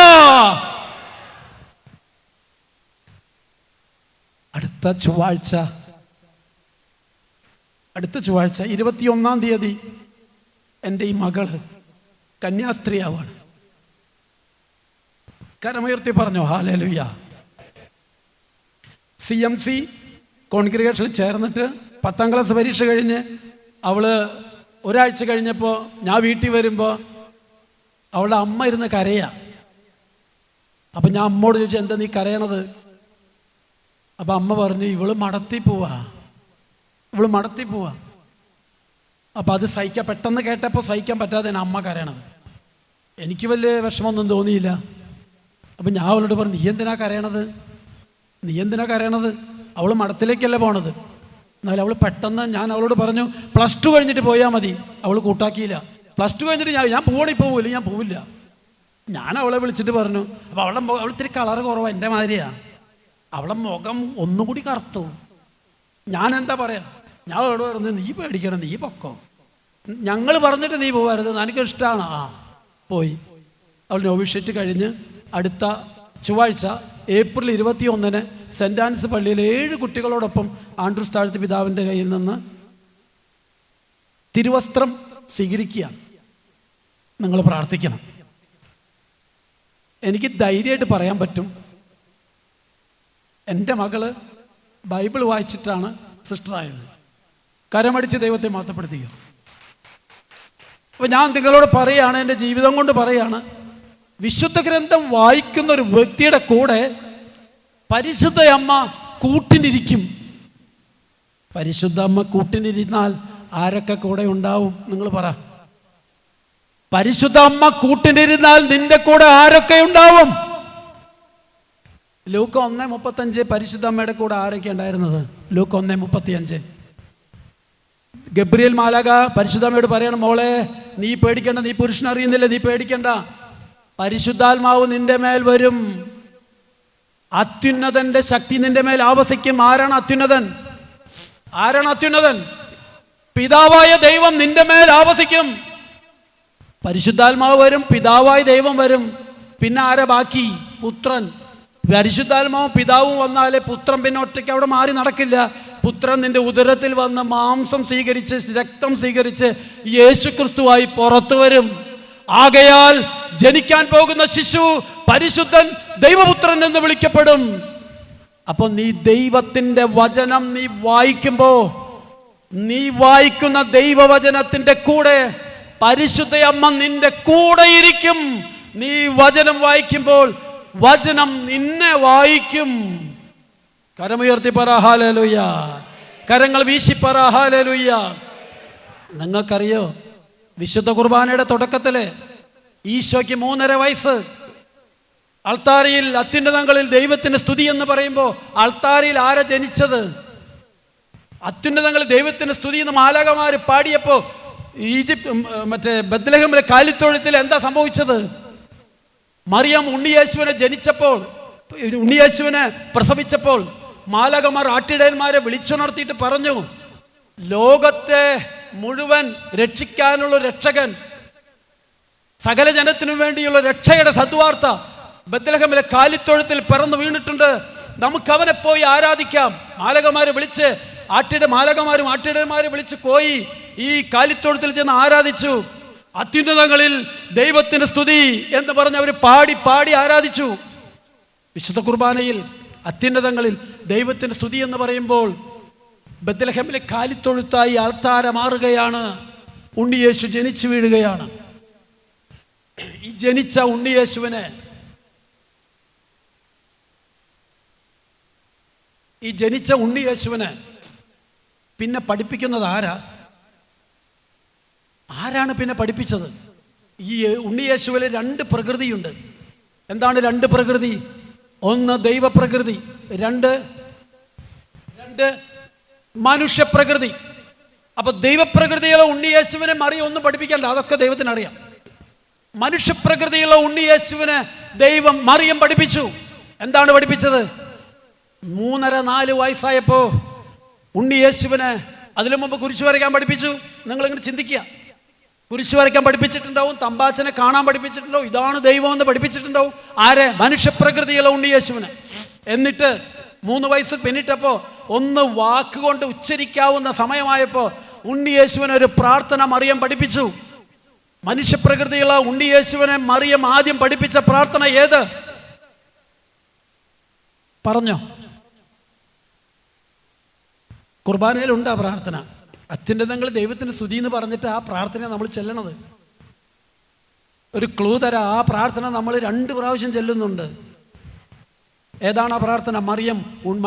അടുത്ത ചൊവ്വാഴ്ച 21-ാം തീയതി എൻ്റെ ഈ മകള് കന്യാസ്ത്രീയാവാണ്. കരമുയർത്തി പറഞ്ഞോ ഹല്ലേലൂയ. CMC കോൺഗ്രിഗേഷനിൽ ചേർന്നിട്ട് 10ാം ക്ലാസ് പരീക്ഷ കഴിഞ്ഞ് അവള് ഒരാഴ്ച കഴിഞ്ഞപ്പോൾ ഞാൻ വീട്ടിൽ വരുമ്പോൾ അവളുടെ അമ്മ ഇരുന്ന് കരയാ. അപ്പം ഞാൻ അമ്മോട് ചോദിച്ചു, എന്താ നീ കരയണത്? അപ്പം അമ്മ പറഞ്ഞു, ഇവള് മടത്തി പോവാ. അപ്പം അത് പെട്ടെന്ന് കേട്ടപ്പോൾ സഹിക്കാൻ പറ്റാതെ അമ്മ കരയണത്. എനിക്ക് വലിയ വിഷമമൊന്നും തോന്നിയില്ല. അപ്പം ഞാൻ അവളോട് പറഞ്ഞു, നീ എന്തിനാ കരയണത്? അവൾ മഠത്തിലേക്കല്ലേ പോണത്. എന്നാലും അവൾ പെട്ടെന്ന്, ഞാൻ അവളോട് പറഞ്ഞു +2 കഴിഞ്ഞിട്ട് പോയാൽ മതി. അവൾ കൂട്ടാക്കിയില്ല. +2 കഴിഞ്ഞിട്ട് ഞാൻ പോവില്ല, ഞാൻ പോവില്ല. ഞാൻ അവളെ വിളിച്ചിട്ട് പറഞ്ഞു. അപ്പോൾ അവൾ ഇത്തിരി കളറ് കുറവാണ്, എൻ്റെ മാതിരിയാണ്. അവളെ മുഖം ഒന്നുകൂടി കറുത്തു. ഞാൻ എന്താ പറയാ, ഞാൻ അവളോട് പറഞ്ഞു, നീ പേടിക്കണം, നീ പൊക്കോ, ഞങ്ങൾ പറഞ്ഞിട്ട് നീ പോകരുത്, എനിക്കിഷ്ടമാണ്. പോയി. അവൾ നോവിഷ്യേറ്റ് കഴിഞ്ഞ് അടുത്ത ചൊവ്വാഴ്ച ഏപ്രിൽ 21-ന് സെൻറ് ആൻസ് പള്ളിയിൽ 7 കുട്ടികളോടൊപ്പം ആൻഡ്രൂസ് താഴ്ത്തി പിതാവിൻ്റെ കയ്യിൽ നിന്ന് തിരുവസ്ത്രം സ്വീകരിക്കുകയാണ്. നിങ്ങൾ പ്രാർത്ഥിക്കണം. എനിക്ക് ധൈര്യമായിട്ട് പറയാൻ പറ്റും, എൻ്റെ മകള് ബൈബിൾ വായിച്ചിട്ടാണ് സിസ്റ്ററായത്. കരമടിച്ച് ദൈവത്തെ മഹത്വപ്പെടുത്തുക. അപ്പോൾ ഞാൻ നിങ്ങളോട് പറയുകയാണ്, എൻ്റെ ജീവിതം കൊണ്ട് പറയുകയാണ്, വിശുദ്ധ ഗ്രന്ഥം വായിക്കുന്ന ഒരു വ്യക്തിയുടെ കൂടെ പരിശുദ്ധ അമ്മ കൂട്ടിനിരിക്കും. പരിശുദ്ധ അമ്മ കൂട്ടിനിരുന്നാൽ ആരൊക്കെ കൂടെ ഉണ്ടാവും? നിങ്ങൾ പറ. പരിശുദ്ധ അമ്മ കൂട്ടിനിരുന്നാൽ നിന്റെ കൂടെ ആരൊക്കെ ഉണ്ടാവും? ലൂക്ക 1:35 പരിശുദ്ധ അമ്മയുടെ കൂടെ ആരൊക്കെ ഉണ്ടായിരുന്നത്? ലൂക്ക 1:35 ഗബ്രിയേൽ മാലാഖ പരിശുദ്ധ അമ്മയോട് പറയണം, മോളെ നീ പേടിക്കണ്ട, നീ പുരുഷനെ അറിയുന്നില്ല, നീ പേടിക്കണ്ട. പരിശുദ്ധാത്മാവ് നിന്റെ മേൽ വരും. അത്യുന്നതന്റെ ശക്തി നിന്റെ മേൽ ആവസിക്കും. ആരാണ് അത്യുന്നതൻ? ആരാണ് അത്യുന്നതൻ? പിതാവായ ദൈവം നിന്റെ മേൽ ആവസിക്കും. പരിശുദ്ധാത്മാവ് വരും, പിതാവായ ദൈവം വരും. പിന്നെ ആരാ ബാക്കി? പുത്രൻ. പരിശുദ്ധാത്മാവും പിതാവും വന്നാലേ പുത്രൻ പിന്നെ ഒറ്റയ്ക്ക് അവിടെ മാറി നടക്കില്ല. പുത്രൻ നിന്റെ ഉദരത്തിൽ വന്ന് മാംസം സ്വീകരിച്ച് രക്തം സ്വീകരിച്ച് യേശുക്രിസ്തുവായി പുറത്തു വരും. ആകയാൽ ജനിക്കാൻ പോകുന്ന ശിശു പരിശുദ്ധൻ ദൈവപുത്രൻ എന്ന് വിളിക്കപ്പെടും. അപ്പൊ നീ ദൈവത്തിന്റെ വചനം നീ വായിക്കുമ്പോ, നീ വായിക്കുന്ന ദൈവവചനത്തിന്റെ കൂടെ പരിശുദ്ധ അമ്മ നിന്റെ കൂടെ ഇരിക്കും. നീ വചനം വായിക്കുമ്പോൾ വചനം നിന്നെ വായിക്കും. കരമുയർത്തി പറ ഹല്ലേലൂയ. കരങ്ങൾ വീശി പറ ഹല്ലേലൂയ. നിങ്ങൾക്കറിയോ, വിശുദ്ധ കുർബാനയുടെ തുടക്കത്തില് ഈശോയ്ക്ക് 3.5 വയസ്സ്. അൾത്താരയിൽ അത്യുന്നതങ്ങളിൽ ദൈവത്തിന് സ്തുതി എന്ന് പറയുമ്പോൾ അൾത്താരയിൽ ആരാ ജനിച്ചത്? അത്യുന്നതങ്ങളിൽ ദൈവത്തിന് സ്തുതി എന്ന് മാലാഖമാര് പാടിയപ്പോ ബത്ലഹേമിലെ കാലിത്തൊഴുത്തിൽ എന്താ സംഭവിച്ചത്? മറിയം ഉണ്ണിയേശുവിനെ ജനിച്ചപ്പോൾ, ഉണ്ണിയേശുവിനെ പ്രസവിച്ചപ്പോൾ മാലാഖമാർ ആട്ടിടയന്മാരെ വിളിച്ചുണർത്തിയിട്ട് പറഞ്ഞു, ലോകത്തെ മുഴുവൻ രക്ഷിക്കാനുള്ള രക്ഷകൻ, സകല ജനത്തിനു വേണ്ടിയുള്ള രക്ഷയുടെ സദ്വാർത്ത ബത്ലഹേമിലെ കാലിത്തൊഴുത്തിൽ പിറന്നു വീണിട്ടുണ്ട്. നമുക്ക് അവനെ പോയി ആരാധിക്കാം. മാലാഖമാരെ വിളിച്ച് മാലാഖമാരും ആട്ടിടയന്മാരെ വിളിച്ച് പോയി ഈ കാലിത്തൊഴുത്തിൽ ചെന്ന് ആരാധിച്ചു. അത്യുന്നതങ്ങളിൽ ദൈവത്തിന് സ്തുതി എന്ന് പറഞ്ഞ് അവർ പാടി പാടി ആരാധിച്ചു. വിശുദ്ധ കുർബാനയിൽ അത്യുന്നതങ്ങളിൽ ദൈവത്തിന് സ്തുതി എന്ന് പറയുമ്പോൾ ബത്ലഹേമിലെ കാലിത്തൊഴുത്തായി ആൾത്താര മാറുകയാണ്. ഉണ്ണിയേശു ജനിച്ചു വീഴുകയാണ്. ഈ ജനിച്ച ഉണ്ണിയേശുവിനെ പിന്നെ പഠിപ്പിക്കുന്നത് ആരാണ് പിന്നെ പഠിപ്പിച്ചത്? ഈ ഉണ്ണിയേശുവിലെ 2 പ്രകൃതിയുണ്ട്. എന്താണ് 2 പ്രകൃതി? ഒന്ന് ദൈവപ്രകൃതി, 2 മനുഷ്യപ്രകൃതി. അപ്പൊ ദൈവപ്രകൃതിയുള്ള ഉണ്ണിയേശുവിനെ മറിയം ഒന്നും പഠിപ്പിക്കണ്ട, അതൊക്കെ ദൈവത്തിന് അറിയാം. മനുഷ്യപ്രകൃതിയുള്ള ഉണ്ണിയേശുവിനെ മറിയം പഠിപ്പിച്ചു. എന്താണ് പഠിപ്പിച്ചത്? 3.5-4 വയസ്സായപ്പോ ഉണ്ണിയേശുവിനെ അതിനു മുമ്പ് കുരിശു വരയ്ക്കാൻ പഠിപ്പിച്ചു. നിങ്ങളിങ്ങനെ ചിന്തിക്കുക, കുരിശു വരയ്ക്കാൻ പഠിപ്പിച്ചിട്ടുണ്ടാവും, തമ്പാച്ചനെ കാണാൻ പഠിപ്പിച്ചിട്ടുണ്ടാവും, ഇതാണ് ദൈവം എന്ന് പഠിപ്പിച്ചിട്ടുണ്ടാവും. ആരെ? മനുഷ്യപ്രകൃതിയുള്ള ഉണ്ണിയേശുവിനെ. എന്നിട്ട് 3 വയസ്സ് പിന്നിട്ടപ്പോ ഒന്ന് വാക്കുകൊണ്ട് ഉച്ചരിക്കാവുന്ന സമയമായപ്പോ ഉണ്ണിയേശുവിനെ ഒരു പ്രാർത്ഥന മറിയം പഠിപ്പിച്ചു. മനുഷ്യപ്രകൃതിയുള്ള ഉണ്ണിയേശുവിനെ മറിയം ആദ്യം പഠിപ്പിച്ച പ്രാർത്ഥന ഏത്? പറഞ്ഞോ? കുർബാനയിലുണ്ട് ആ പ്രാർത്ഥന. അത്യുന്നതങ്ങൾ ദൈവത്തിന് സ്തുതി എന്ന് പറഞ്ഞിട്ട് ആ പ്രാർത്ഥന നമ്മൾ ചെല്ലണത്. ഒരു ക്ലൂ തരാം, ആ പ്രാർത്ഥന നമ്മൾ 2 പ്രാവശ്യം ചെല്ലുന്നുണ്ട്. ഏതാണ് ആ പ്രാർത്ഥന? മറിയം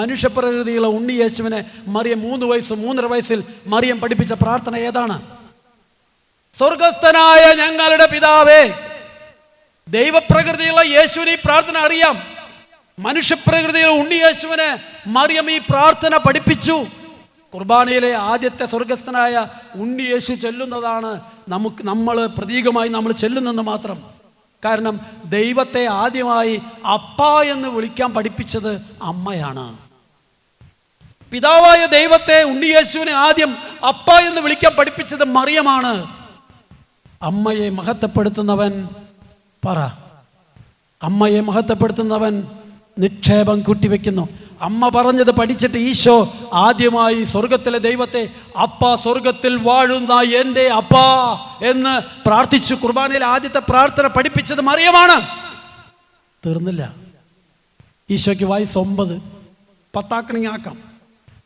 മനുഷ്യപ്രകൃതിയുള്ള ഉണ്ണിയേശുവിനെ മറിയം 3 വയസ്സ് 3.5 വയസ്സിൽ മറിയം പഠിപ്പിച്ച പ്രാർത്ഥന ഏതാണ്? സ്വർഗസ്ഥനായ ഞങ്ങളുടെ പിതാവേ. ദൈവപ്രകൃതിയുള്ള യേശുവിന് ഈ പ്രാർത്ഥന അറിയാം. മനുഷ്യപ്രകൃതിയുള്ള ഉണ്ണിയേശുവിനെ മറിയം ഈ പ്രാർത്ഥന പഠിപ്പിച്ചു. കുർബാനയിലെ ആദ്യത്തെ സ്വർഗസ്ഥനായ ഉണ്ണിയേശു ചൊല്ലുന്നതാണ് നമ്മൾ പ്രതീകമായി നമ്മൾ ചെല്ലുന്നെന്ന് മാത്രം. കാരണം ദൈവത്തെ ആദ്യമായി അപ്പ എന്ന് വിളിക്കാൻ പഠിപ്പിച്ചത് അമ്മയാണ്. പിതാവായ ദൈവത്തെ ഉണ്ണിയേശുവിനെ ആദ്യം അപ്പ എന്ന് വിളിക്കാൻ പഠിപ്പിച്ചത് മറിയമാണ്. അമ്മയെ മഹത്വപ്പെടുത്തുന്നവൻ പറ, അമ്മയെ മഹത്വപ്പെടുത്തുന്നവൻ നിക്ഷേപം കൂട്ടിവെക്കുന്നു. അമ്മ പറഞ്ഞത് പഠിച്ചിട്ട് ഈശോ ആദ്യമായി സ്വർഗത്തിലെ ദൈവത്തെ അപ്പ, സ്വർഗത്തിൽ വാഴുന്ന എൻ്റെ അപ്പ എന്ന് പ്രാർത്ഥിച്ചു. കുർബാനയിൽ ആദ്യത്തെ പ്രാർത്ഥന പഠിപ്പിച്ചത് മറിയമാണ്. തീർന്നില്ല. ഈശോയ്ക്ക് വയസ്സ് 9, 10 ആക്കാം.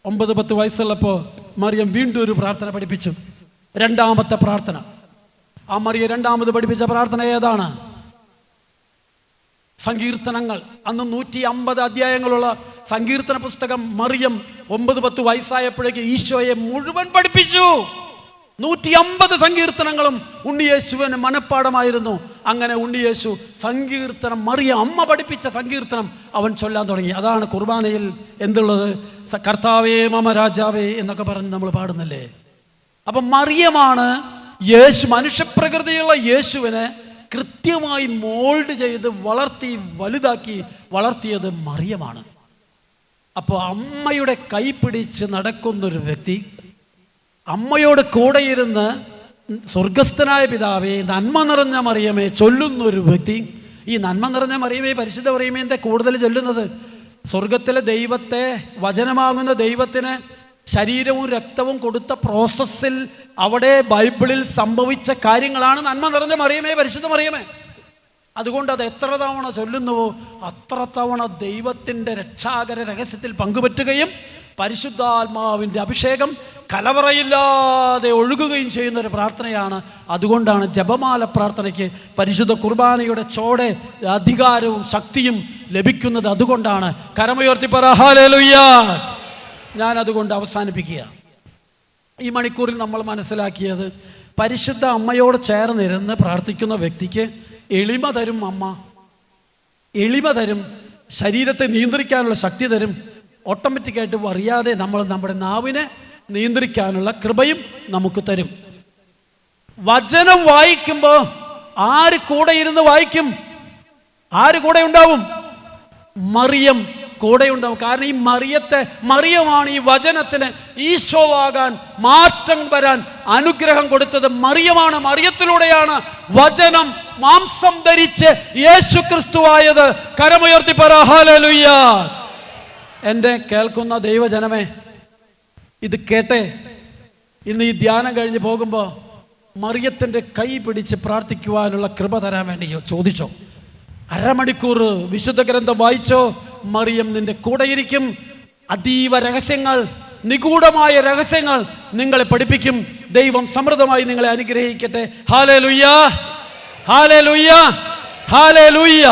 9-10 വയസ്സുള്ളപ്പോൾ മറിയം വീണ്ടും ഒരു പ്രാർത്ഥന പഠിപ്പിച്ചു. 2ാമത്തെ പ്രാർത്ഥന. ആ മറിയം 2ാമത് പഠിപ്പിച്ച പ്രാർത്ഥന ഏതാണ്? സങ്കീർത്തനങ്ങൾ. അന്ന് 150 അധ്യായങ്ങളുള്ള സങ്കീർത്തന പുസ്തകം മറിയം 9-10 വയസ്സായപ്പോഴേക്ക് ഈശോയെ മുഴുവൻ പഠിപ്പിച്ചു. 150 സങ്കീർത്തനങ്ങളും ഉണ്ണിയേശുവിന് മനഃപ്പാടമായിരുന്നു. അങ്ങനെ ഉണ്ണിയേശു സങ്കീർത്തനം, മറിയം അമ്മ പഠിപ്പിച്ച സങ്കീർത്തനം അവൻ ചൊല്ലാൻ തുടങ്ങി. അതാണ് കുർബാനയിൽ എന്തുള്ളത്? കർത്താവേ മമ രാജാവേ എന്നൊക്കെ പറഞ്ഞ് നമ്മൾ പാടുന്നില്ലേ. അപ്പം മറിയമാണ് മനുഷ്യപ്രകൃതിയുള്ള യേശുവിനെ കൃത്യമായി മോൾഡ് ചെയ്ത് വളർത്തി വലുതാക്കി വളർത്തിയത് മറിയമാണ്. അപ്പോൾ അമ്മയുടെ കൈ പിടിച്ച് നടക്കുന്നൊരു വ്യക്തി, അമ്മയോട് കൂടെയിരുന്ന് സ്വർഗസ്ഥനായ പിതാവേ നന്മ നിറഞ്ഞ മറിയമേ ചൊല്ലുന്നൊരു വ്യക്തി, ഈ നന്മ നിറഞ്ഞ മറിയമേ പരിശുദ്ധ മറിയമേ എന്താ കൂടുതൽ ചൊല്ലുന്നത്? സ്വർഗത്തിലെ ദൈവത്തെ, വചനമാകുന്ന ദൈവത്തിന് ശരീരവും രക്തവും കൊടുത്ത പ്രോസസ്സിൽ അവിടെ ബൈബിളിൽ സംഭവിച്ച കാര്യങ്ങളാണ് നന്മ നിറഞ്ഞ മറിയമേ പരിശുദ്ധ മറിയമേ. അതുകൊണ്ട് അത് എത്ര തവണ ചൊല്ലുന്നുവോ അത്ര തവണ ദൈവത്തിൻ്റെ രക്ഷാകര രഹസ്യത്തിൽ പങ്കുപറ്റുകയും പരിശുദ്ധാത്മാവിൻ്റെ അഭിഷേകം കലവറയില്ലാതെ ഒഴുകുകയും ചെയ്യുന്നൊരു പ്രാർത്ഥനയാണ്. അതുകൊണ്ടാണ് ജപമാല പ്രാർത്ഥനയ്ക്ക് പരിശുദ്ധ കുർബാനയുടെ ചോടെ അധികാരവും ശക്തിയും ലഭിക്കുന്നത്. അതുകൊണ്ടാണ്. കരമുയർത്തി പറ ഹല്ലേലൂയ. ഞാനതുകൊണ്ട് അവസാനിപ്പിക്കുക. ഈ മണിക്കൂറിൽ നമ്മൾ മനസ്സിലാക്കിയത്, പരിശുദ്ധ അമ്മയോട് ചേർന്നിരുന്ന് പ്രാർത്ഥിക്കുന്ന വ്യക്തിക്ക് എളിമ തരും അമ്മ, എളിമ തരും, ശരീരത്തെ നിയന്ത്രിക്കാനുള്ള ശക്തി തരും. ഓട്ടോമാറ്റിക്കായിട്ട് അറിയാതെ നമ്മൾ നമ്മുടെ നാവിനെ നിയന്ത്രിക്കാനുള്ള കൃപയും നമുക്ക് തരും. വചനം വായിക്കുമ്പോൾ ആര് കൂടെ ഇരുന്ന് വായിക്കും? ആര് കൂടെ ഉണ്ടാവും? മറിയം കൂടെ ഉണ്ടാവും. കാരണം ഈ മറിയമാണ് ഈ വചനത്തിന് ഈശോവാകാൻ, മാറ്റം വരാൻ അനുഗ്രഹം കൊടുത്തത് മറിയമാണ്. മറിയത്തിലൂടെയാണ് വചനം മാംസം ധരിച്ച് യേശു ക്രിസ്തുവായത്. കരമുയർത്തി പറ ഹല്ലേലൂയ. എൻ്റെ കേൾക്കുന്ന ദൈവജനമേ, ഇത് കേട്ടെ. ഇന്ന് ഈ ധ്യാനം കഴിഞ്ഞ് പോകുമ്പോൾ മറിയത്തിൻ്റെ കൈ പിടിച്ച് പ്രാർത്ഥിക്കുവാനുള്ള കൃപ തരാൻ വേണ്ടി ചോദിച്ചോ. അരമണിക്കൂർ വിശുദ്ധ ഗ്രന്ഥം വായിച്ചോ. മറിയം നിന്റെ കൂടെയിരിക്കും. അതീവ രഹസ്യങ്ങൾ, നിഗൂഢമായ രഹസ്യങ്ങൾ നിങ്ങളെ പഠിപ്പിക്കും. ദൈവം സമൃദ്ധമായി നിങ്ങളെ അനുഗ്രഹിക്കട്ടെ. Hallelujah, hallelujah, hallelujah.